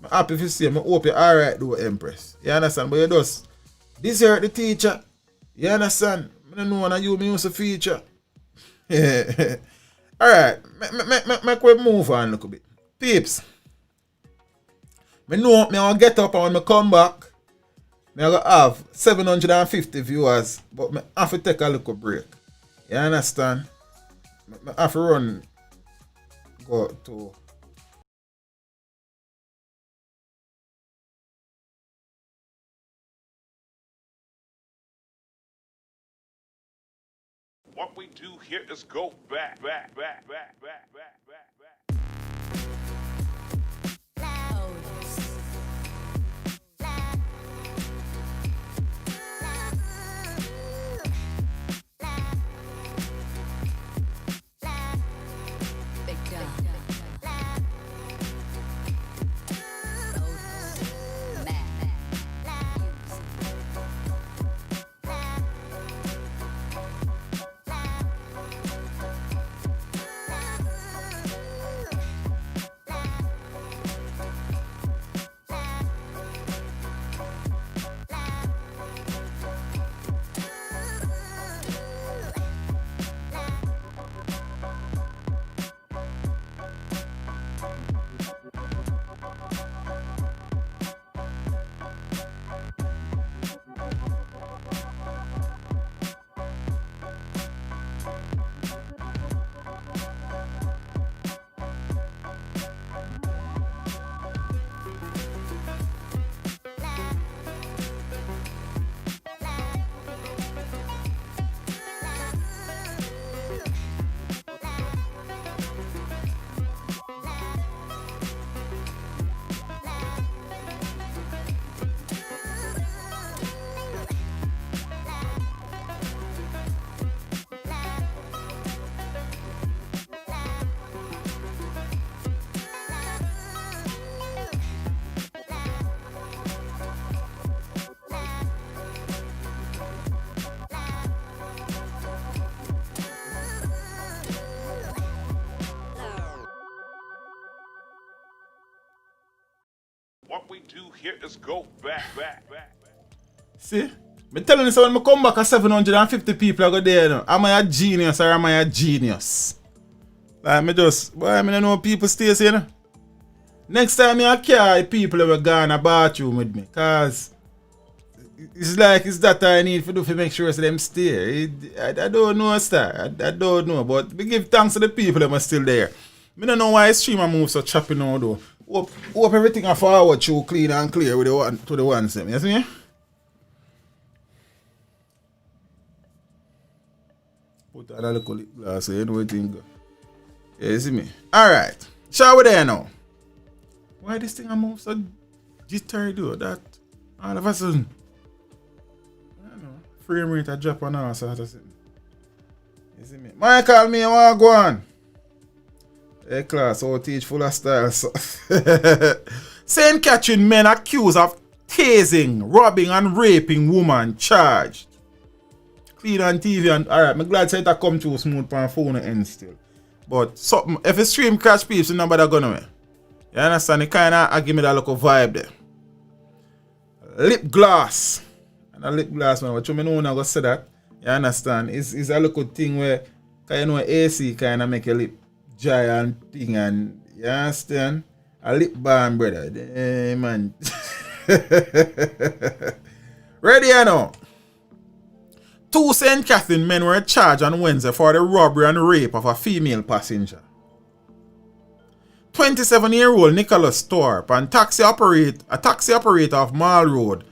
I'm happy if you see me. I hope you're alright though, Empress. You understand? But you just desert the teacher. You understand? I don't know when you use a feature. Alright. Make we move on a little bit. Peeps. I know I will get up and when I come back, I will have 750 viewers. But I have to take a little break. You understand? I have to run. Go to. What we do here is go back. What we do here is go back. See? Me telling you, so when I come back, 750 people are go there now. Am I a genius or am I a genius? Like, me just, boy, I don't know people stay here, you know? Next time I carry people that will go in a bathroom with me, cause it's like it's that I need to do to make sure so them stay. I don't know, star. I don't know, but we give thanks to the people that are still there. I don't know why streamer move so choppy now though. Hope everything are forward through clean and clear with the one to the ones them. You see me? Put on a little lip glass so you know what thing go. You see me? Alright. Shall we there now? Why this thing I move so jittery though? That all of a sudden. I don't know. Frame rate a drop on our sort of thing. You see me? Michael, me I want to go on. Hey class, all teach full of style. So. St. Catherine men accused of tasing, robbing and raping woman charged. Clean on TV and alright, I'm glad that I come to smooth on phone end still. But something, if a stream crash people, nobody gonna away. You understand? It kinda give me that local vibe there. Lip gloss. And a lip gloss man, what you know when I go say that? You understand? It's a little thing where you know AC kinda make a lip giant thing and you understand? A lip balm, brother. Hey, man. Ready or no? 2 St. Catherine men were charged on Wednesday for the robbery and rape of a female passenger. 27-year-old Nicholas Thorpe and a taxi operator of Mall Road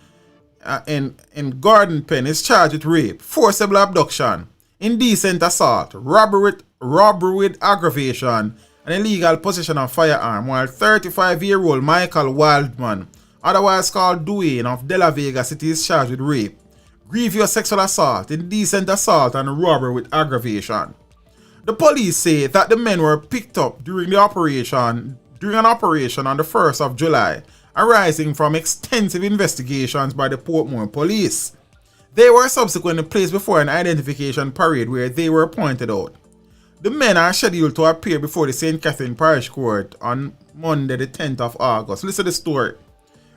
in Garden Pen is charged with rape, forcible abduction, indecent assault, robbery with aggravation, and illegal possession of firearm, while 35-year-old Michael Wildman, otherwise called Dwayne of De La Vega City, is charged with rape, grievous sexual assault, indecent assault, and robbery with aggravation. The police say that the men were picked up during an operation on the 1st of July, arising from extensive investigations by the Portmore police. They were subsequently placed before an identification parade where they were pointed out. The men are scheduled to appear before the St. Catherine Parish Court on Monday the 10th of August. Listen to the story.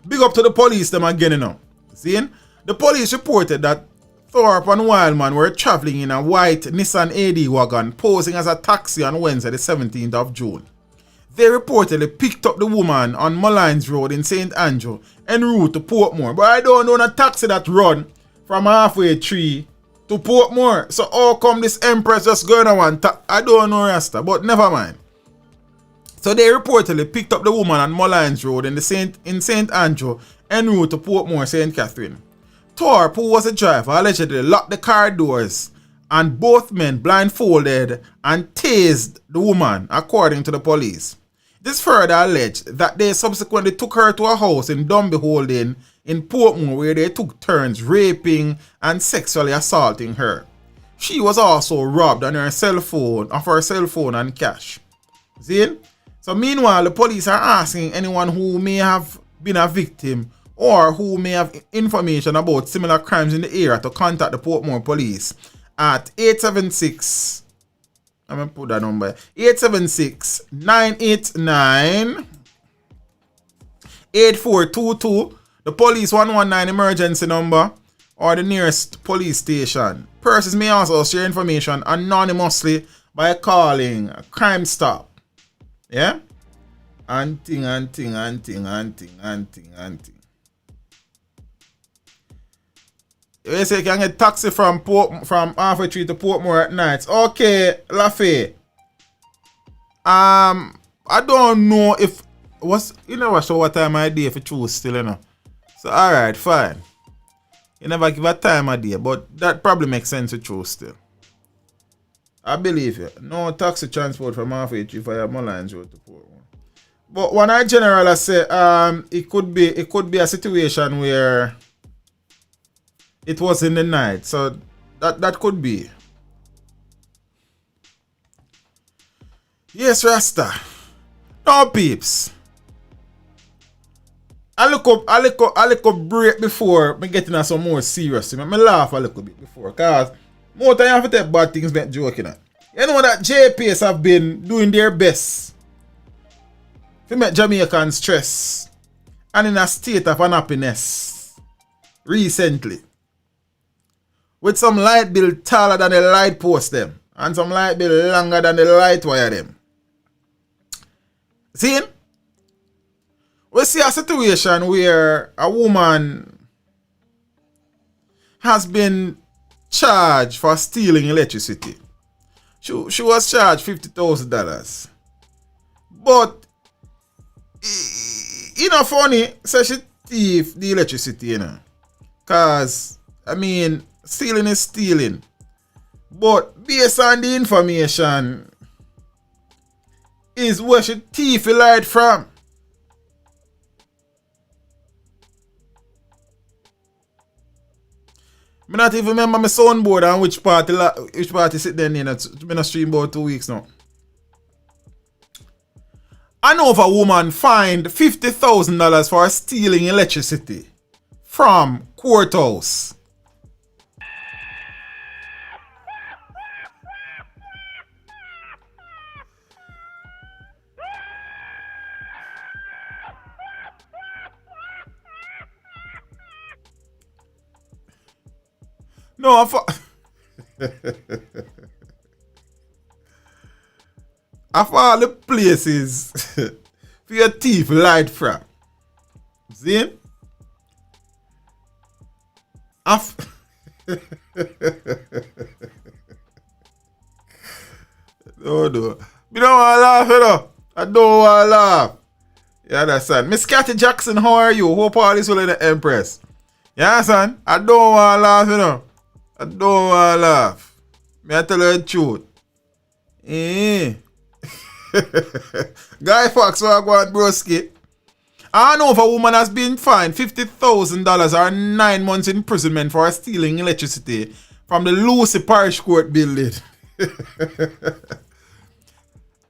Big up to the police them again, you know. See? The police reported that Thorpe and Wildman were traveling in a white Nissan AD wagon posing as a taxi on Wednesday the 17th of June. They reportedly picked up the woman on Mullines Road in St. Andrew en route to Portmore. But I don't own a taxi that run from halfway tree to Portmore. So how come this Empress just going on I don't know, Rasta, but never mind. So they reportedly picked up the woman on Mullines Road in St. Andrew en route to Portmore, St. Catherine. Thorpe, who was a driver, allegedly locked the car doors and both men blindfolded and tased the woman, according to the police. It is further alleged that they subsequently took her to a house in Dumbeholding in Portmore where they took turns raping and sexually assaulting her. She was also robbed of her cell phone and cash. See? So meanwhile, the police are asking anyone who may have been a victim or who may have information about similar crimes in the area to contact the Portmore police at 876, I'm going to put that number, 876-989-8422, the police 119 emergency number, or the nearest police station. Persons may also share information anonymously by calling Crime Stop. Yeah? Anting. You say you can get taxi from halfway tree to Portmore at night. Okay, Lafay. I don't know if you never show what time of day if you choose still, you know. So alright, fine. You never give a time of day, but that probably makes sense to choose still. I believe you. No taxi transport from halfway tree via Mullines Road to Portmore. But when I generally say it could be a situation where it was in the night, so that could be. Yes, Rasta. No peeps. I look up break before me getting on some more serious. Me laugh a little bit before, cause more time I have to take bad things make joking at. You know that JPS have been doing their best to make Jamaicans stress and in a state of unhappiness recently. With some light bill taller than the light post them. And some light bill longer than the light wire them. See? We see a situation where a woman has been charged for stealing electricity. She was charged $50,000. But, you know, funny, so she thief the electricity, you know. Because, I mean, stealing is stealing. But based on the information, is where she thief the light from. I not even remember my soundboard and which party sit there in. It's been a stream about 2 weeks now. Another woman fined $50,000 for stealing electricity from courthouse. No, of all the places for your thief light from. See? No. You don't want to laugh, you know. I don't want to laugh. You understand? Miss Cathy Jackson, how are you? Hope all is well in the Empress. You understand? I don't want to laugh, you know. I don't want to laugh. May I tell you the truth? Guy Fox, what I want, broski? I know if a woman has been fined $50,000 or 9 months imprisonment for stealing electricity from the Lucy Parish Court building.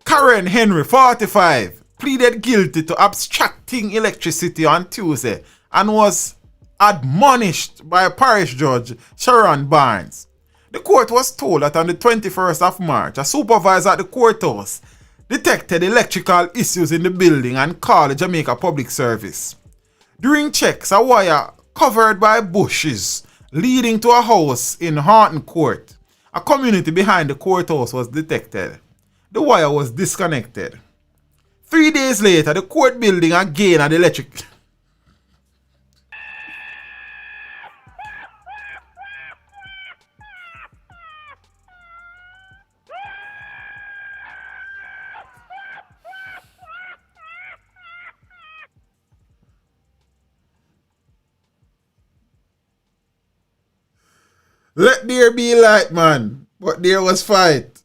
Karen Henry, 45, pleaded guilty to abstracting electricity on Tuesday and was admonished by parish judge Sharon Barnes. The court was told that on the 21st of March, a supervisor at the courthouse detected electrical issues in the building and called the Jamaica Public Service. During checks, a wire covered by bushes leading to a house in Horton Court, a community behind the courthouse, was detected. The wire was disconnected. 3 days later, the court building again had electric. Let there be light, man. But there was fight.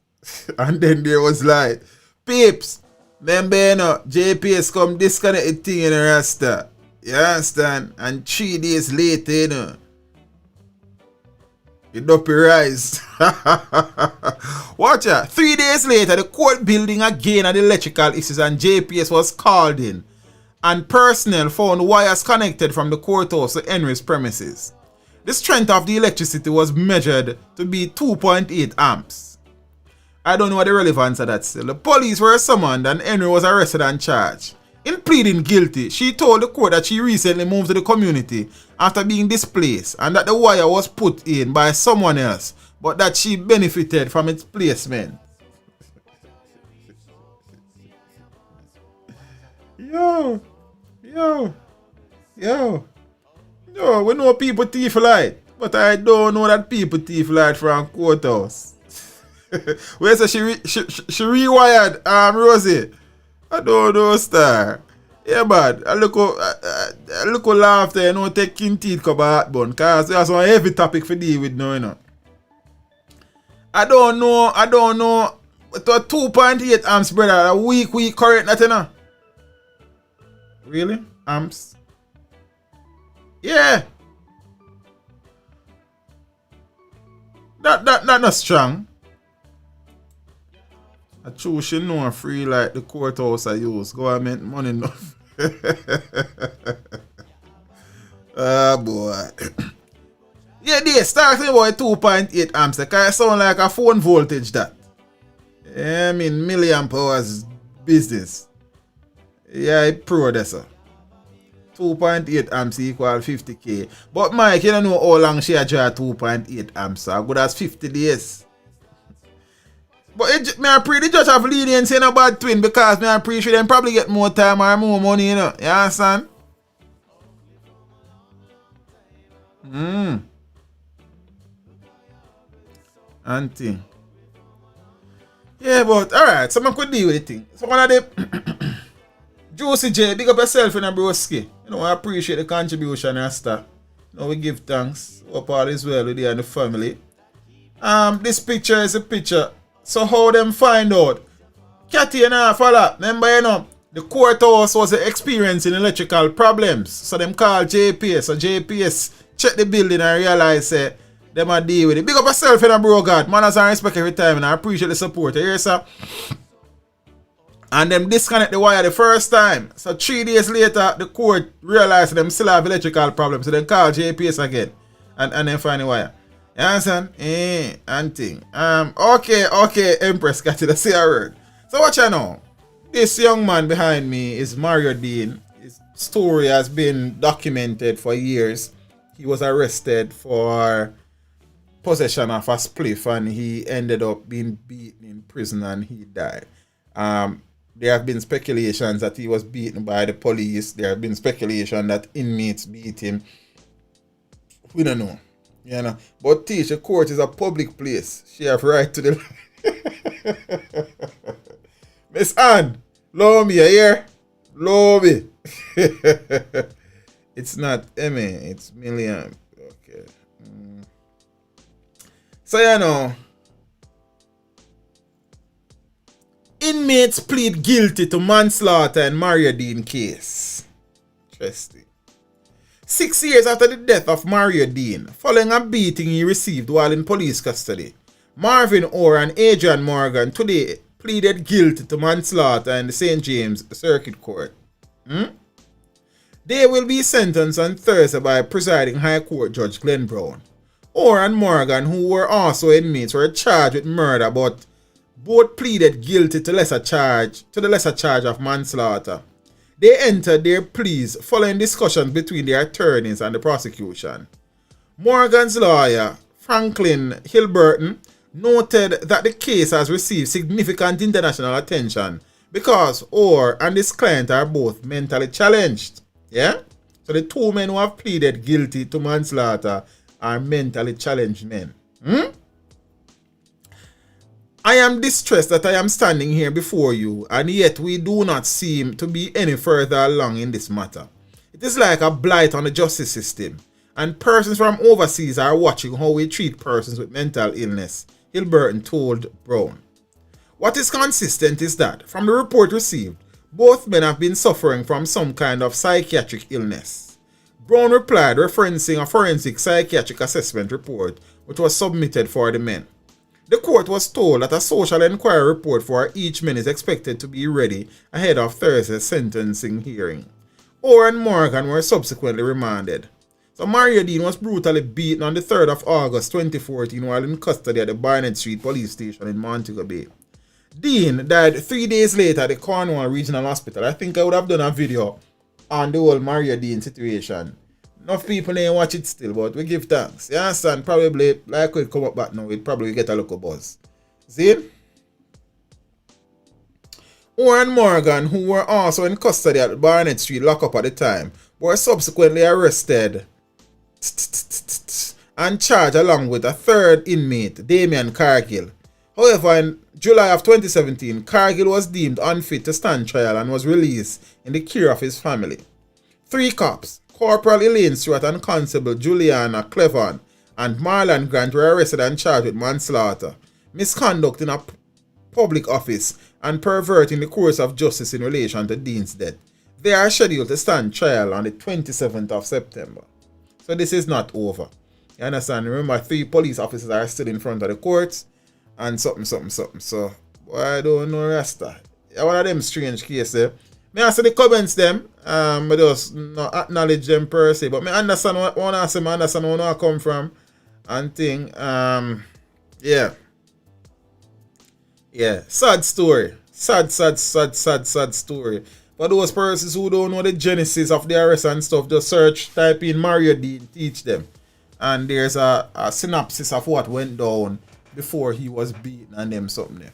And then there was light. Peeps, remember, you know, JPS come disconnect the thing in the rasta. You understand? And 3 days later, you know, it up rise. Watch out. 3 days later, the court building again had electrical issues and JPS was called in. And personnel found wires connected from the courthouse to Henry's premises. The strength of the electricity was measured to be 2.8 amps. I don't know what the relevance of that still. The police were summoned and Henry was arrested and charged. In pleading guilty, she told the court that she recently moved to the community after being displaced and that the wire was put in by someone else, but that she benefited from its placement. Yo, we know people thief light, but I don't know that people thief light from courthouse. Where say she rewired Rosie? I don't know, star. Yeah, but I look laughter, you know, taking teeth cover heartburn, cause that's a heavy topic for deal with now, you know. I don't know. But 2.8 amps, brother, a weak current that, you know. Really? Amps? Yeah. That not strong. I choose she know free like the courthouse I use. Government money enough. Ah boy. Yeah, they starting about 2.8 amps. It sound like a phone voltage that. Yeah, I mean milliamp hours business. Yeah, it pro there, sir. 2.8 amps equal 50k. But Mike, you don't know how long she had 2.8 amps. So good as 50 days. But I pray the judge have leniency in a bad twin because I appreciate them probably get more time or more money, you know. You understand? Auntie. Yeah, but alright, so I could deal with the thing. So one of the Juicy J, big up yourself in a broski. You know, I appreciate the contribution and stuff. You know, we give thanks. Hope all is well with you and the family. This picture is a picture. So how them find out? Cathy and I follow. Remember, you know, the courthouse was experiencing electrical problems. So them call JPS. So JPS check the building and realize them a deal with it. Big up yourself in a bro God. Manners and respect every time and I appreciate the support. You hear, sir? And them disconnect the wire the first time. So 3 days later, the court realized them still have electrical problems. So they call JPS again. And then find the wire. You understand? And thing. Okay, Empress got it. Say a word. So what you know? This young man behind me is Mario Dean. His story has been documented for years. He was arrested for possession of a spliff and he ended up being beaten in prison and he died. There have been speculations that he was beaten by the police. There have been speculation that inmates beat him. We don't know. You know. But the court is a public place. She have right to the Miss Anne, Low me, you hear? Low me. It's not Emmy, it's million. Okay. So, you know, inmates plead guilty to manslaughter in Mario Dean case. Interesting. 6 years after the death of Mario Dean, following a beating he received while in police custody, Marvin Orr and Adrian Morgan today pleaded guilty to manslaughter in the St. James Circuit Court. They will be sentenced on Thursday by presiding High Court Judge Glenn Brown. Orr and Morgan, who were also inmates, were charged with murder, but both pleaded guilty to the lesser charge of manslaughter. They entered their pleas following discussions between their attorneys and the prosecution. Morgan's lawyer, Franklin Hilberton, noted that the case has received significant international attention because Orr and his client are both mentally challenged. Yeah? So the two men who have pleaded guilty to manslaughter are mentally challenged men. I am distressed that I am standing here before you, and yet we do not seem to be any further along in this matter. It is like a blight on the justice system, and persons from overseas are watching how we treat persons with mental illness, Hilberton told Brown. What is consistent is that, from the report received, both men have been suffering from some kind of psychiatric illness. Brown replied, referencing a forensic psychiatric assessment report which was submitted for the men. The court was told that a social inquiry report for each man is expected to be ready ahead of Thursday's sentencing hearing. Orr and Morgan were subsequently remanded. So Mario Dean was brutally beaten on the 3rd of August 2014 while in custody at the Barnett Street police station in Montego Bay. Dean died 3 days later at the Cornwall Regional Hospital. I think I would have done a video on the whole Mario Dean situation. Enough people ain't watch it still, but we give thanks. You understand? Probably, like we come up back now, we'd probably get a little buzz. See? Orr and Morgan, who were also in custody at Barnett Street lockup at the time, were subsequently arrested and charged along with a third inmate, Damian Cargill. However, in July of 2017, Cargill was deemed unfit to stand trial and was released in the care of his family. 3 cops, Corporal Elaine Stewart and Constable Juliana Clevan and Marlon Grant, were arrested and charged with manslaughter, misconduct in a public office, and perverting the course of justice in relation to Dean's death. They are scheduled to stand trial on the 27th of September. So this is not over. You understand? Remember, 3 police officers are still in front of the courts and something. So, boy, I don't know Rasta. One of them strange cases. Me answer the comments them. I just not acknowledge them per se. But me understand what I say, I understand where I come from. And thing. Yeah. Sad story. Sad story. For those persons who don't know the genesis of the arrest and stuff, just search, type in Mario Dean, teach them. And there's a synopsis of what went down before he was beaten and them something there.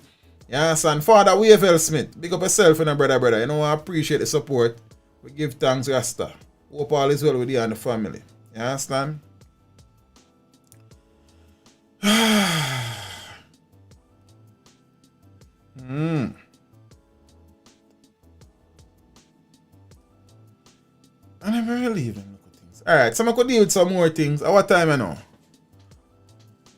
You understand? Father Wavell Smith, big up yourself and a brother. You know, I appreciate the support. We give thanks, Rasta. Hope all is well with you and the family. You understand? I never really even look at things. Alright, so I could deal with some more things. At what time I know?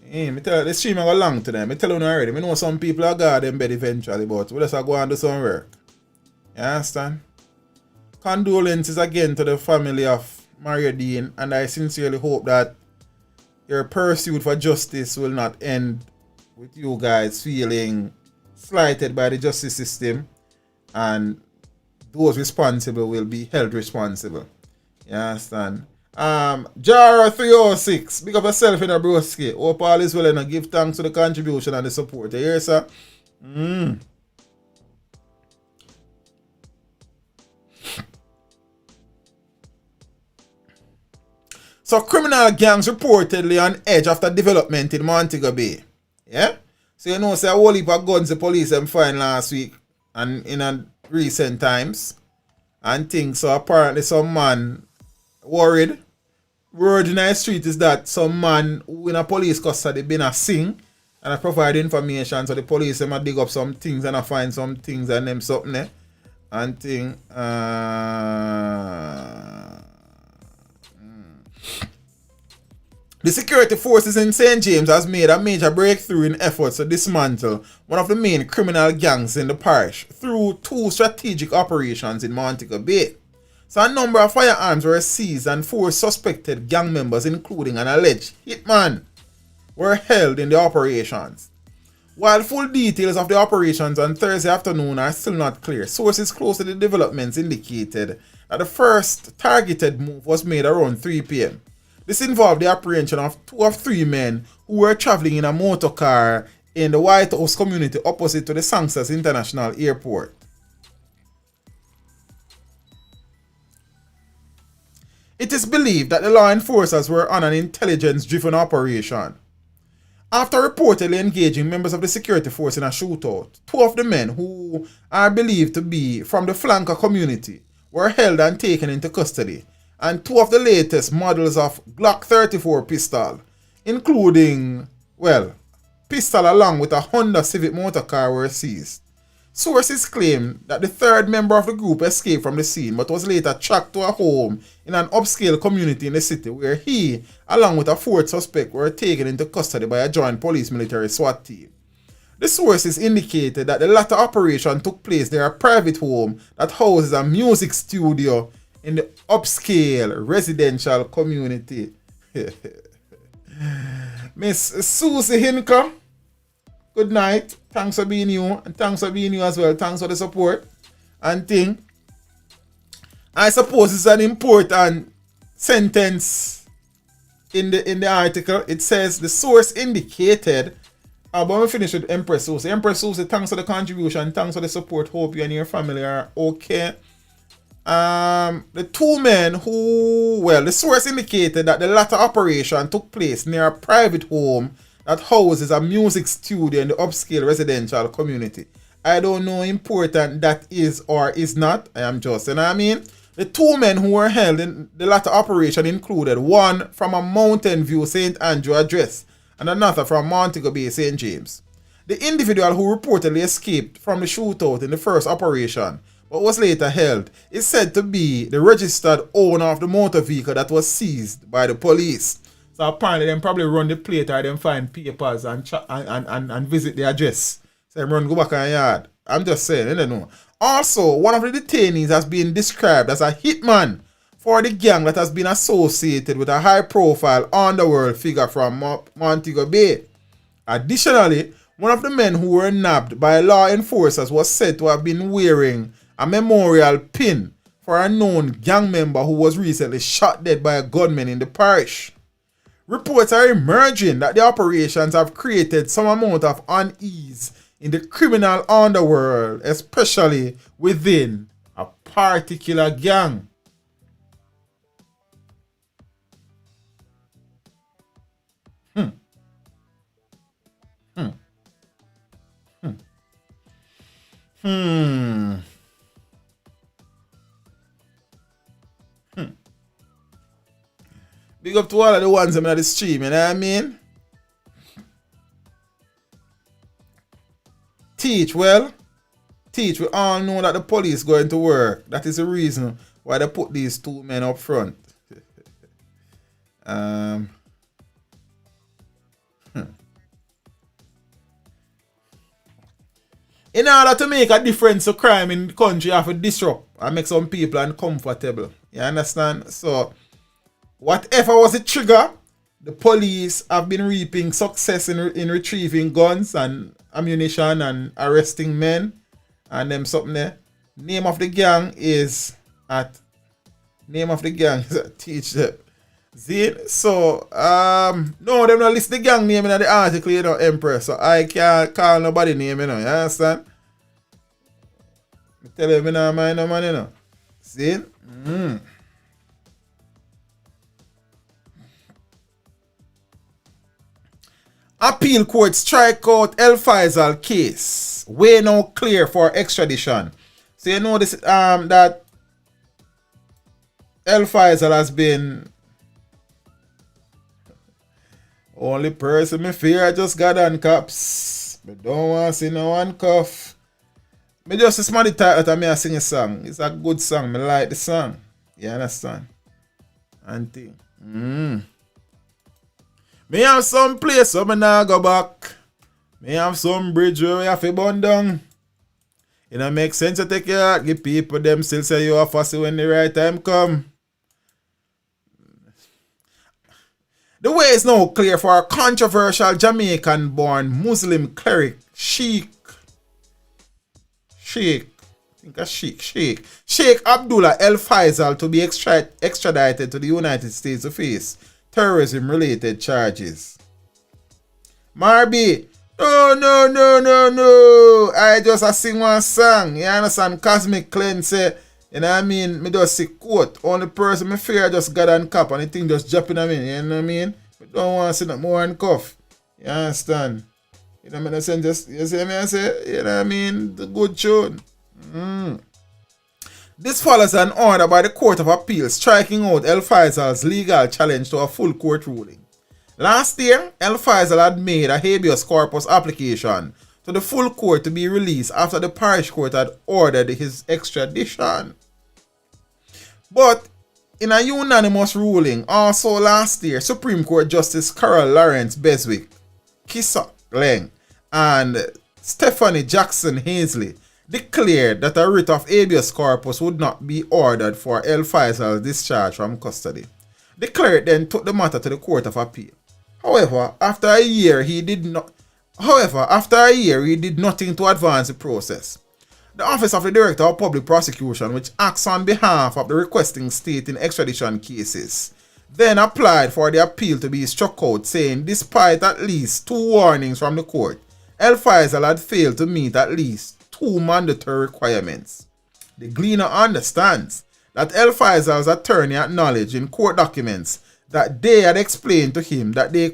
Me tell you, the stream I go long today. I tell you already. I know some people are going in bed eventually, but we just go and do some work. You understand? Condolences again to the family of Mario Dean, and I sincerely hope that your pursuit for justice will not end with you guys feeling slighted by the justice system, and those responsible will be held responsible. You understand? Jara 306, big up yourself in a broski. Hope all is well and give thanks to the contribution and the support. You hear, sir? So criminal gangs reportedly on edge after development in Montego Bay. Yeah? So you know, say a whole heap of guns the police them find last week and in a recent times and things. So apparently some man worried. Word in the street is that some man who in a police custody been a sing and I provide information, so the police them a dig up some things and I find some things and them something there. and thing. The security forces in St. James has made a major breakthrough in efforts to dismantle one of the main criminal gangs in the parish through 2 strategic operations in Montego Bay. So a number of firearms were seized and 4 suspected gang members, including an alleged hitman, were held in the operations. While full details of the operations on Thursday afternoon are still not clear, sources close to the developments indicated that the first targeted move was made around 3 p.m. This involved the apprehension of 2 of 3 men who were traveling in a motor car in the White House community opposite to the Sangsters International Airport. It is believed that the law enforcers were on an intelligence-driven operation. After reportedly engaging members of the security force in a shootout, 2 of the men, who are believed to be from the flanker community, were held and taken into custody, and 2 of the latest models of Glock 34 pistol, including, pistol along with a Honda Civic motor car, were seized. Sources claim that the 3rd member of the group escaped from the scene but was later tracked to a home in an upscale community in the city, where he, along with a 4th suspect, were taken into custody by a joint police military SWAT team. The sources indicated that the latter operation took place near a private home that houses a music studio in the upscale residential community. Miss Susie Hinker, good night. Thanks for being you, and thanks for being you as well. Thanks for the support and thing. I suppose it's an important sentence in the article. It says the source indicated. But we finish with Empress Susie. Empress Susie, thanks for the contribution. Thanks for the support. Hope you and your family are okay. The 2 men who, the source indicated that the latter operation took place near a private home that houses a music studio in the upscale residential community. I don't know how important that is or is not. I am just, The 2 men who were held in the latter operation included one from a Mountain View St. Andrew address and another from Montego Bay St. James. The individual who reportedly escaped from the shootout in the first operation but was later held is said to be the registered owner of the motor vehicle that was seized by the police. So apparently them probably run the plate or them find papers and visit the address. So them run go back on yard. I'm just saying, I don't know. Also, one of the detainees has been described as a hitman for the gang that has been associated with a high-profile underworld figure from Montego Bay. Additionally, one of the men who were nabbed by law enforcers was said to have been wearing a memorial pin for a known gang member who was recently shot dead by a gunman in the parish. Reports are emerging that the operations have created some amount of unease in the criminal underworld, especially within a particular gang. Big up to all of the ones in the stream, you know what I mean? Teach, we all know that the police going to work. That is the reason why they put these 2 men up front. In order to make a difference to crime in the country, you have to disrupt and make some people uncomfortable. You understand? So, whatever was the trigger, the police have been reaping success in retrieving guns and ammunition and arresting men and them something there. Name of the gang is at Teach Them. See? So, no, them not list the gang name in the article, you know, Empress. So I can't call nobody name, you know. You understand? I tell you, I don't mind no man, you know. See? Appeal court strike out El Faisal case. Way now clear for extradition. So you know this that El Faisal has been only person me fear I just got handcuffs. But don't want to see no handcuff. Me just smell the title that me I sing a song. It's a good song. Me like the song. You understand? And thing. Me have some place where me now go back. Me have some bridge where we have to burn down. It don't make sense to take your heart. Give people them still say you are fussy when the right time come. The way is now clear for a controversial Jamaican-born Muslim cleric, Sheikh Abdullah El Faisal to be extradited to the United States to face terrorism-related charges. Marby, no. I just sing one song. You understand? Cosmic Cleanse say, you know what I mean? Me just see quote. Only person me fear just got on cap and the thing just jumping at me. You know what I mean? I don't want to see no more handcuff. You understand? You know what I mean? Just, you see me? I say, you know what I mean? The good tune. This follows an order by the Court of Appeal striking out El Faisal's legal challenge to a full court ruling. Last year, El Faisal had made a habeas corpus application to the full court to be released after the parish court had ordered his extradition. But in a unanimous ruling also last year, Supreme Court Justice Carol Lawrence Beswick, Kisa Leng, and Stephanie Jackson Hazley declared that a writ of habeas corpus would not be ordered for El Faisal's discharge from custody. The cleric then took the matter to the Court of Appeal. However, after a year he did nothing to advance the process. The Office of the Director of Public Prosecution, which acts on behalf of the requesting state in extradition cases, then applied for the appeal to be struck out, saying despite at least 2 warnings from the court, El Faisal had failed to meet at least 2 mandatory requirements. The Gleaner understands that El Faisal's attorney acknowledged in court documents that they had explained to him that they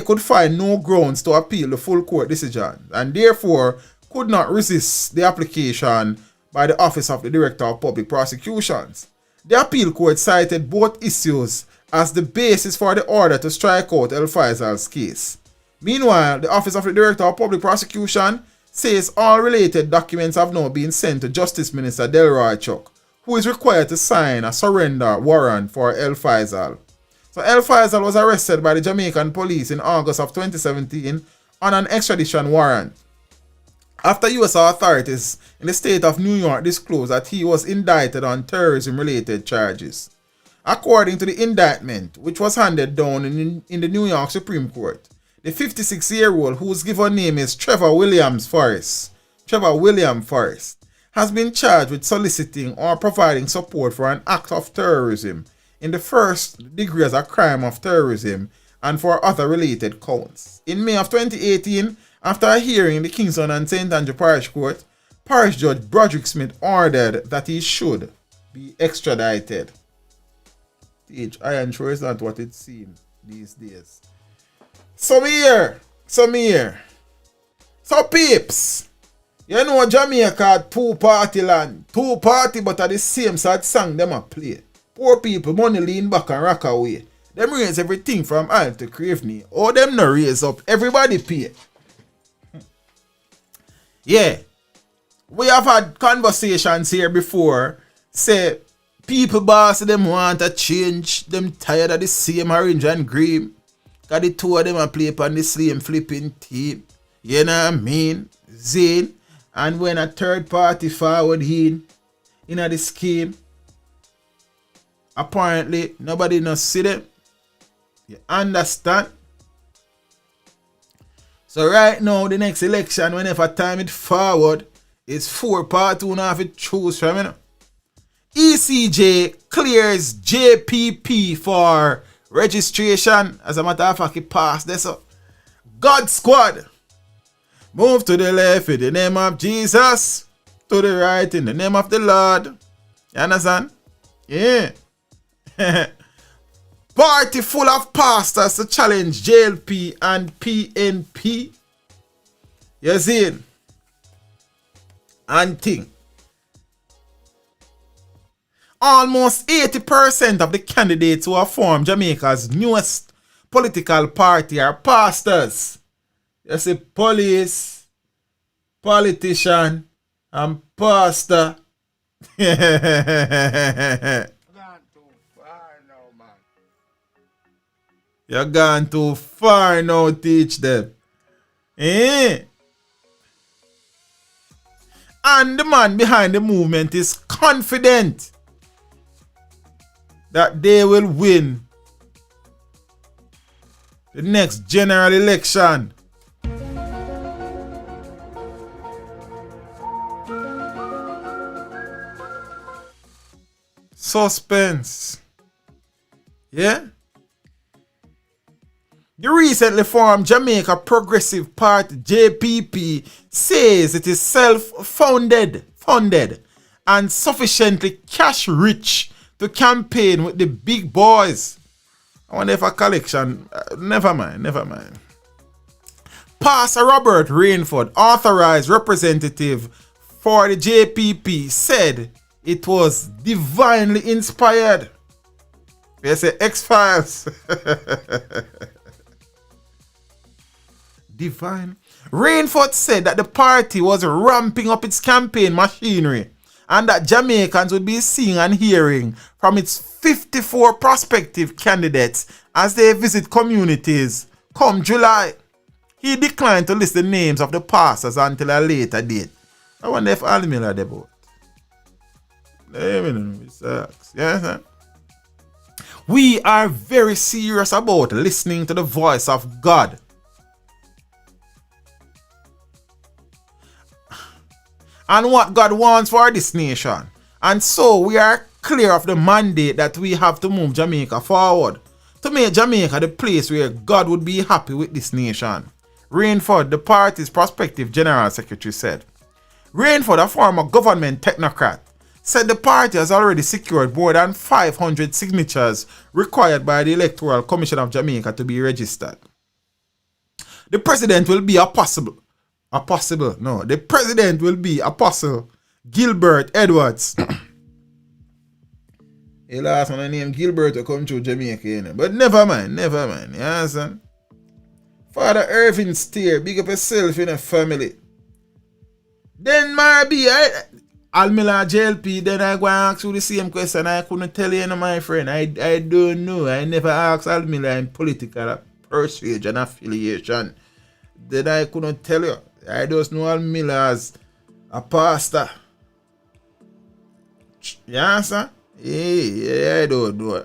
could find no grounds to appeal the full court decision and therefore could not resist the application by the Office of the Director of Public Prosecutions. The appeal court cited both issues as the basis for the order to strike out El Faisal's case. Meanwhile, the Office of the Director of Public Prosecution says all related documents have now been sent to Justice Minister Delroy Chuck, who is required to sign a surrender warrant for El Faisal. So El Faisal was arrested by the Jamaican police in August of 2017 on an extradition warrant, after US authorities in the state of New York disclosed that he was indicted on terrorism-related charges. According to the indictment, which was handed down in the New York Supreme Court, the 56-year-old, whose given name is Trevor William Forrest, has been charged with soliciting or providing support for an act of terrorism in the first degree as a crime of terrorism and for other related counts. In May of 2018, after a hearing in the Kingston and St. Andrew Parish Court, Parish Judge Broderick Smith ordered that he should be extradited. I am sure it's not what it seems these days. So peeps, you know Jamaica had 2-party land. 2-party but at the same sort song them a play. Poor people money lean back and rock away. Them raise everything from Isle to Craveney. Oh, them no raise up. Everybody pay. Yeah. We have had conversations here before. Say, people boss them want a change. Them tired of the same orange and green. Cause the 2 of them a play upon the same flipping team. You know what I mean? Zane. And when a 3rd party forward in the scheme, apparently nobody no see them. You understand? So right now, the next election, whenever time it forward, it's 4 party who have to choose from. You know? ECJ clears JPP for registration. As a matter of fact, it passed this up. God Squad. Move to the left in the name of Jesus. To the right in the name of the Lord. You understand? Yeah. Party full of pastors to challenge JLP and PNP. You see? And thing. Almost 80% of the candidates who have formed Jamaica's newest political party are pastors. You see, police politician, and pastor. Gone too far now, man. You're gone too far now, teach them. Eh? And the man behind the movement is confident that they will win the next general election. Suspense. Yeah? The recently formed Jamaica Progressive Party, JPP, says it is self-funded and sufficiently cash-rich to campaign with the big boys. I wonder if a collection... never mind. Pastor Robert Rainford, authorized representative for the JPP, said it was divinely inspired. They say X-Files. Divine. Rainford said that the party was ramping up its campaign machinery and that Jamaicans would be seeing and hearing from its 54 prospective candidates as they visit communities come July. He declined to list the names of the pastors until a later date. I wonder if Almila are about. Yes, we are very serious about listening to the voice of God. And what God wants for this nation. And so we are clear of the mandate that we have to move Jamaica forward, to make Jamaica the place where God would be happy with this nation. Rainford, the party's prospective general secretary, said. Rainford, a former government technocrat, said the party has already secured more than 500 signatures required by the Electoral Commission of Jamaica to be registered. The president will be Apostle Gilbert Edwards. He last one name Gilbert to come through Jamaica, you know. But never mind, you understand? Father Irving Steer, big up yourself in a family. Then maybe Almila JLP, then I go and ask you the same question. I couldn't tell you, my friend. I don't know. I never asked Almila in political persuasion affiliation. Then I couldn't tell you. I just know Almila as a pastor. You understand? Yeah, I don't know.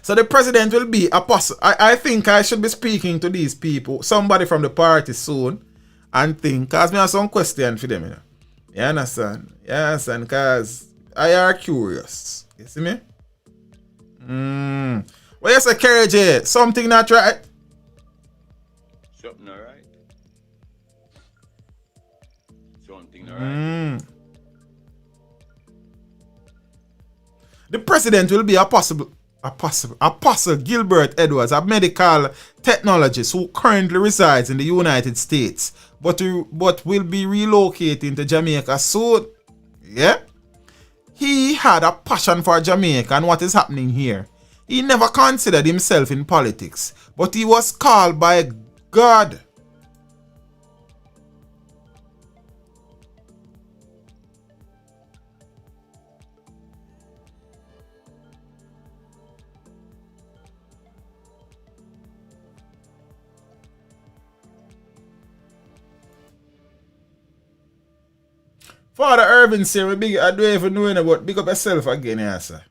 So the president will be apostle. I think I should be speaking to these people, somebody from the party soon, and think, cause me have some question for them, you know. You understand? Yes, cause I are curious. You see me? Well, you say, KJ, something not right? Something alright. Something alright. The president will be Apostle Gilbert Edwards, a medical technologist who currently resides in the United States, but will be relocating to Jamaica soon. Yeah? He had a passion for Jamaica and what is happening here. He never considered himself in politics, but he was called by God. Father Irvin say, I don't even know about big up yourself again, yes, sir.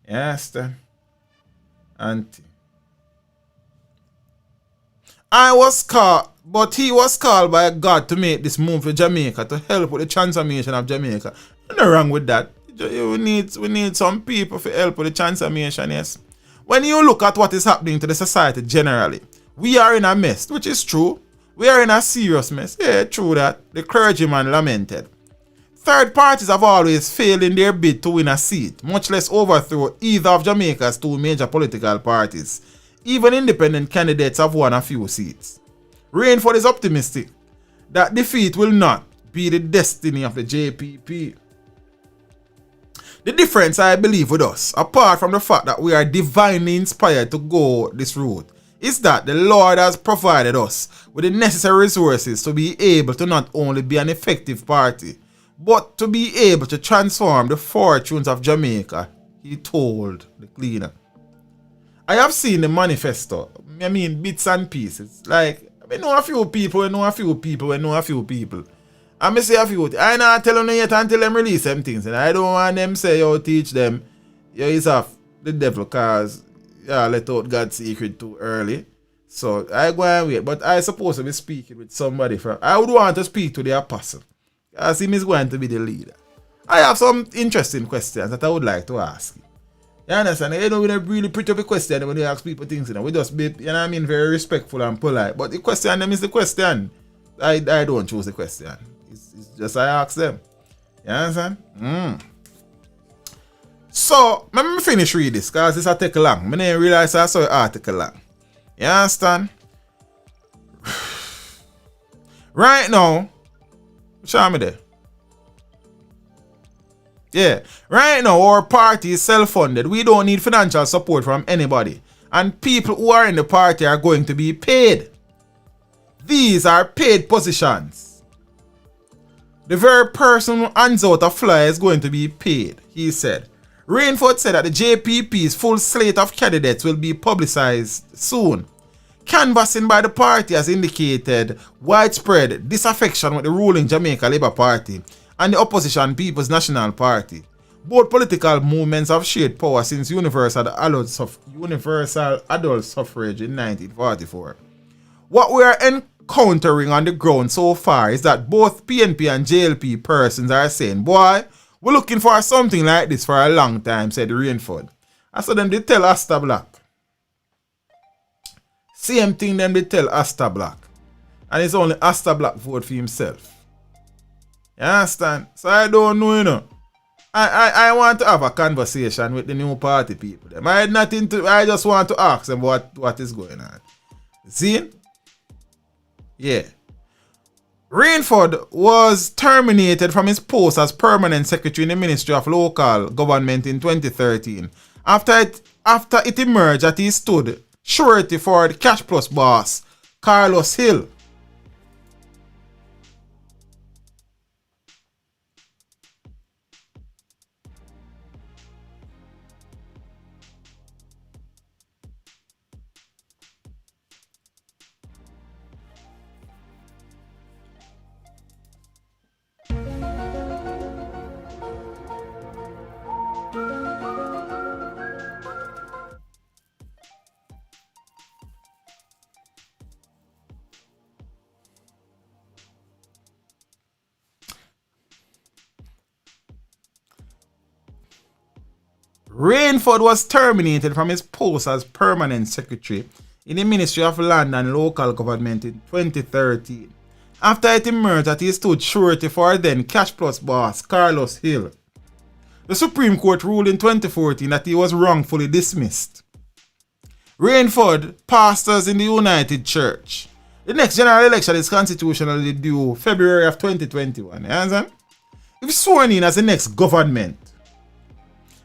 Yes, sir. Auntie. He was called by God to make this move for Jamaica, to help with the transformation of Jamaica. Nothing wrong with that. We need some people to help with the transformation, yes. When you look at what is happening to the society generally, we are in a mess, which is true. We are in a serious mess. Yeah, true that. The clergyman lamented. Third parties have always failed in their bid to win a seat, much less overthrow either of Jamaica's two major political parties. Even independent candidates have won a few seats. Rainford is optimistic that defeat will not be the destiny of the JPP. The difference, I believe, with us, apart from the fact that we are divinely inspired to go this route, is that the Lord has provided us with the necessary resources to be able to not only be an effective party, but to be able to transform the fortunes of Jamaica, he told the cleaner. I have seen the manifesto. I mean, bits and pieces. Like, I know a few people, I say a few. I not tell them yet until them release them things. And I don't want them say, yo, teach them. Yo, it's off the devil cause let out God's secret too early. So I go and wait. But I supposed to be speaking with somebody from. I would want to speak to the apostle. As him is going to be the leader. I have some interesting questions that I would like to ask you. You understand? You know, we don't really pretty up a question when you ask people things, you know. We just be, you know what I mean, very respectful and polite. But the question them is the question. I don't choose the question. It's just I ask them. You understand? So, let me finish read this because this will take long. I didn't realize I saw an article long. You understand? Right now, show me there. Yeah, right now our party is self-funded. We don't need financial support from anybody. And people who are in the party are going to be paid. These are paid positions. The very person who hands out a flyer is going to be paid, he said. Rainford said that the JPP's full slate of candidates will be publicized soon. Canvassing by the party has indicated widespread disaffection with the ruling Jamaica Labour Party and the opposition People's National Party. Both political movements have shared power since universal adult suffrage in 1944. What we are encountering on the ground so far is that both PNP and JLP persons are saying, boy, we're looking for something like this for a long time, said Rainford. I saw them they tell Asta Black. Same thing them they tell Asta Black. And it's only Asta Black vote for himself. You understand? So I don't know, you know. I want to have a conversation with the new party people. I just want to ask them what is going on. See? Yeah. Rainford was terminated from his post as permanent secretary in the Ministry of Local Government in 2013 after it emerged that he stood surety for the Cash Plus boss, Carlos Hill. Rainford was terminated from his post as permanent secretary in the Ministry of Land and Local Government in 2013 after it emerged that he stood surety for then Cash Plus boss Carlos Hill. The Supreme Court ruled in 2014 that he was wrongfully dismissed. Rainford, pastors in the United Church. The next general election is constitutionally due February of 2021. You understand? If sworn in as the next government,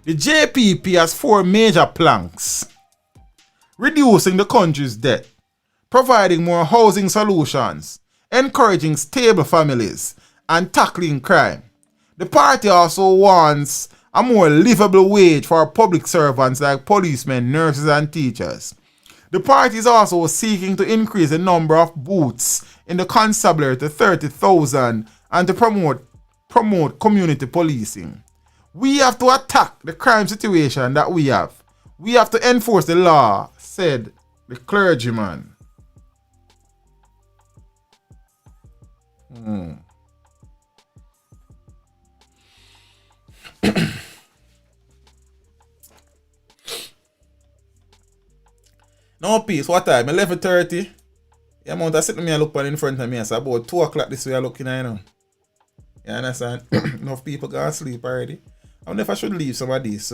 the JPP has 4 major planks: reducing the country's debt, providing more housing solutions, encouraging stable families, and tackling crime. The party also wants a more livable wage for public servants like policemen, nurses, and teachers. The party is also seeking to increase the number of booths in the constabulary to 30,000 and to promote community policing. We have to attack the crime situation that we have. We have to enforce the law, said the clergyman. No peace, what time? 11:30. Yeah, I'm sitting me look in front of me. It's about 2 o'clock this way I'm looking at, you know. You understand? Enough people gonna sleep already. I wonder if I should leave some of these.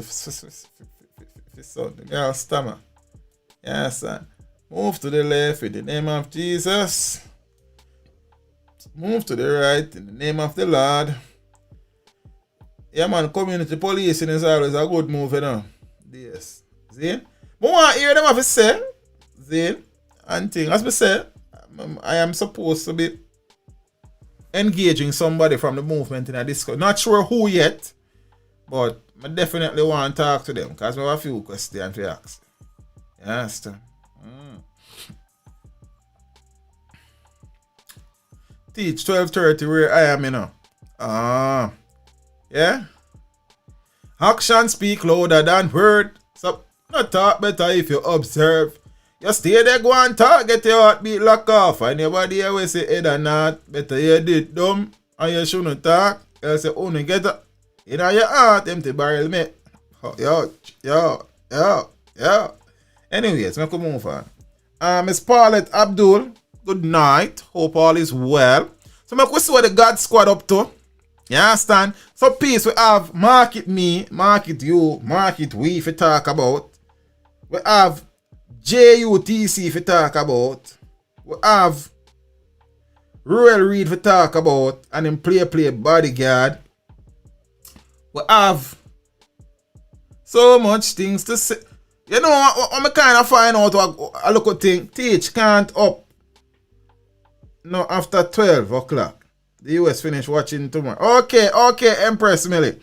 Girl, stammer. Yes, son. Move to the left in the name of Jesus. Move to the right in the name of the Lord. Yeah, man, community policing is always a good move, you know. Yes. See? But I want to hear them have to say. See? and thing. As we say, I am supposed to be engaging somebody from the movement in a discussion. Not sure who yet, but I definitely want to talk to them because I have a few questions to ask. You understand? Teach 12:30 where I am, you know. Yeah? Action speak louder than word. So, not talk better if you observe. You stay there, go and talk, get your heartbeat lock off. And nobody always say head or not. Better you did dumb and you shouldn't talk. You say, only get up. You know your heart, empty barrel, mate. Yo. Anyways, we can move on. Miss Paulette Abdul, good night. Hope all is well. So, we see what the God Squad up to. You understand? So, peace, we have market me, market you, market we if you talk about. We have JUTC if you talk about. We have Ruel Reid if you talk about. And then play bodyguard. We have so much things to say. You know, I'm kind of find out a local thing. Teach can't up. No, after 12 o'clock. The US finish watching tomorrow. Okay, Empress Millie.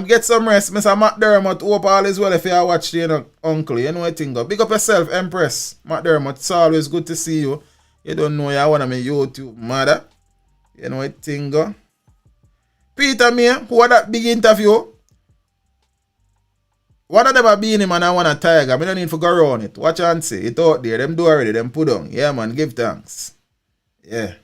Get some rest. Mr. Matt Dermott, hope all is well if you are watching, you know, uncle. You know what thing go. Big up yourself, Empress. Matt Dermott, it's always good to see you. You don't know you one of my YouTube mother. You know what thing go. Peter May, who had that big interview? What have never been him and I want a tiger. I don't need to go around it. Watch and see. It out there. Them do already. Them put on. Yeah, man. Give thanks. Yeah.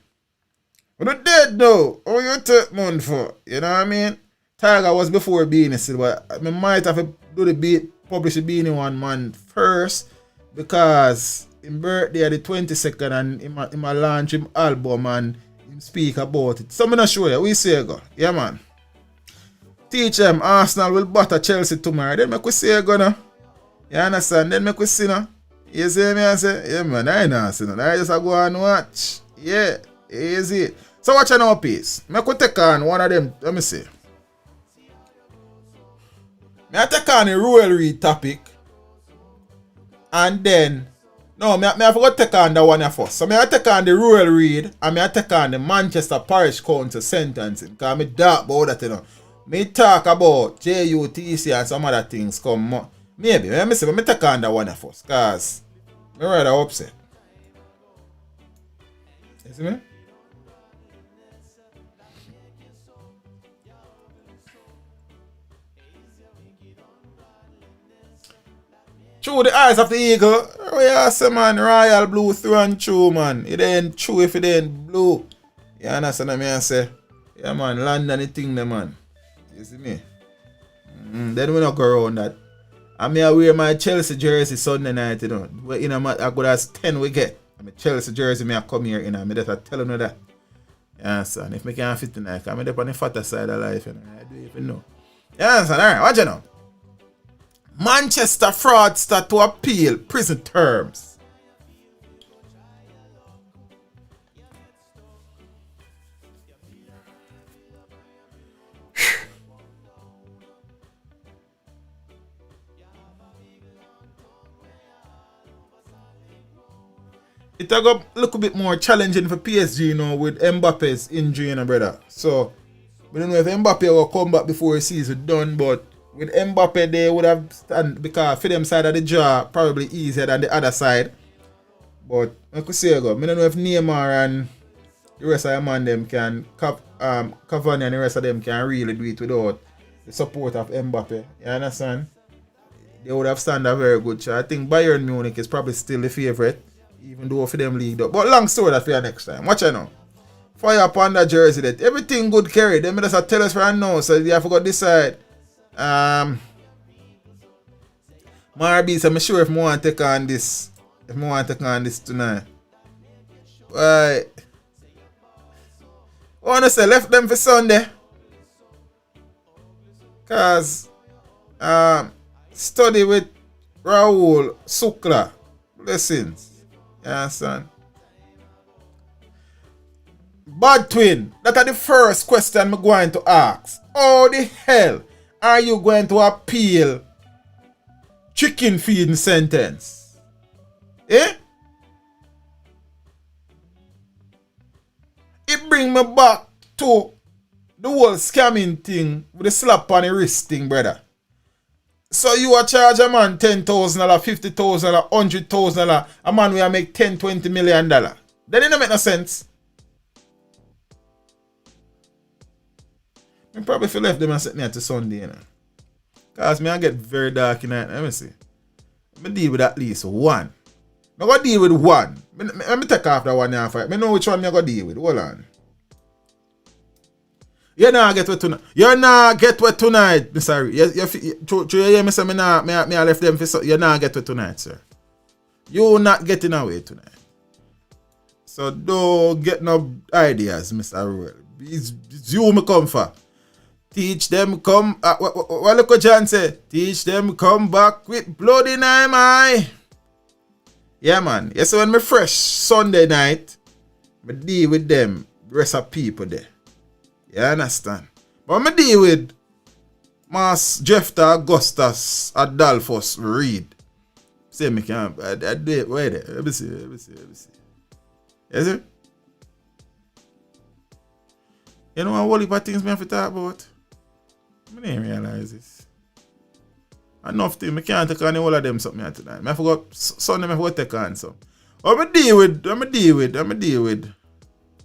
But the dead though. Oh, you take money for? You know what I mean? Tiger was before Beanie still, but I might have to do the publish the Beanie one man first because his birthday the 22nd and him launch him album and him speak about it. So I'm not sure you. We say go. Yeah, man. Teach them Arsenal will butter Chelsea tomorrow. Then make we say go now. You understand? Then make we see now. You see me? I say, yeah, man, I ain't see now. I just go and watch. Yeah, easy. So watch an piece. Make we take on one of them. Let me see. I take on the Ruel Reid topic. And then, no, I forgot to take on the one first. So I take on the Ruel Reid and I take on the Manchester Parish Council sentencing. Because I dark about that, you know. Me talk about JUTC and some other things come. Maybe. Let me see. Let me take on the one first. Because I'm rather upset. You see me? Through the eyes of the eagle. Oh yeah, say man, royal blue through and through, man. It ain't true if it ain't blue. You understand what I say? Yeah, man, land and the thing there, man. You see me? Then we not go around that. I mean, I wear my Chelsea jersey Sunday night, you know. I go as 10 we get. I mean, Chelsea jersey, I come here, you know. I just tell you that. You understand? If I can't fit tonight, I'm up on the fatter side of life, you know. I do even know. You understand? Alright, watch you now. Manchester fraudster to appeal prison terms. It got a little bit more challenging for PSG, you know, with Mbappe's injury, you know, brother. So, we don't know if Mbappe will come back before the season done, but with Mbappe, they would have stand because for them side of the jaw probably easier than the other side. But I could say go. I don't know if Neymar and the rest of the man them can Cavani and the rest of them can really do it without the support of Mbappe. You understand? They would have stand a very good shot. I think Bayern Munich is probably still the favourite, even though for them league up. But long story that for you next time. Watch it now. Fire upon that jersey that everything good carry. Them just tell us right now, so you have to go decide. Marby, so I'm sure if I want to take on this. If I want to take on this tonight. Right. I want to say left them for Sunday. Cause study with Ruel Sukla. Blessings. You understand? Bad twin. That is the first question I'm going to ask. How the hell are you going to appeal chicken feeding sentence? Eh? bring me back to the whole scamming thing with the slap on the wrist thing, brother. So you a charge a man $10,000, $50,000, $100,000, a man will make $10, $20 million. That didn't make no sense. I probably feel left them and set me at Sunday, you know. Because me I get very dark in night. Let me see. Let me deal with at least one. I'm going to deal with one. Let me take off that one and fight. I know which one I'm going to deal with. Hold on. You not get with tonight. You not get with tonight, Mr. Reid. You hear me say me left them for so. You not get with tonight, sir. You not getting away tonight. So don't get no ideas, Mr. Ruel. It's you me come for. Teach them come. What look what John say? Teach them come back with blood in them eye. Yeah, man. You see when me fresh Sunday night, me deal with them rest of people there. You understand? But me deal with Mas Jeffta Augustus Adolphus Reid. Say me can I do it. Wait there. Let me see. You see? You know what whole heap of things me have to talk about? I didn't realize this. Enough thing, I can't take on the whole of them something tonight. I forgot Sunday I forgot take on some. I'm deal with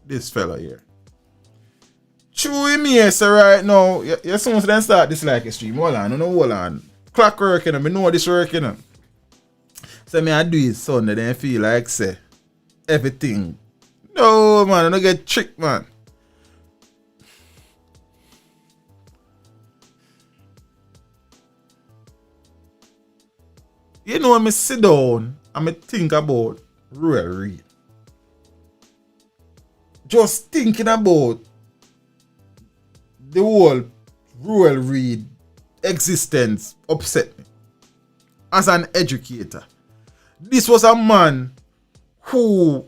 this fella here. True him here, sir, right now. You soon then start this like a stream. Hold on. Clock working, I know this working. So me I do it Sunday, then I feel like say everything. No man, I don't get tricked, man. You know when I sit down and I think about Ruel Reid. Just thinking about the whole Ruel Reid existence upset me. As an educator. This was a man who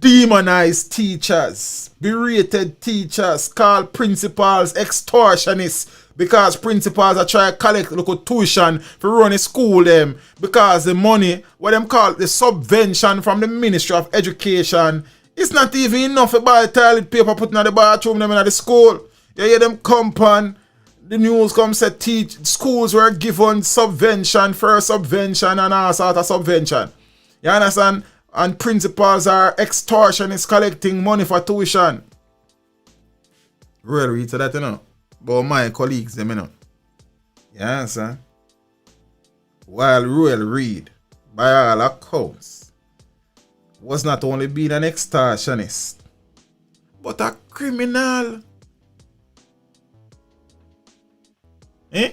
demonized teachers, berated teachers, called principals extortionists because principals are trying to collect local tuition for running school them because the money, what them call the subvention from the Ministry of Education, it's not even enough to buy a toilet paper putting in the bathroom them in the school. You hear them compound, the news comes say schools were given subvention, first subvention and all sort of subvention. You understand? And principals are extortionists collecting money for tuition. Ruel Reid said that, you know. But my colleagues, them, you know. You understand? While Ruel Reid, by all accounts, was not only being an extortionist, but a criminal. Eh?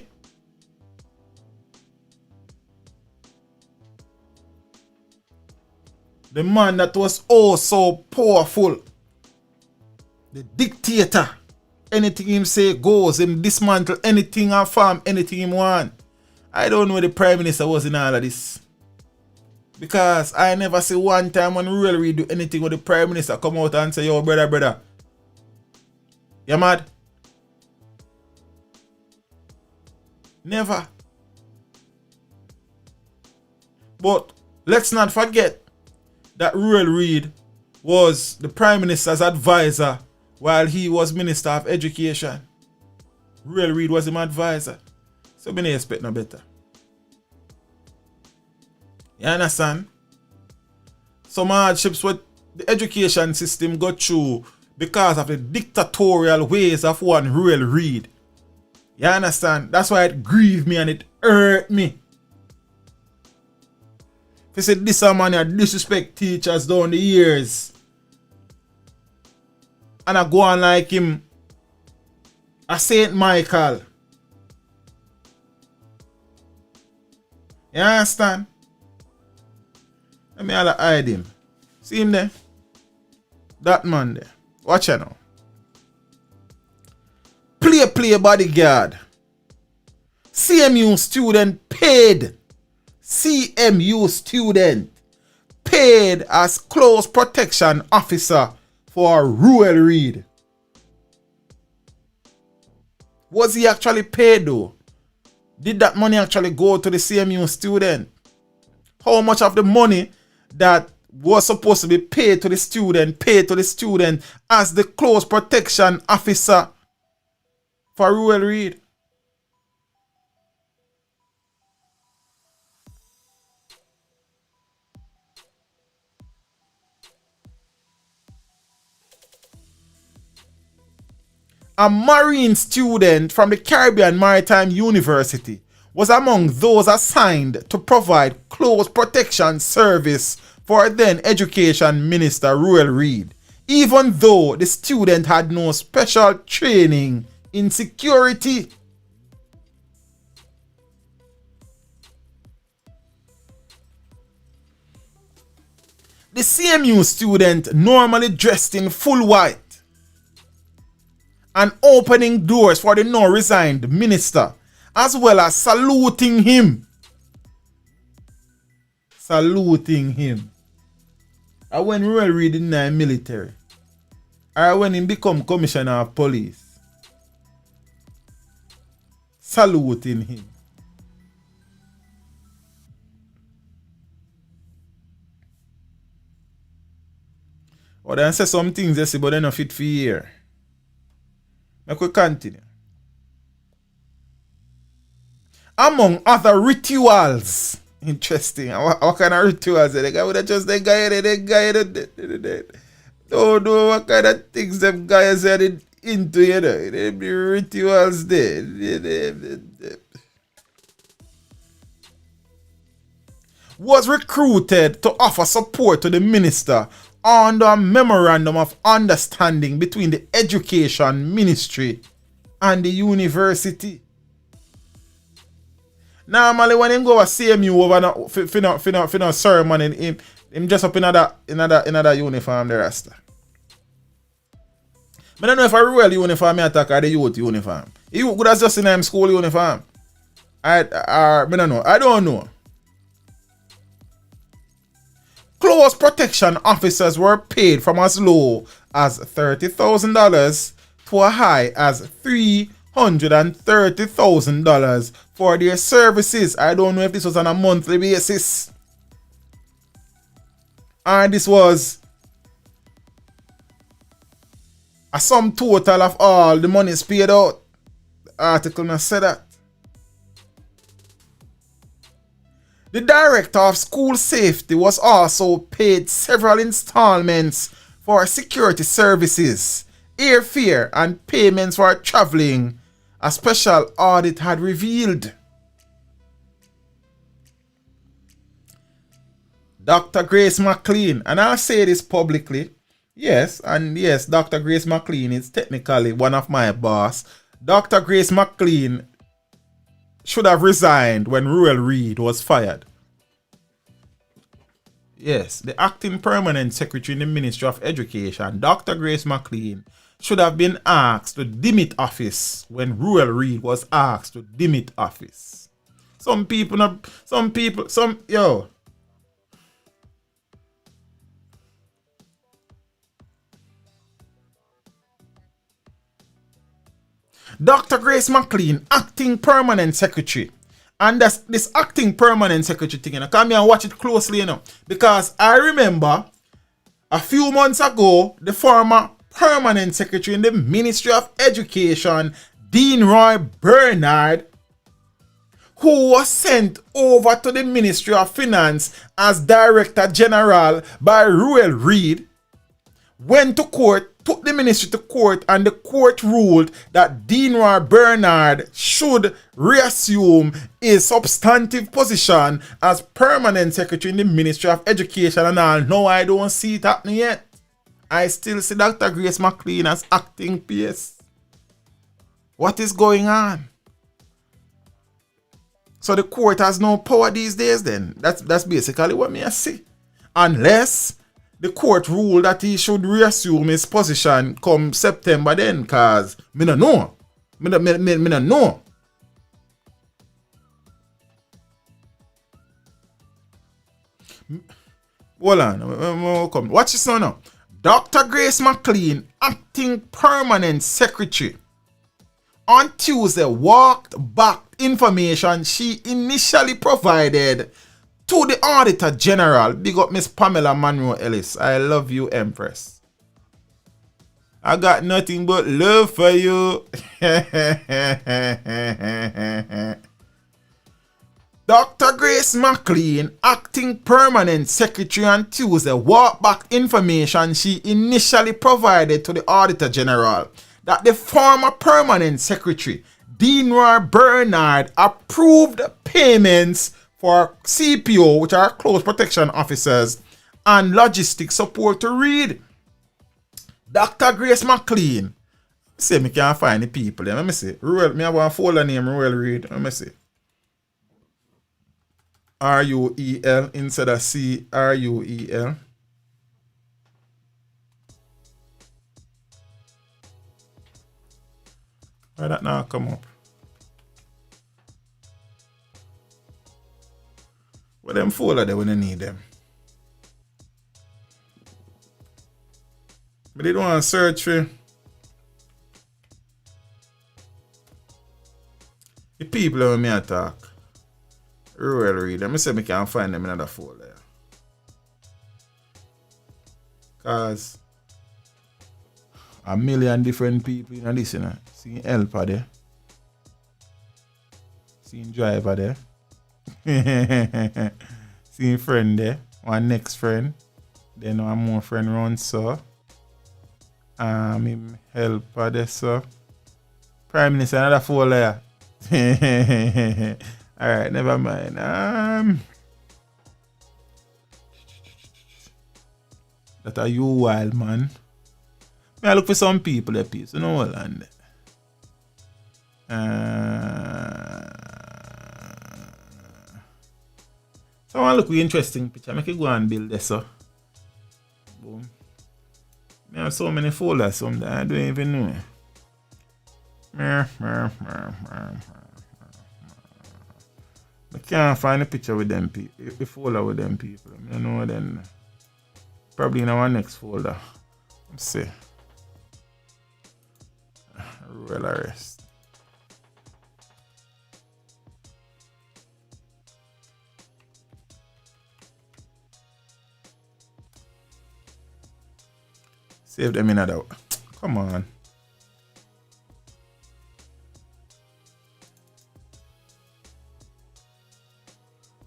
The man that was oh so powerful. The dictator. Anything him say goes. Him dismantle anything and farm anything him want. I don't know the Prime Minister was in all of this. Because I never see one time when Ruel Reid do anything with the Prime Minister come out and say, yo, brother. You mad? Never. But let's not forget that Ruel Reid was the Prime Minister's advisor while he was Minister of Education. Ruel Reid was his advisor. So we don't expect no better. You understand? Some hardships what the education system got through because of the dictatorial ways of one Ruel Reid. You understand? That's why it grieved me and it hurt me. If you say this man here disrespect teachers down the years and I go on like him a St. Michael. You understand? Let me all hide him. See him there? That man there. Watch out now. Play bodyguard. CMU student paid. CMU student paid as close protection officer for Ruel Reid. Was he actually paid though? Did that money actually go to the CMU student? How much of the money that was supposed to be paid to the student as the close protection officer for Ruel Reid. A Marine student from the Caribbean Maritime University was among those assigned to provide close protection service for then Education Minister Ruel Reid, even though the student had no special training in security. The CMU student normally dressed in full white and opening doors for the now resigned minister, as well as saluting him. And when Ruel Reid in the military, or when he become commissioner of police, saluting him. Or then say some things they say, but they're not fit for here. I could continue. Among other rituals, interesting. What kind of rituals? The guy would have just the guy. Don't know what kind of things them guys are into, you know. The rituals there. Was recruited to offer support to the minister under a memorandum of understanding between the Education Ministry and the university. Normally, when him go over CMU over for ceremony, him just up in another uniform the rest. I don't know if a Ruel uniform attack or the youth uniform. He could have just in him school uniform. I don't know. I don't know. Close protection officers were paid from as low as $30,000 to as high as $330,000 for their services. I don't know if this was on a monthly basis. And this was a sum total of all the monies paid out. The article not said that. The director of school safety was also paid several installments for security services, airfare, and payments for traveling, a special audit had revealed. Dr. Grace McLean, and I'll say this publicly, yes, Dr. Grace McLean is technically one of my boss. Dr. Grace McLean should have resigned when Ruel Reid was fired. Yes, the acting permanent secretary in the Ministry of Education, Dr. Grace McLean, should have been asked to demit office when Ruel Reid was asked to demit office. Dr. Grace McLean, acting permanent secretary. And that's this acting permanent secretary thing, come here and watch it closely, because I remember a few months ago, the former permanent secretary in the Ministry of Education, Dean Roy Bernard, who was sent over to the Ministry of Finance as Director General by Ruel Reid, went to court, took the ministry to court, and the court ruled that Dean Roy Bernard should reassume his substantive position as permanent secretary in the Ministry of Education and all. No, I don't see it happening yet. I still see Dr. Grace McLean as acting PS. What is going on? So the court has no power these days then. That's basically what I see. Unless the court ruled that he should reassume his position come September then, because me no know. Me no know. Hold on. Watch this now. Dr. Grace McLean, acting permanent secretary, on Tuesday walked back information she initially provided To the Auditor General, big up Miss Pamela Monroe Ellis. I love you, Empress. I got nothing but love for you. Dr. Grace McLean, acting permanent secretary on Tuesday, walked back information she initially provided to the Auditor General that the former permanent secretary, Deanroy Bernard, approved payments for CPO, which are close protection officers, and logistic support to Reid. Dr. Grace McLean. Say me can't find the people. Let me see. Ruel, me have one folder name, Ruel Reid. Let me see. Ruel instead of Cruel. Why that now come up? Well, them folder there when you need them. But they don't want to search for the people when me attack. Ruel Reid. Let me say I can't find them in another folder. Cause a million different people in this, you know. Seeing helper there. Seeing driver there. Seeing friend there. One next friend. Then one more friend runs so. Him helper there so. Prime Minister another folder. Alright, never mind. That are you wild, man. I look for some people there, please. You know what, and so I look for interesting picture. Make it go and build this, so. Boom. I have so many folders, some that I don't even know. I can't find a picture with them people. The folder with them people. I don't know then. Probably in our next folder. Let's see. Ruel arrest. Save them in another. Come on.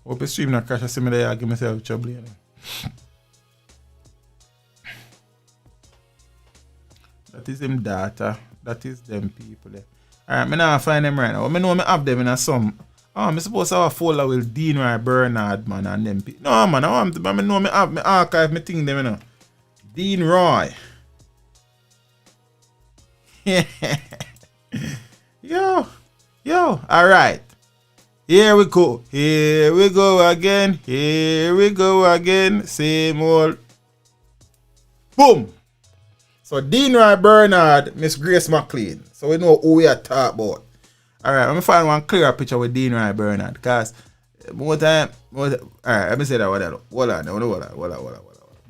Hope the stream not crash. I see me there. I give myself trouble. You know? That is them data. That is them people there. Alright, I now find them right now. I know I have them in a some. Oh, I'm supposed to have a folder with Deanroy Bernard, man, and them people. No, man, I know I have my archive, my thing them, you know. Deanroy. Yo, alright. Here we go again. Same old. Boom. So Deanroy Bernard, Miss Grace McLean. So we know who we are talking about. Alright, let me find one clearer picture with Deanroy Bernard. Because more time. Alright, let me say that. Hold on.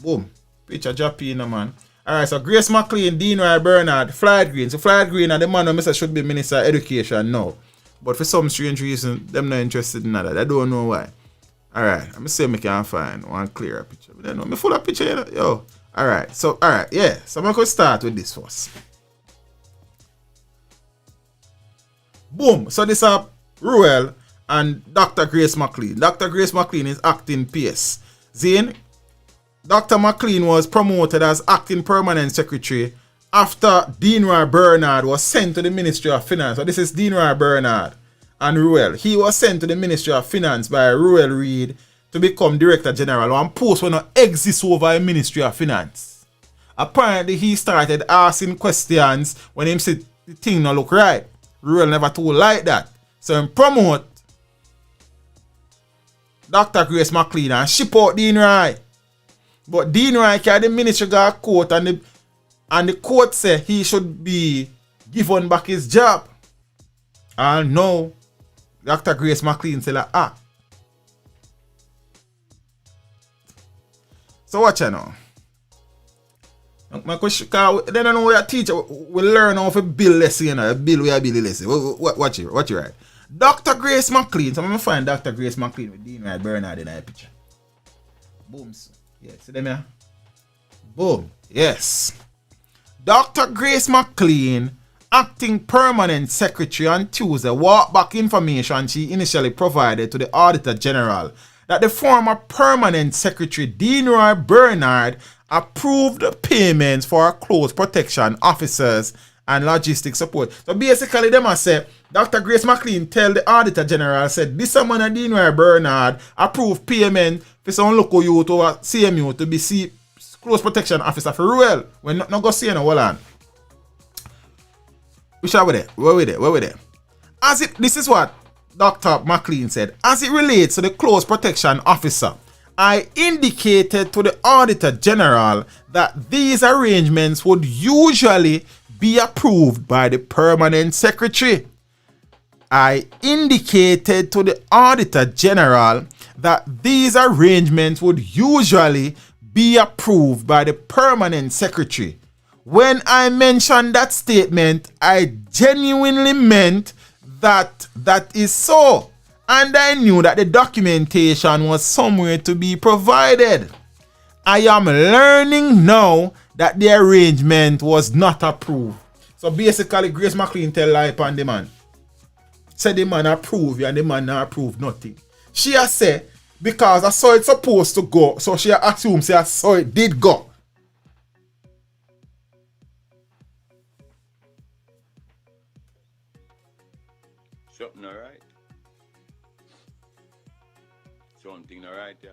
Boom. Picture drop in, man. Alright, so Grace McLean, Deanroy Bernard, Floyd Green. So Floyd Green and the man who should be Minister of Education now. But for some strange reason, them not interested in that. I don't know why. Alright, I'm say I can't find one clearer picture. But I know me full of picture, you know? Yo. Alright, so yeah. So I'm gonna start with this first. Boom. So this are Ruel and Dr. Grace McLean. Dr. Grace McLean is acting PS. Zane, Dr. McLean was promoted as acting permanent secretary after Deanroy Bernard was sent to the Ministry of Finance. So this is Deanroy Bernard and Ruel. He was sent to the Ministry of Finance by Ruel Reid to become Director General. One post when not exists over the Ministry of Finance. Apparently he started asking questions when him said the thing not look right. Ruel never told like that. So him promote Dr. Grace McLean and ship out Deanroy. But Deanroy carried the ministry got court and the court said he should be given back his job. And no, Dr. Grace McLean said like, So watch you now. My question, cause they don't know what a teacher will learn how to build lesson, you know, build where I build the lesson. Watch you right. Dr. Grace McLean. So I'm going to find Dr. Grace McLean with Dean Wright Bernard in that picture. Boom. Yeah, see them here? Boom. Yes. Dr. Grace McLean, acting permanent secretary on Tuesday, walked back information she initially provided to the Auditor General that the former permanent secretary Dean Roy Bernard approved payments for close protection officers and logistics support. So basically, them must say, Dr. Grace McLean tell the Auditor General, said, this man and Dean Roy Bernard approved payment for some local youth over CMU to be close protection officer for Ruel. We're not go see no hold on. Which are we there? Where we there? This is what Dr. McLean said. As it relates to the close protection officer, I indicated to the Auditor General that these arrangements would usually be approved by the permanent secretary. I indicated to the Auditor General that these arrangements would usually be approved by the permanent secretary. When I mentioned that statement, I genuinely meant that is so. And I knew that the documentation was somewhere to be provided. I am learning now that the arrangement was not approved. So basically, Grace McLean tell lie upon the man. Said the man approve and the man not approve nothing. She has said, because I saw it supposed to go, so she assumes I saw it did go. Something alright. Something alright, yeah.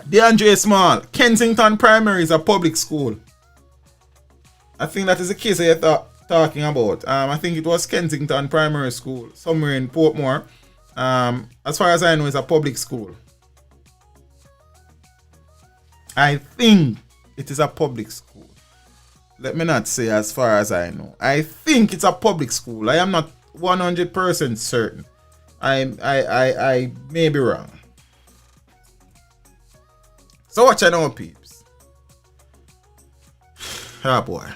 DeAndre Small, Kensington Primary is a public school. I think that is the case you're talking about. I think it was Kensington Primary School, somewhere in Portmore. As far as I know, it's a public school. I think it is a public school. Let me not say as far as I know. I think it's a public school. I am not 100% certain. I may be wrong. So watch I know, peeps. Ah boy.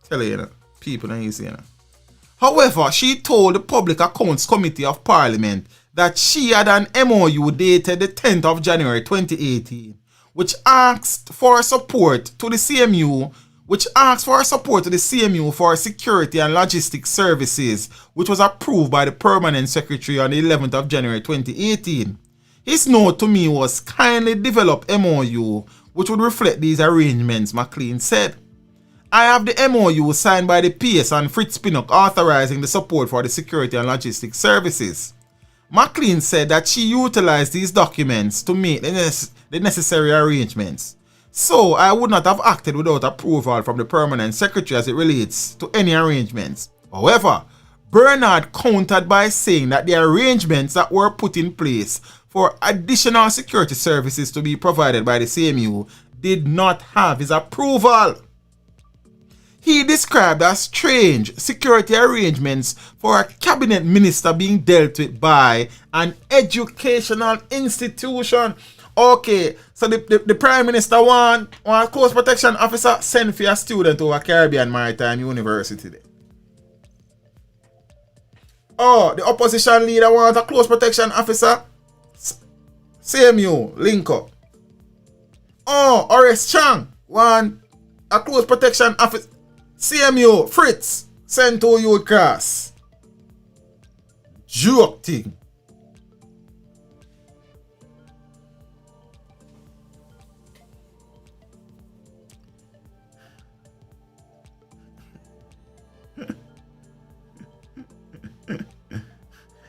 Tell you, people don't easy, However, she told the Public Accounts Committee of Parliament that she had an MOU dated the 10th of January 2018, which asked for support to the CMU for security and logistics services, which was approved by the Permanent Secretary on the 11th of January 2018. His note to me was kindly develop MOU, which would reflect these arrangements, McLean said. I have the MOU signed by the PS and Fritz Pinnock authorizing the support for the security and logistics services. McLean said that she utilized these documents to make the necessary arrangements. So I would not have acted without approval from the permanent secretary as it relates to any arrangements. However, Bernard countered by saying that the arrangements that were put in place for additional security services to be provided by the CMU did not have his approval. He described as strange security arrangements for a cabinet minister being dealt with by an educational institution. Okay, so the Prime Minister want a close protection officer send for a student to a Caribbean Maritime University. Oh, the opposition leader wants a close protection officer. CMU, link up. Oh, Horace Chang want a close protection officer. CMU, Fritz, send to you class. Joke thing.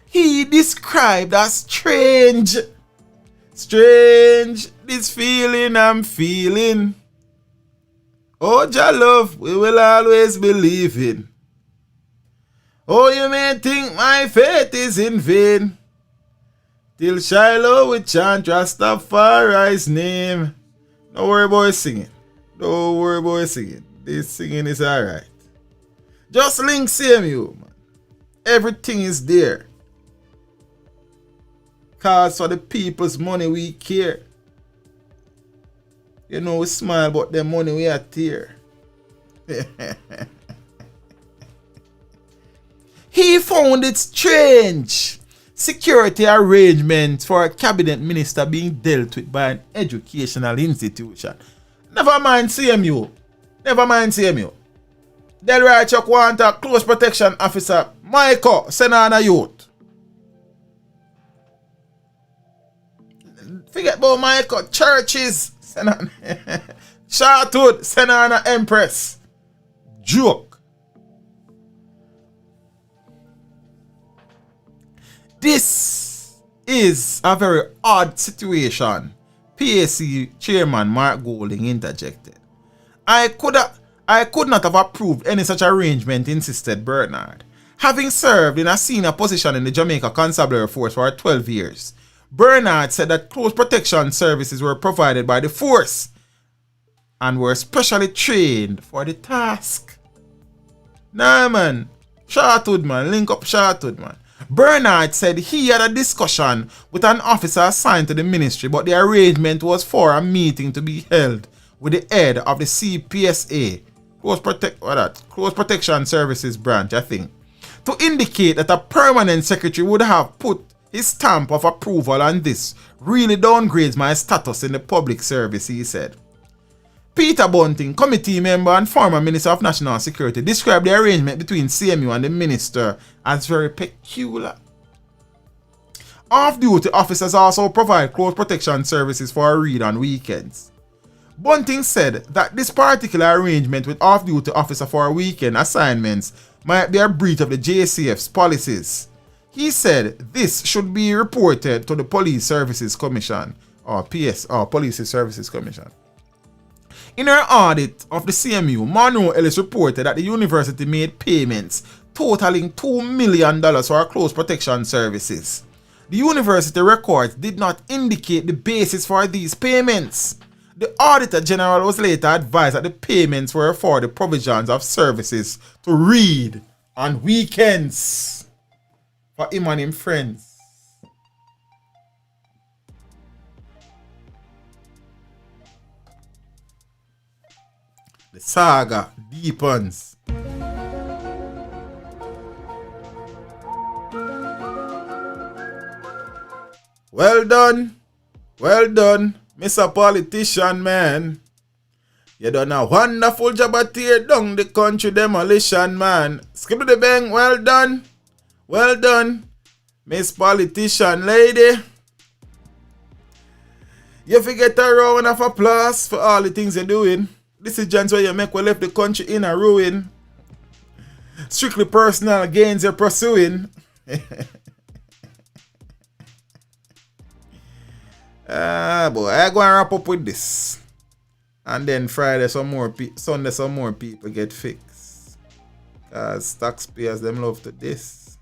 He described as strange. Strange, this feeling I'm feeling. Oh, Jah love, we will always believe in. Oh, you may think my faith is in vain. Till Shiloh we chant Rastafari's name. Don't worry about singing. Don't worry about singing. This singing is alright. Just link CMU, man. Everything is there. Cause for the people's money we care. You know we smile but the money we are tear. found it strange security arrangements for a cabinet minister being dealt with by an educational institution. Never mind CMU. Never mind CMU. Del right you want a close protection officer, Michael, send on a youth. Forget about Michael, churches, send on Chartwood, send on a Empress. Joke. This is a very odd situation, PAC Chairman Mark Golding interjected. I could not have approved any such arrangement, insisted Bernard. Having served in a senior position in the Jamaica Constabulary Force for 12 years, Bernard said that close protection services were provided by the force and were specially trained for the task. Nah man, Chartwood man, link up Chartwood man. Bernard said he had a discussion with an officer assigned to the ministry, but the arrangement was for a meeting to be held with the head of the CPSA, Close Protection Services branch, I think, to indicate that a permanent secretary would have put his stamp of approval on this. Really downgrades my status in the public service, he said. Peter Bunting, committee member and former Minister of National Security, described the arrangement between CMU and the minister as very peculiar. Off-duty officers also provide close protection services for Reid on weekends. Bunting said that this particular arrangement with off-duty officer for weekend assignments might be a breach of the JCF's policies. He said this should be reported to the Police Services Commission, or Police Services Commission. In her audit of the CMU, Monroe Ellis reported that the university made payments totaling $2 million for close protection services. The university records did not indicate the basis for these payments. The Auditor General was later advised that the payments were for the provisions of services to Reid on weekends for him and his friends. The saga deepens. Well done, Mr. Politician, man. You done a wonderful job at tear down the country demolition, man. Skip the bang, well done, Miss Politician lady. You forget a round of applause for all the things you're doing. Decisions where you make will left the country in a ruin. Strictly personal gains you're pursuing. Boy, I go and wrap up with this. And then Friday Sunday some more people get fixed. Cause taxpayers them love to this.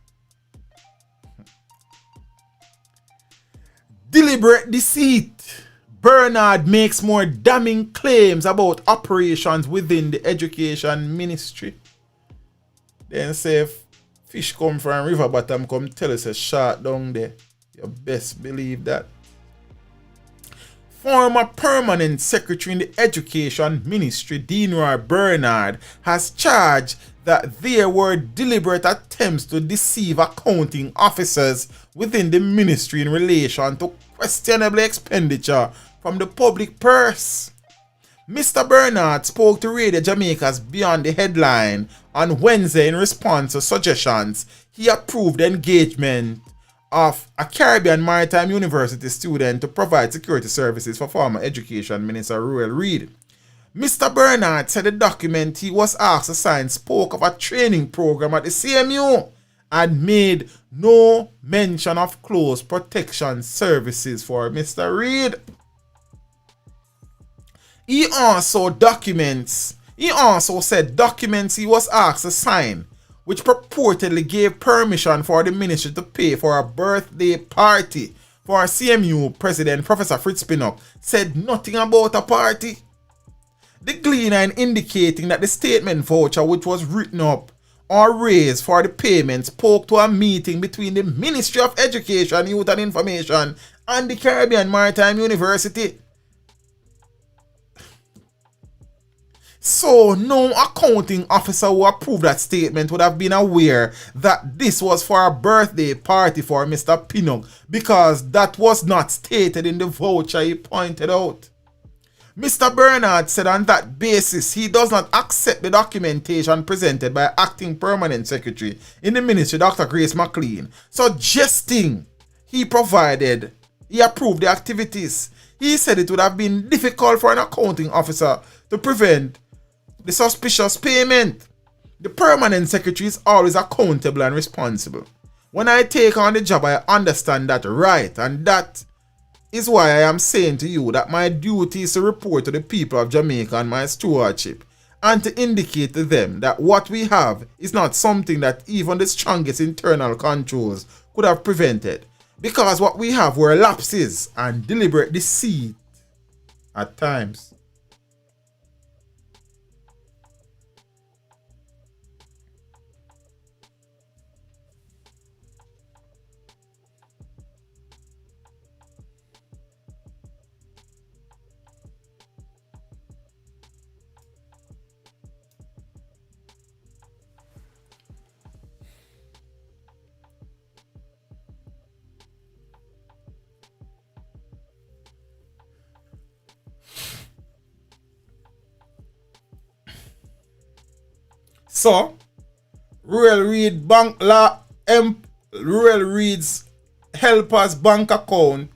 Deliberate deceit. Bernard makes more damning claims about operations within the education ministry. Then say if fish come from river bottom come tell us a shot down there. You best believe that. Former permanent secretary in the education ministry, Deanroy Bernard, has charged that there were deliberate attempts to deceive accounting officers within the ministry in relation to questionable expenditure from the public purse. Mr. Bernard spoke to Radio Jamaica's Beyond the Headline on Wednesday in response to suggestions he approved the engagement of a Caribbean Maritime University student to provide security services for former Education Minister Ruel Reid. Mr. Bernard said the document he was asked to sign spoke of a training program at the CMU and made no mention of close protection services for Mr. Reid. He also said documents he was asked to sign, which purportedly gave permission for the ministry to pay for a birthday party for CMU President Professor Fritz Pinnock, said nothing about a party. The Gleaner indicating that the statement voucher which was written up or raised for the payment spoke to a meeting between the Ministry of Education, Youth and Information and the Caribbean Maritime University. So no accounting officer who approved that statement would have been aware that this was for a birthday party for Mr. Pinnock, because that was not stated in the voucher he pointed out. Mr. Bernard said on that basis he does not accept the documentation presented by Acting Permanent Secretary in the Ministry, Dr. Grace McLean, suggesting he approved the activities. He said it would have been difficult for an accounting officer to prevent the suspicious payment. The Permanent Secretary is always accountable and responsible. When I take on the job, I understand that right, and that is why I am saying to you that my duty is to report to the people of Jamaica on my stewardship, and to indicate to them that what we have is not something that even the strongest internal controls could have prevented, because what we have were lapses and deliberate deceit at times. So, Ruel Reid's helper's bank account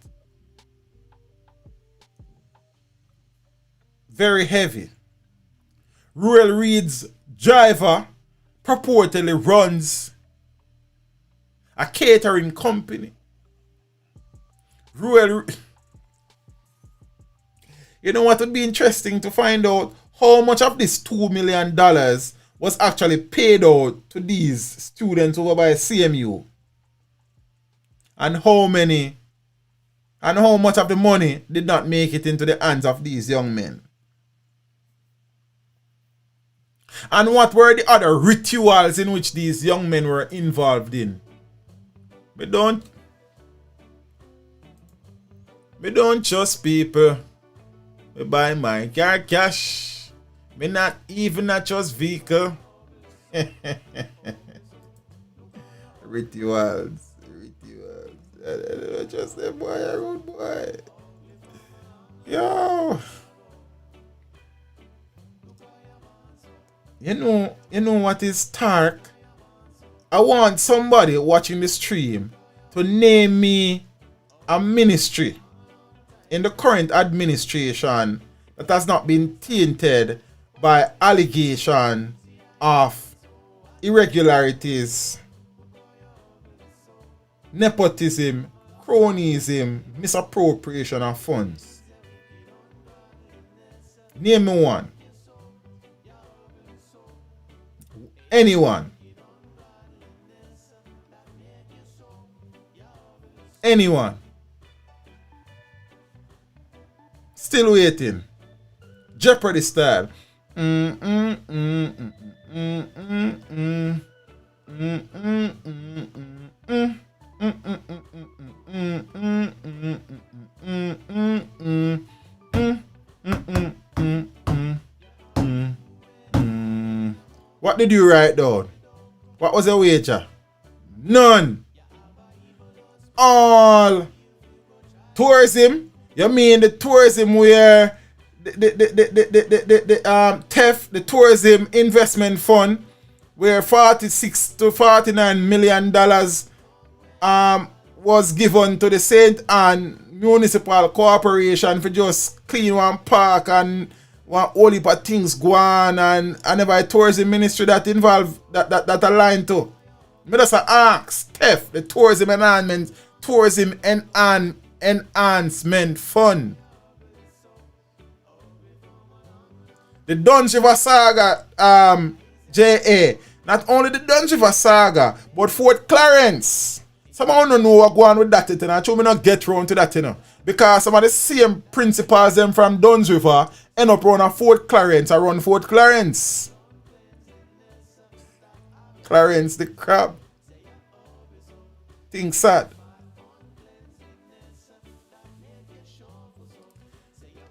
very heavy. Ruel Reid's driver purportedly runs a catering company. You know what would be interesting to find out? How much of this $2 million was actually paid out to these students over by CMU, and how much of the money did not make it into the hands of these young men, and what were the other rituals in which these young men were involved in. We don't trust people. We buy my car cash. Me not even a trust vehicle. Rituals. I don't trust them, boy. A rude boy. Yo. You know what is stark? I want somebody watching the stream to name me a ministry in the current administration that has not been tainted by allegation of irregularities, nepotism, cronyism, misappropriation of funds. Name me one. Anyone. Still waiting. Jeopardy style. What did you write down? What was the wager? None. All tourism? You mean the tourism where the TEF, the Tourism Investment Fund, where $46 to $49 million was given to the St. Anne Municipal Corporation for just clean one park and one whole heap of things go on, and every tourism ministry that involved that aligned to. Me just ask TEF, the Tourism Enhancement Fund. The Duns River Saga, JA. Not only the Duns River Saga, but Fort Clarence. Someone don't know what going on with that, you know. I me not get round to that, you know. Because some of the same principals them from Duns River end up around Fort Clarence, around Fort Clarence. Clarence the crab. Things sad.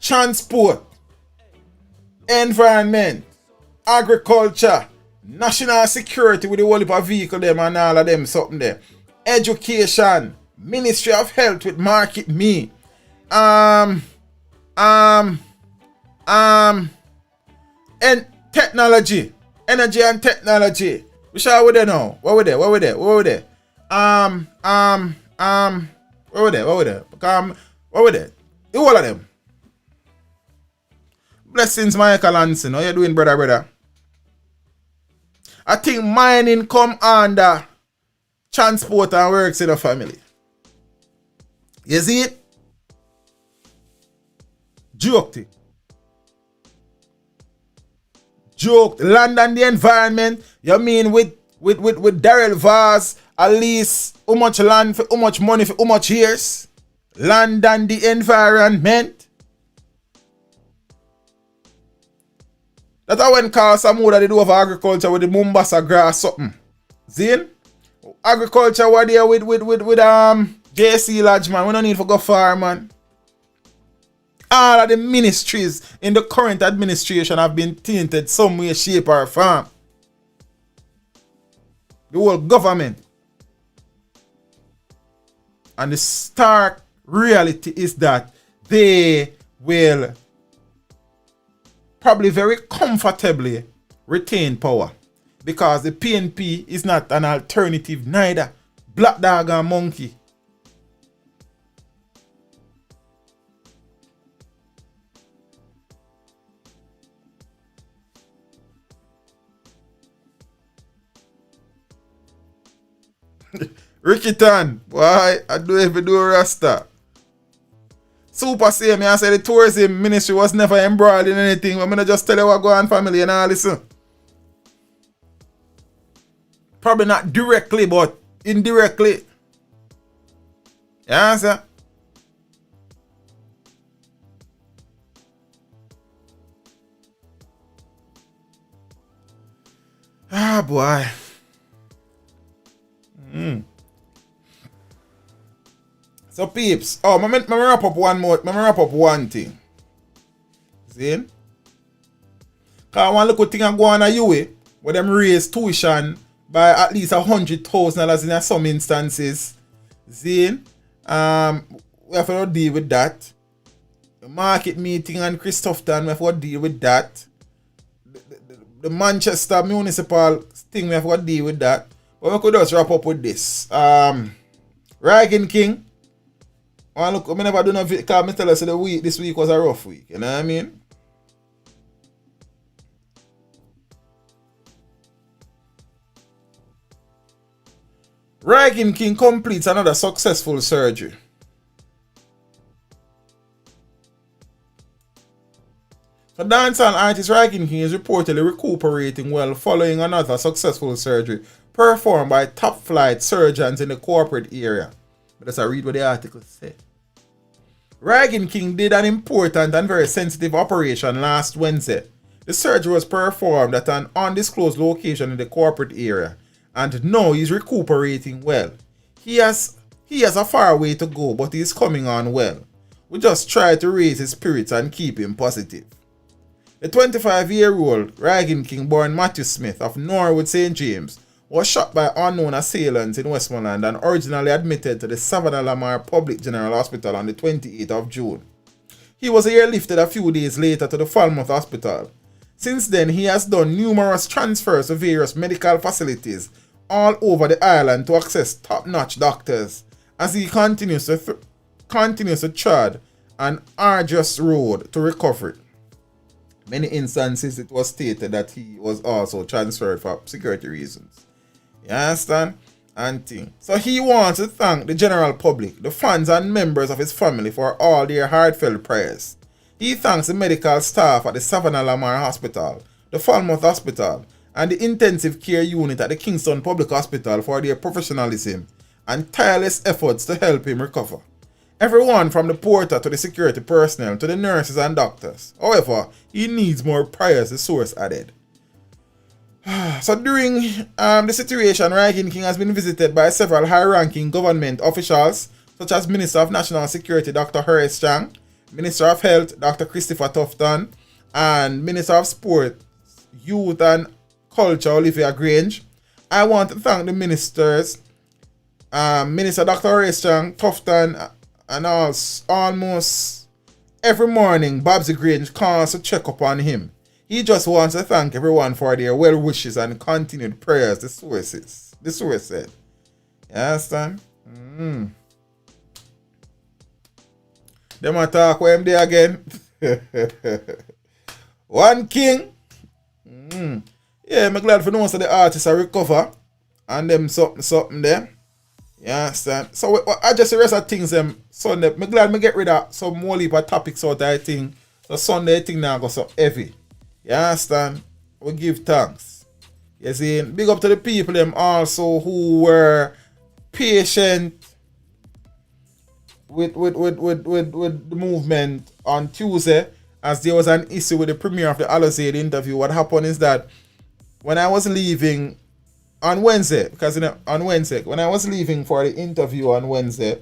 Transport. Environment. agriculture, national security with the whole heap of vehicle them and all of them something there. Education, Ministry of Health with Market Me. And technology, energy and technology. Which are we there now? What we there? Where we there? What we there? The whole of them. Blessings, Michael Hansen. How you doing, brother? I think mining come under transport and works in a family. You see it? Joked. Land and the environment. You mean with Daryl Vaz, at least how much land for how much money for how much years? Land and the environment. That's how when Carl Samuda they do of agriculture with the Mombasa grass something. See? Agriculture what there with JC Lodge, man. We don't need to go far, man. All of the ministries in the current administration have been tainted some way, shape, or form. The whole government. And the stark reality is that they will probably very comfortably retain power. Because the PNP is not an alternative neither. Black dog and monkey. Ricky Tan, why I do every do Rasta. Super say me, I said the tourism ministry was never embroiled in anything. I'm gonna just tell you what go on, family, and all listen. Probably not directly, but indirectly. You answer? Ah, boy. So peeps, I'm wrap up one thing. See? Cause one little thing I go on a UA where them raise tuition by at least $100,000 in some instances. See? We have to deal with that. The market meeting and Christopherton, we have to deal with that. The Manchester municipal thing, we have to deal with that. But we could just wrap up with this. Reid King. Look, I never do no video because I tell us this week was a rough week. You know what I mean? Reid King completes another successful surgery. So dancehall artist Reid King is reportedly recuperating well following another successful surgery performed by top-flight surgeons in the corporate area. But let's read what the article said. Reid King did an important and very sensitive operation last Wednesday. The surgery was performed at an undisclosed location in the corporate area, and now he's recuperating well. He has a far way to go, but he's coming on well. We just try to raise his spirits and keep him positive. The 25-year-old Reid King, born Matthew Smith of Norwood St. James, was shot by unknown assailants in Westmoreland and originally admitted to the Savannah Lamar Public General Hospital on the 28th of June. He was airlifted a few days later to the Falmouth Hospital. Since then, he has done numerous transfers to various medical facilities all over the island to access top-notch doctors as he continues to tread an arduous road to recovery. Many instances it was stated that he was also transferred for security reasons. You understand? So he wants to thank the general public, the fans and members of his family for all their heartfelt prayers. He thanks the medical staff at the Savannah Lamar Hospital, the Falmouth Hospital, and the intensive care unit at the Kingston Public Hospital for their professionalism and tireless efforts to help him recover. Everyone from the porter to the security personnel to the nurses and doctors. However, he needs more prayers, the source added. So during the situation, Reid King has been visited by several high-ranking government officials, such as Minister of National Security Dr. Horace Chang, Minister of Health Dr. Christopher Tufton, and Minister of Sport Youth and Culture, Olivia Grange. I want to thank the ministers, Minister Dr. Ray Strong, Tufton, and almost every morning, Babsy Grange calls to check up on him. He just wants to thank everyone for their well wishes and continued prayers. The source said. You understand? Them a talk with him there again. One king. Yeah, I'm glad for most of the artists are recover. And them something there. You understand? So I just the rest of things them Sunday. I'm glad I get rid of some more heap of topics out I think. So Sunday thing now go so heavy. You understand? We give thanks. You see, big up to the people them also who were patient with the movement on Tuesday, as there was an issue with the premiere of the Alizade interview. What happened is that when I was leaving on Wednesday, when I was leaving for the interview on Wednesday,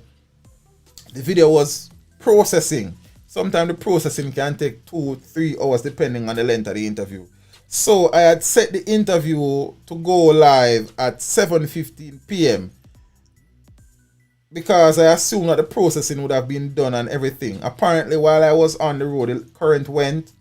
the video was processing. Sometimes the processing can take 2-3 hours depending on the length of the interview. So I had set the interview to go live at 7:15 p.m. because I assumed that the processing would have been done and everything. Apparently, while I was on the road, the current went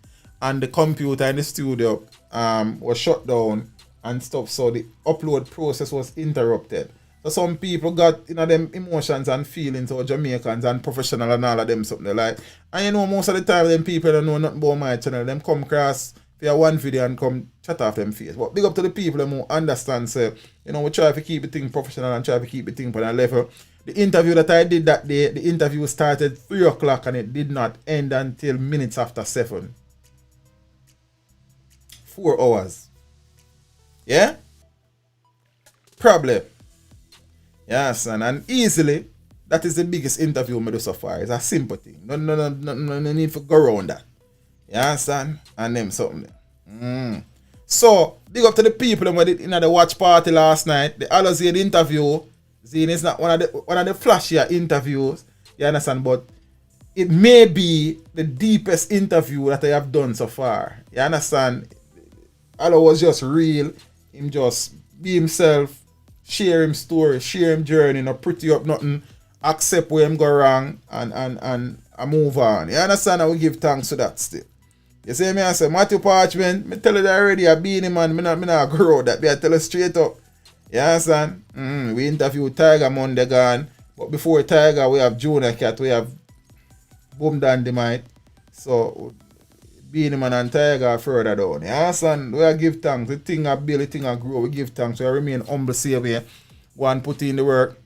and the computer in the studio was shut down and stuff. So the upload process was interrupted. So some people got them emotions and feelings of Jamaicans and professional and all of them something like. And most of the time them people don't know nothing about my channel. Them come across for one video and come chat off them face. But big up to the people who understand, say, we try to keep the thing professional and try to keep the thing on a level. The interview that I did that day, the interview started 3 o'clock and it did not end until minutes after 7. 4 hours. Yeah? Problem. Yes, and easily, that is the biggest interview I do so far. It's a simple thing. No need to go around that. You understand? And them something there. So, big up to the people who did in the watch party last night. The Alizade interview, Zine is not one of the flashier interviews. You understand? But it may be the deepest interview that I have done so far. You understand? Alo was just real. Him just be himself. Share him story, share him journey, not pretty up nothing, accept where him go wrong and move on. You understand? And we give thanks to that still. You see me, I say, Matthew Parchment, me tell you that already, I be in man, me not grow that, I tell you straight up. You understand? We interviewed Tiger Monday gone, but before Tiger, we have Junior Cat, we have Boom Dandemite. So, Beanie Man and Tiger further down. You understand? We give thanks. The thing I build, the thing I grow, we give thanks. We remain humble, savior. One put in the work.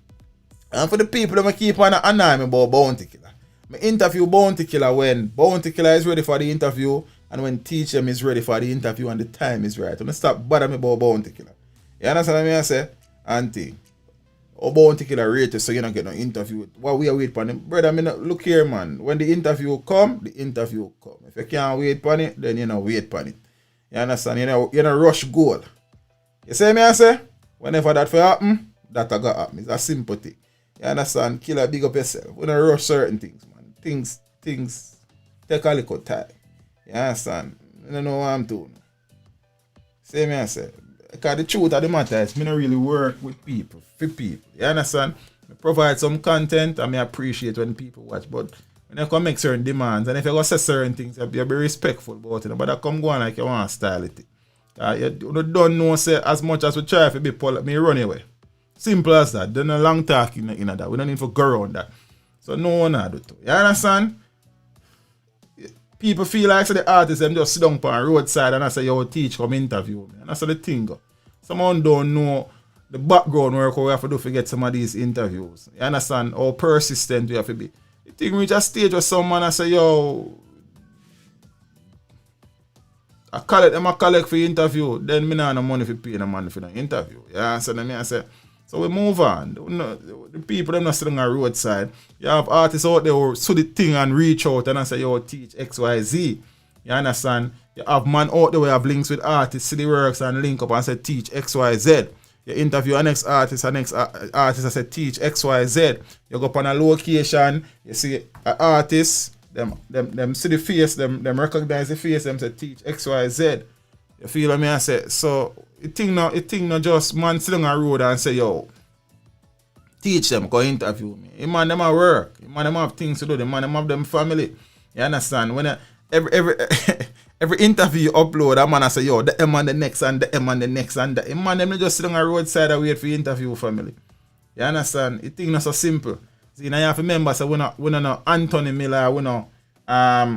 And for the people that keep on annoying me about Bounty Killer. I interview Bounty Killer when Bounty Killer is ready for the interview and when Teach them is ready for the interview and the time is right. Don't stop bothering me about Bounty Killer. You understand what I say? Auntie. Or Bounty Killer rated so you don't get no interview. What we are waiting for him? Brother, look here, man. When the interview come, the interview come. If you can't wait for it, then you know wait for it. You understand? You know rush goal. You see me I say? Whenever that will happen, that will happen. It's a simple thing. You understand? Killer, big up yourself. We don't rush certain things, man. Things take a little time. You understand? You don't know what I'm doing. See me I say? Because the truth of the matter is, I don't really work with people, for people. You understand? I provide some content and I appreciate when people watch. But when you come make certain demands and if you go say certain things, you be respectful about it. But I come go on like you want to style it. You don't know say as much as we try to be polite, me run away. Simple as that. There's no long talk in that. We don't need to go around that. So no one do too. You understand? People feel like so the artists them just sit down on roadside and I say, yo, Teach, come interview me. And that's how the thing go. Someone don't know the background work we have to do to get some of these interviews. You understand how persistent we have to be. You think we reach a stage where someone I say, yo, I collect for interview, then me not no money for paying the money for the interview. You understand me? I say, so we move on. The people them not sitting on the roadside. You have artists out there who see the thing and reach out and I say, yo, Teach XYZ. You understand? You have man out there who have links with artists, see the works and link up and say Teach XYZ. You interview a next artist and I say Teach XYZ. You go up on a location, you see an artist, them see the face, them recognize the face, them say Teach XYZ. You feel what I say? So it thing no just man sit on a road and say, yo, teach them, go interview me. The man them a work. The man them have things to do. The man them have them family. You understand? When every interview you upload, a man I say, yo, the M and the next and the M and the next and the man them just sit on a roadside and wait for interview family. You understand? It thing not so simple. See, now you have to remember, so we no Anthony Miller, we no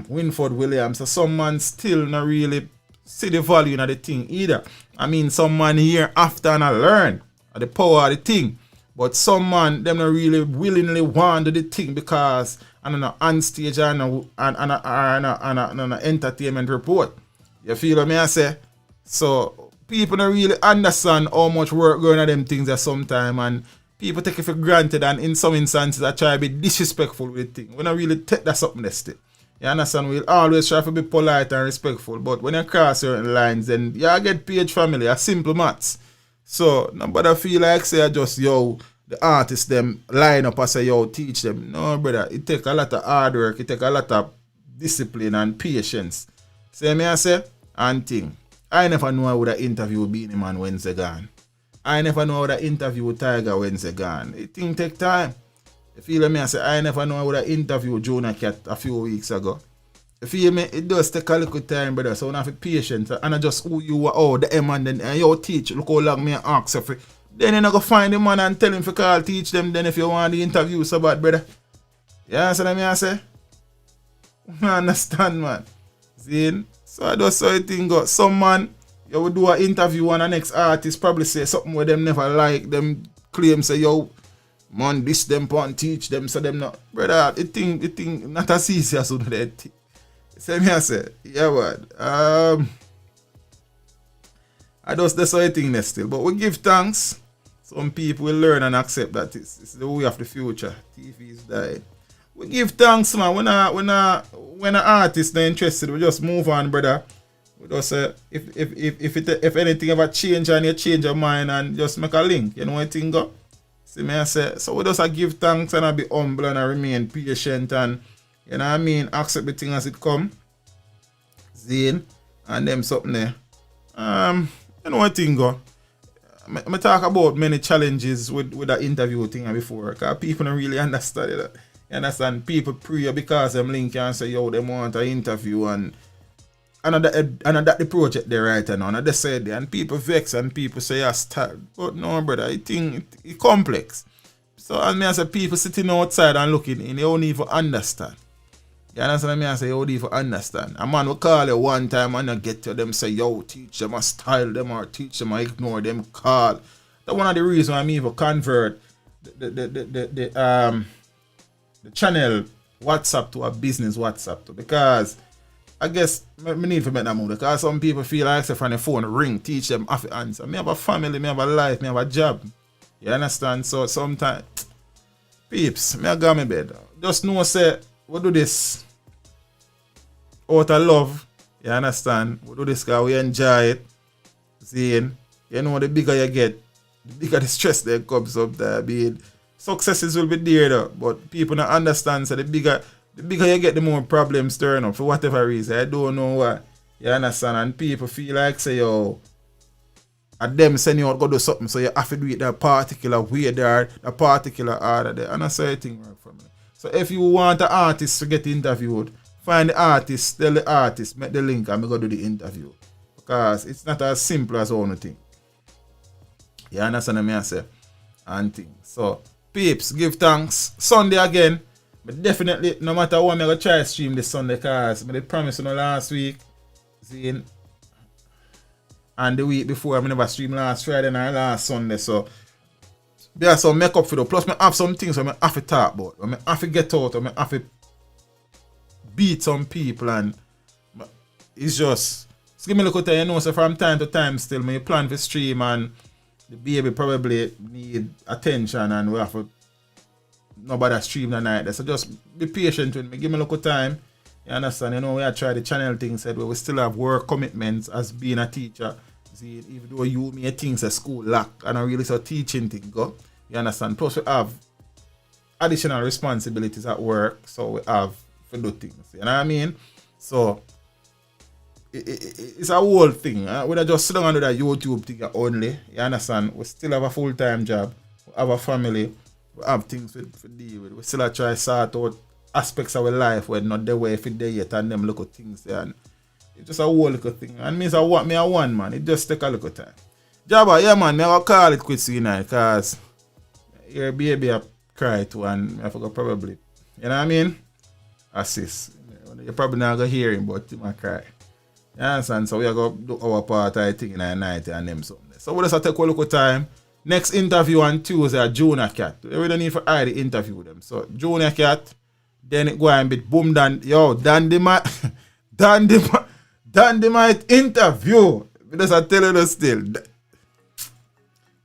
Winford Williams. So some man still not really see the value in the thing either. I mean, some man here after and I learn the power of the thing. But some man, them not really willingly want to do the thing because and on stage and an entertainment report. You feel what I say? So people don't really understand how much work going on them things at some time, and people take it for granted, and in some instances I try to be disrespectful with the thing. We don't really take that something that's it. You understand? We'll always try to be polite and respectful, but when you cross certain lines, then you get paid family, a simple maths. So nobody feel like say just yo, the artists them line up and say yo, teach them. No brother, it take a lot of hard work, it take a lot of discipline and patience. See me I say? And thing. I never know I would have interviewed Beanie Man Wednesday gone. I never know I would have interviewed Tiger Wednesday gone. It thing take time. You feel me? I say I never know I would have interviewed Jonah Cat a few weeks ago. You feel me? It does take a little time, brother. So I have patience. And I just who you are, oh, the M and then and your teach. Look how long me ask you. Then you go find the man and tell him to call teach them. Then if you want the interview so bad, brother. You understand what I say? I understand, man. See? So I just saw a thing go. Some man, you will do an interview and the next artist probably say something where them never like. Them claim say, yo, man, this them can't teach them, so them not. Brother, it thing not as easy as that. See me I say, yeah, what? I just that's a thing next still. But we give thanks. Some people will learn and accept that it's the way of the future. TV is dying. We give thanks, man. When an artist is interested, we just move on, brother. We just say if anything ever change and you change your mind and just make a link, you know what thing go? See me I say. So we just give thanks and I be humble and I remain patient and you know what I mean, accept the thing as it come. Zine and them something there. You know what thing go? I talk about many challenges with that interview thing before, because people don't really understand it. You understand? People pray because them link and say, yo, they want an interview and that the project they right now. And they said and people vex and people say start. But no, brother, I think it's complex. So as me I say, people sitting outside and looking in, they don't even understand. You understand what I say? You don't even understand. A man will call you one time and you get to them say, yo, teach them a style them or teach them or ignore them call. That's one of the reasons I'm even convert the channel WhatsApp to a business WhatsApp too, because I guess I need to make that move, because some people feel like say from the phone ring, teach them have to answer. Me have a family, me have a life, me have a job. You understand? So sometimes peeps, me I go my bed. Just know say we do this out of love. You understand? We do this because we enjoy it. Seeing, you know, the bigger you get, the bigger the stress that comes up there. Be successes will be there though, but people don't understand. So the bigger you get, the more problems turn up for whatever reason. I don't know why. You understand? And people feel like say, yo, at them send you out go do something, so you have to do it that particular way there, that particular order there. And that's how the thing work for me. So if you want an artist to get interviewed, find the artist, tell the artist, make the link and we go do the interview. Because it's not as simple as all the thing. You understand what I say? And things. So peeps, give thanks. Sunday again. But definitely, no matter what, I'm going to try to stream this Sunday, because I promised you last week. See, and the week before, I never streamed last Friday and last Sunday. So there's some makeup for the. Plus, I have some things I have to talk about. I have to get out. I have to beat some people. And it's just give me a look at it. You know, so from time to time still, I plan for stream and the baby probably need attention and we have to nobody stream the night. So just be patient with me. Give me a little time. You understand? You know, we have tried the channel thing said we still have work commitments as being a teacher. See, even though you me things at school lack and I really saw teaching thing go. You understand? Plus we have additional responsibilities at work, so we have to do things. You know what I mean? So it's a whole thing. We don't just sit down and do that YouTube thing only. You understand? We still have a full-time job. We have a family. We have things to deal with. We still try to sort out aspects of our life where not the way if it there yet and them look at things there. And it's just a whole little thing. And means I want me a one, man. It just take a little time. Jabba, yeah, man. I will call it quits tonight because your baby I cry too and I forgot probably. You know what I mean? Assist. You're probably not going to hear him, but he might cry. You understand? So we are going to do our part, I think, in the night and them something. So we just take a look at time. Next interview on Tuesday, Junior Cat. We don't need to hide the interview them. So Junior Cat, then it go and bit boom dan. Yo, Dandy might interview. We just tell you still.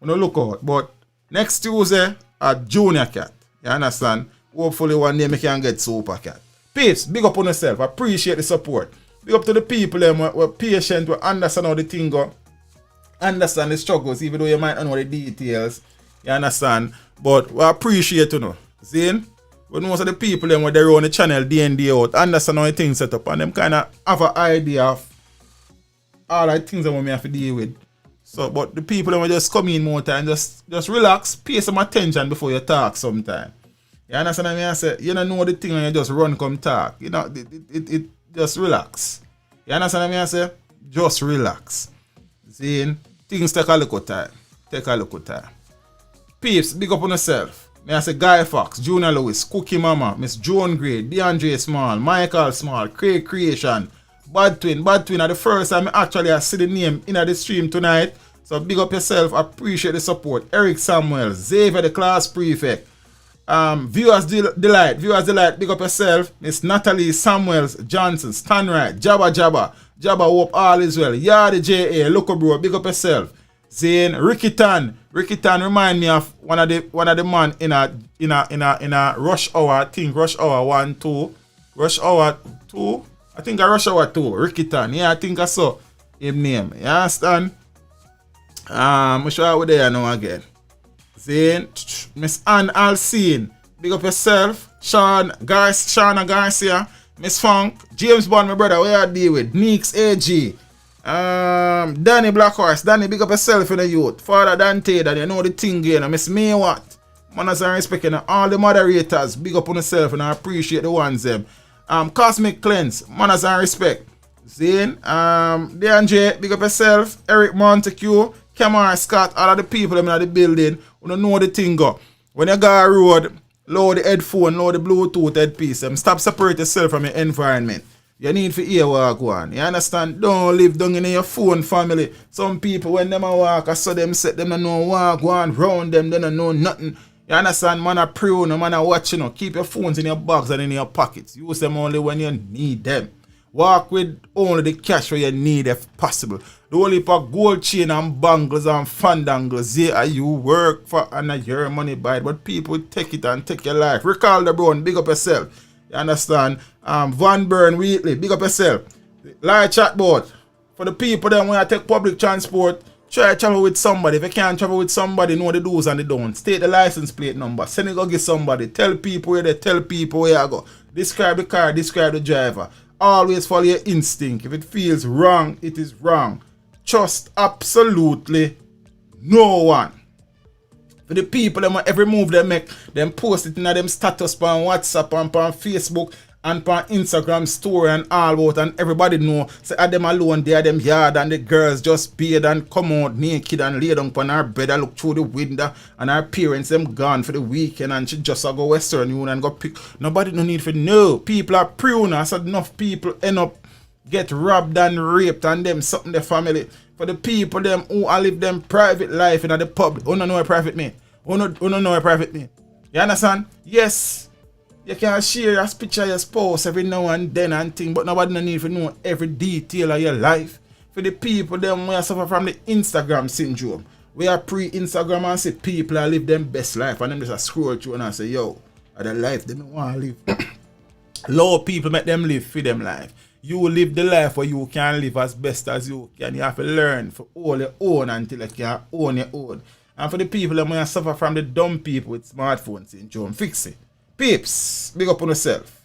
We don't look out. But next Tuesday at Junior Cat. You understand? Hopefully one day we can get Super Cat. Peace, big up on yourself. Appreciate the support. Big up to the people them who are patient, who understand how the thing go. Understand the struggles, even though you might not know the details. You understand? But we appreciate, you know. See? We know some of the people them who they run the channel day in, day out, understand how the things set up, and them kind of have an idea of all the things that we may have to deal with. So, but the people them will just come in more time, just relax, pay some attention before you talk sometime. You understand what I mean? I say, you don't know the thing and you just run come talk. You know, it just relax. You understand what I mean? I say, just relax. See, things take a little time. Take a little time. Peeps, big up on yourself. I say Guy Fox, Junior Lewis, Cookie Mama, Miss Joan Gray, DeAndre Small, Michael Small, Craig Creation, Bad Twin are the first time I see the name in the stream tonight. So big up yourself, appreciate the support. Eric Samuel, Xavier the class prefect. Viewers Delight, big up yourself. Miss Natalie Samuels Johnson, Stanright, Jabba hope all is well. Yardi J.A. Loco bro, big up yourself. Zane, Ricky Tan remind me of one of the man in a rush hour, I think rush hour 1, 2. Rush hour 2? I think a rush hour 2. Ricky Tan, yeah, I think I saw him name. You understand? I'm sure we're there now again. Zane, Miss Ann Alcine, big up yourself. Shauna Garcia, Miss Funk, James Bond, my brother, where you deal with? Neeks AG, Danny Blackhorse, Danny, big up yourself in the youth. Father Dante, that you know the thing again. Miss May what? Manners and respect, and all the moderators, big up on yourself, and I appreciate the ones them. Cosmic Cleanse, manners and respect. Zane, DNJ, big up yourself. Eric Montague, Tamara Scott, all of the people in the building who don't know the thing go. When you go on road, load the headphone, load the Bluetooth headpiece, stop separate yourself from your environment. You need to hear what go on. You understand? Don't live down in your phone family. Some people when them a walk, I saw them set them don't know what go on round them, they don't know nothing. You understand? Man a pray, no man a watch, you know. Keep your phones in your bags and in your pockets. Use them only when you need them. Walk with only the cash where you need if possible. The whole heap of gold chain and bangles and fandangles, yeah, you work for and your money buy it, but people take it and take your life. Recall the brown, big up yourself. You understand? Van Burn Wheatley, big up yourself. Live chatbot. For the people then when I take public transport, try to travel with somebody. If you can't travel with somebody, know the do's and the don'ts. State the license plate number. Send it go get somebody. Tell people where they tell people where you go. Describe the car, describe the driver. Always follow your instinct. If it feels wrong, it is wrong. Trust absolutely no one. For the people them every move they make, them post it in them status on WhatsApp and on Facebook and on Instagram story and all out, and everybody know say at them alone there them yard and the girls just bathe and come out naked and lay down on her bed and look through the window and her parents them gone for the weekend and she just go Western Union and go pick. Nobody no need for know. People are prune, so enough people end up get robbed and raped and them something the family. For the people them who live them private life in the public. Who don't know a private mean? Who don't know a private mean? You understand? Yes. You can share your picture of your spouse every now and then and thing, but nobody no need to know every detail of your life. For the people them who suffer from the Instagram syndrome, we are pre-Instagram and see people that live them best life and them just scroll through and say, yo, the life they don't want to live. Low people make them live for them life. You live the life where you can live as best as you can. You have to learn for all your own until you can own your own. And for the people that may suffer from the dumb people with smartphone syndrome, fix it. Peeps, big up on yourself.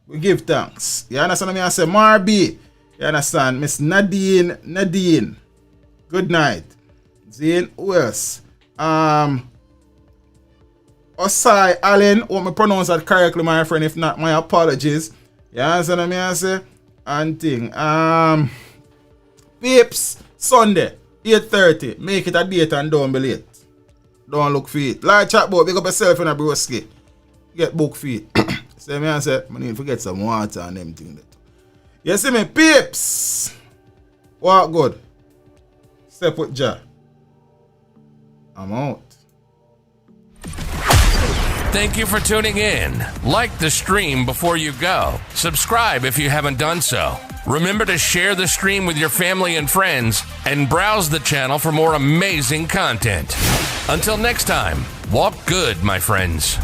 We give thanks. You understand me? I say, Marby, You understand? Miss Nadine. Good night. Zane, who else? Osai Allen, want me pronounce that correctly, my friend? If not, my apologies. You understand what I say? And thing. Peeps, Sunday, 8:30. Make it a date and don't be late. Don't look for it. Like chat boy, pick up yourself in a broski. Get book feet. So me and say, I need to get some water and them things. You see me, peeps? Walk good. Step with Ja. I'm out. Thank you for tuning in. Like the stream before you go. Subscribe if you haven't done so. Remember to share the stream with your family and friends and browse the channel for more amazing content. Until next time, walk good, my friends.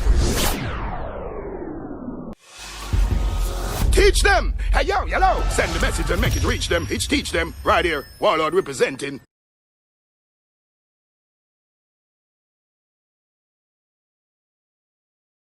Teach them. Hey, yo, hello. Send the message and make it reach them. It's teach them right here. Warlord representing.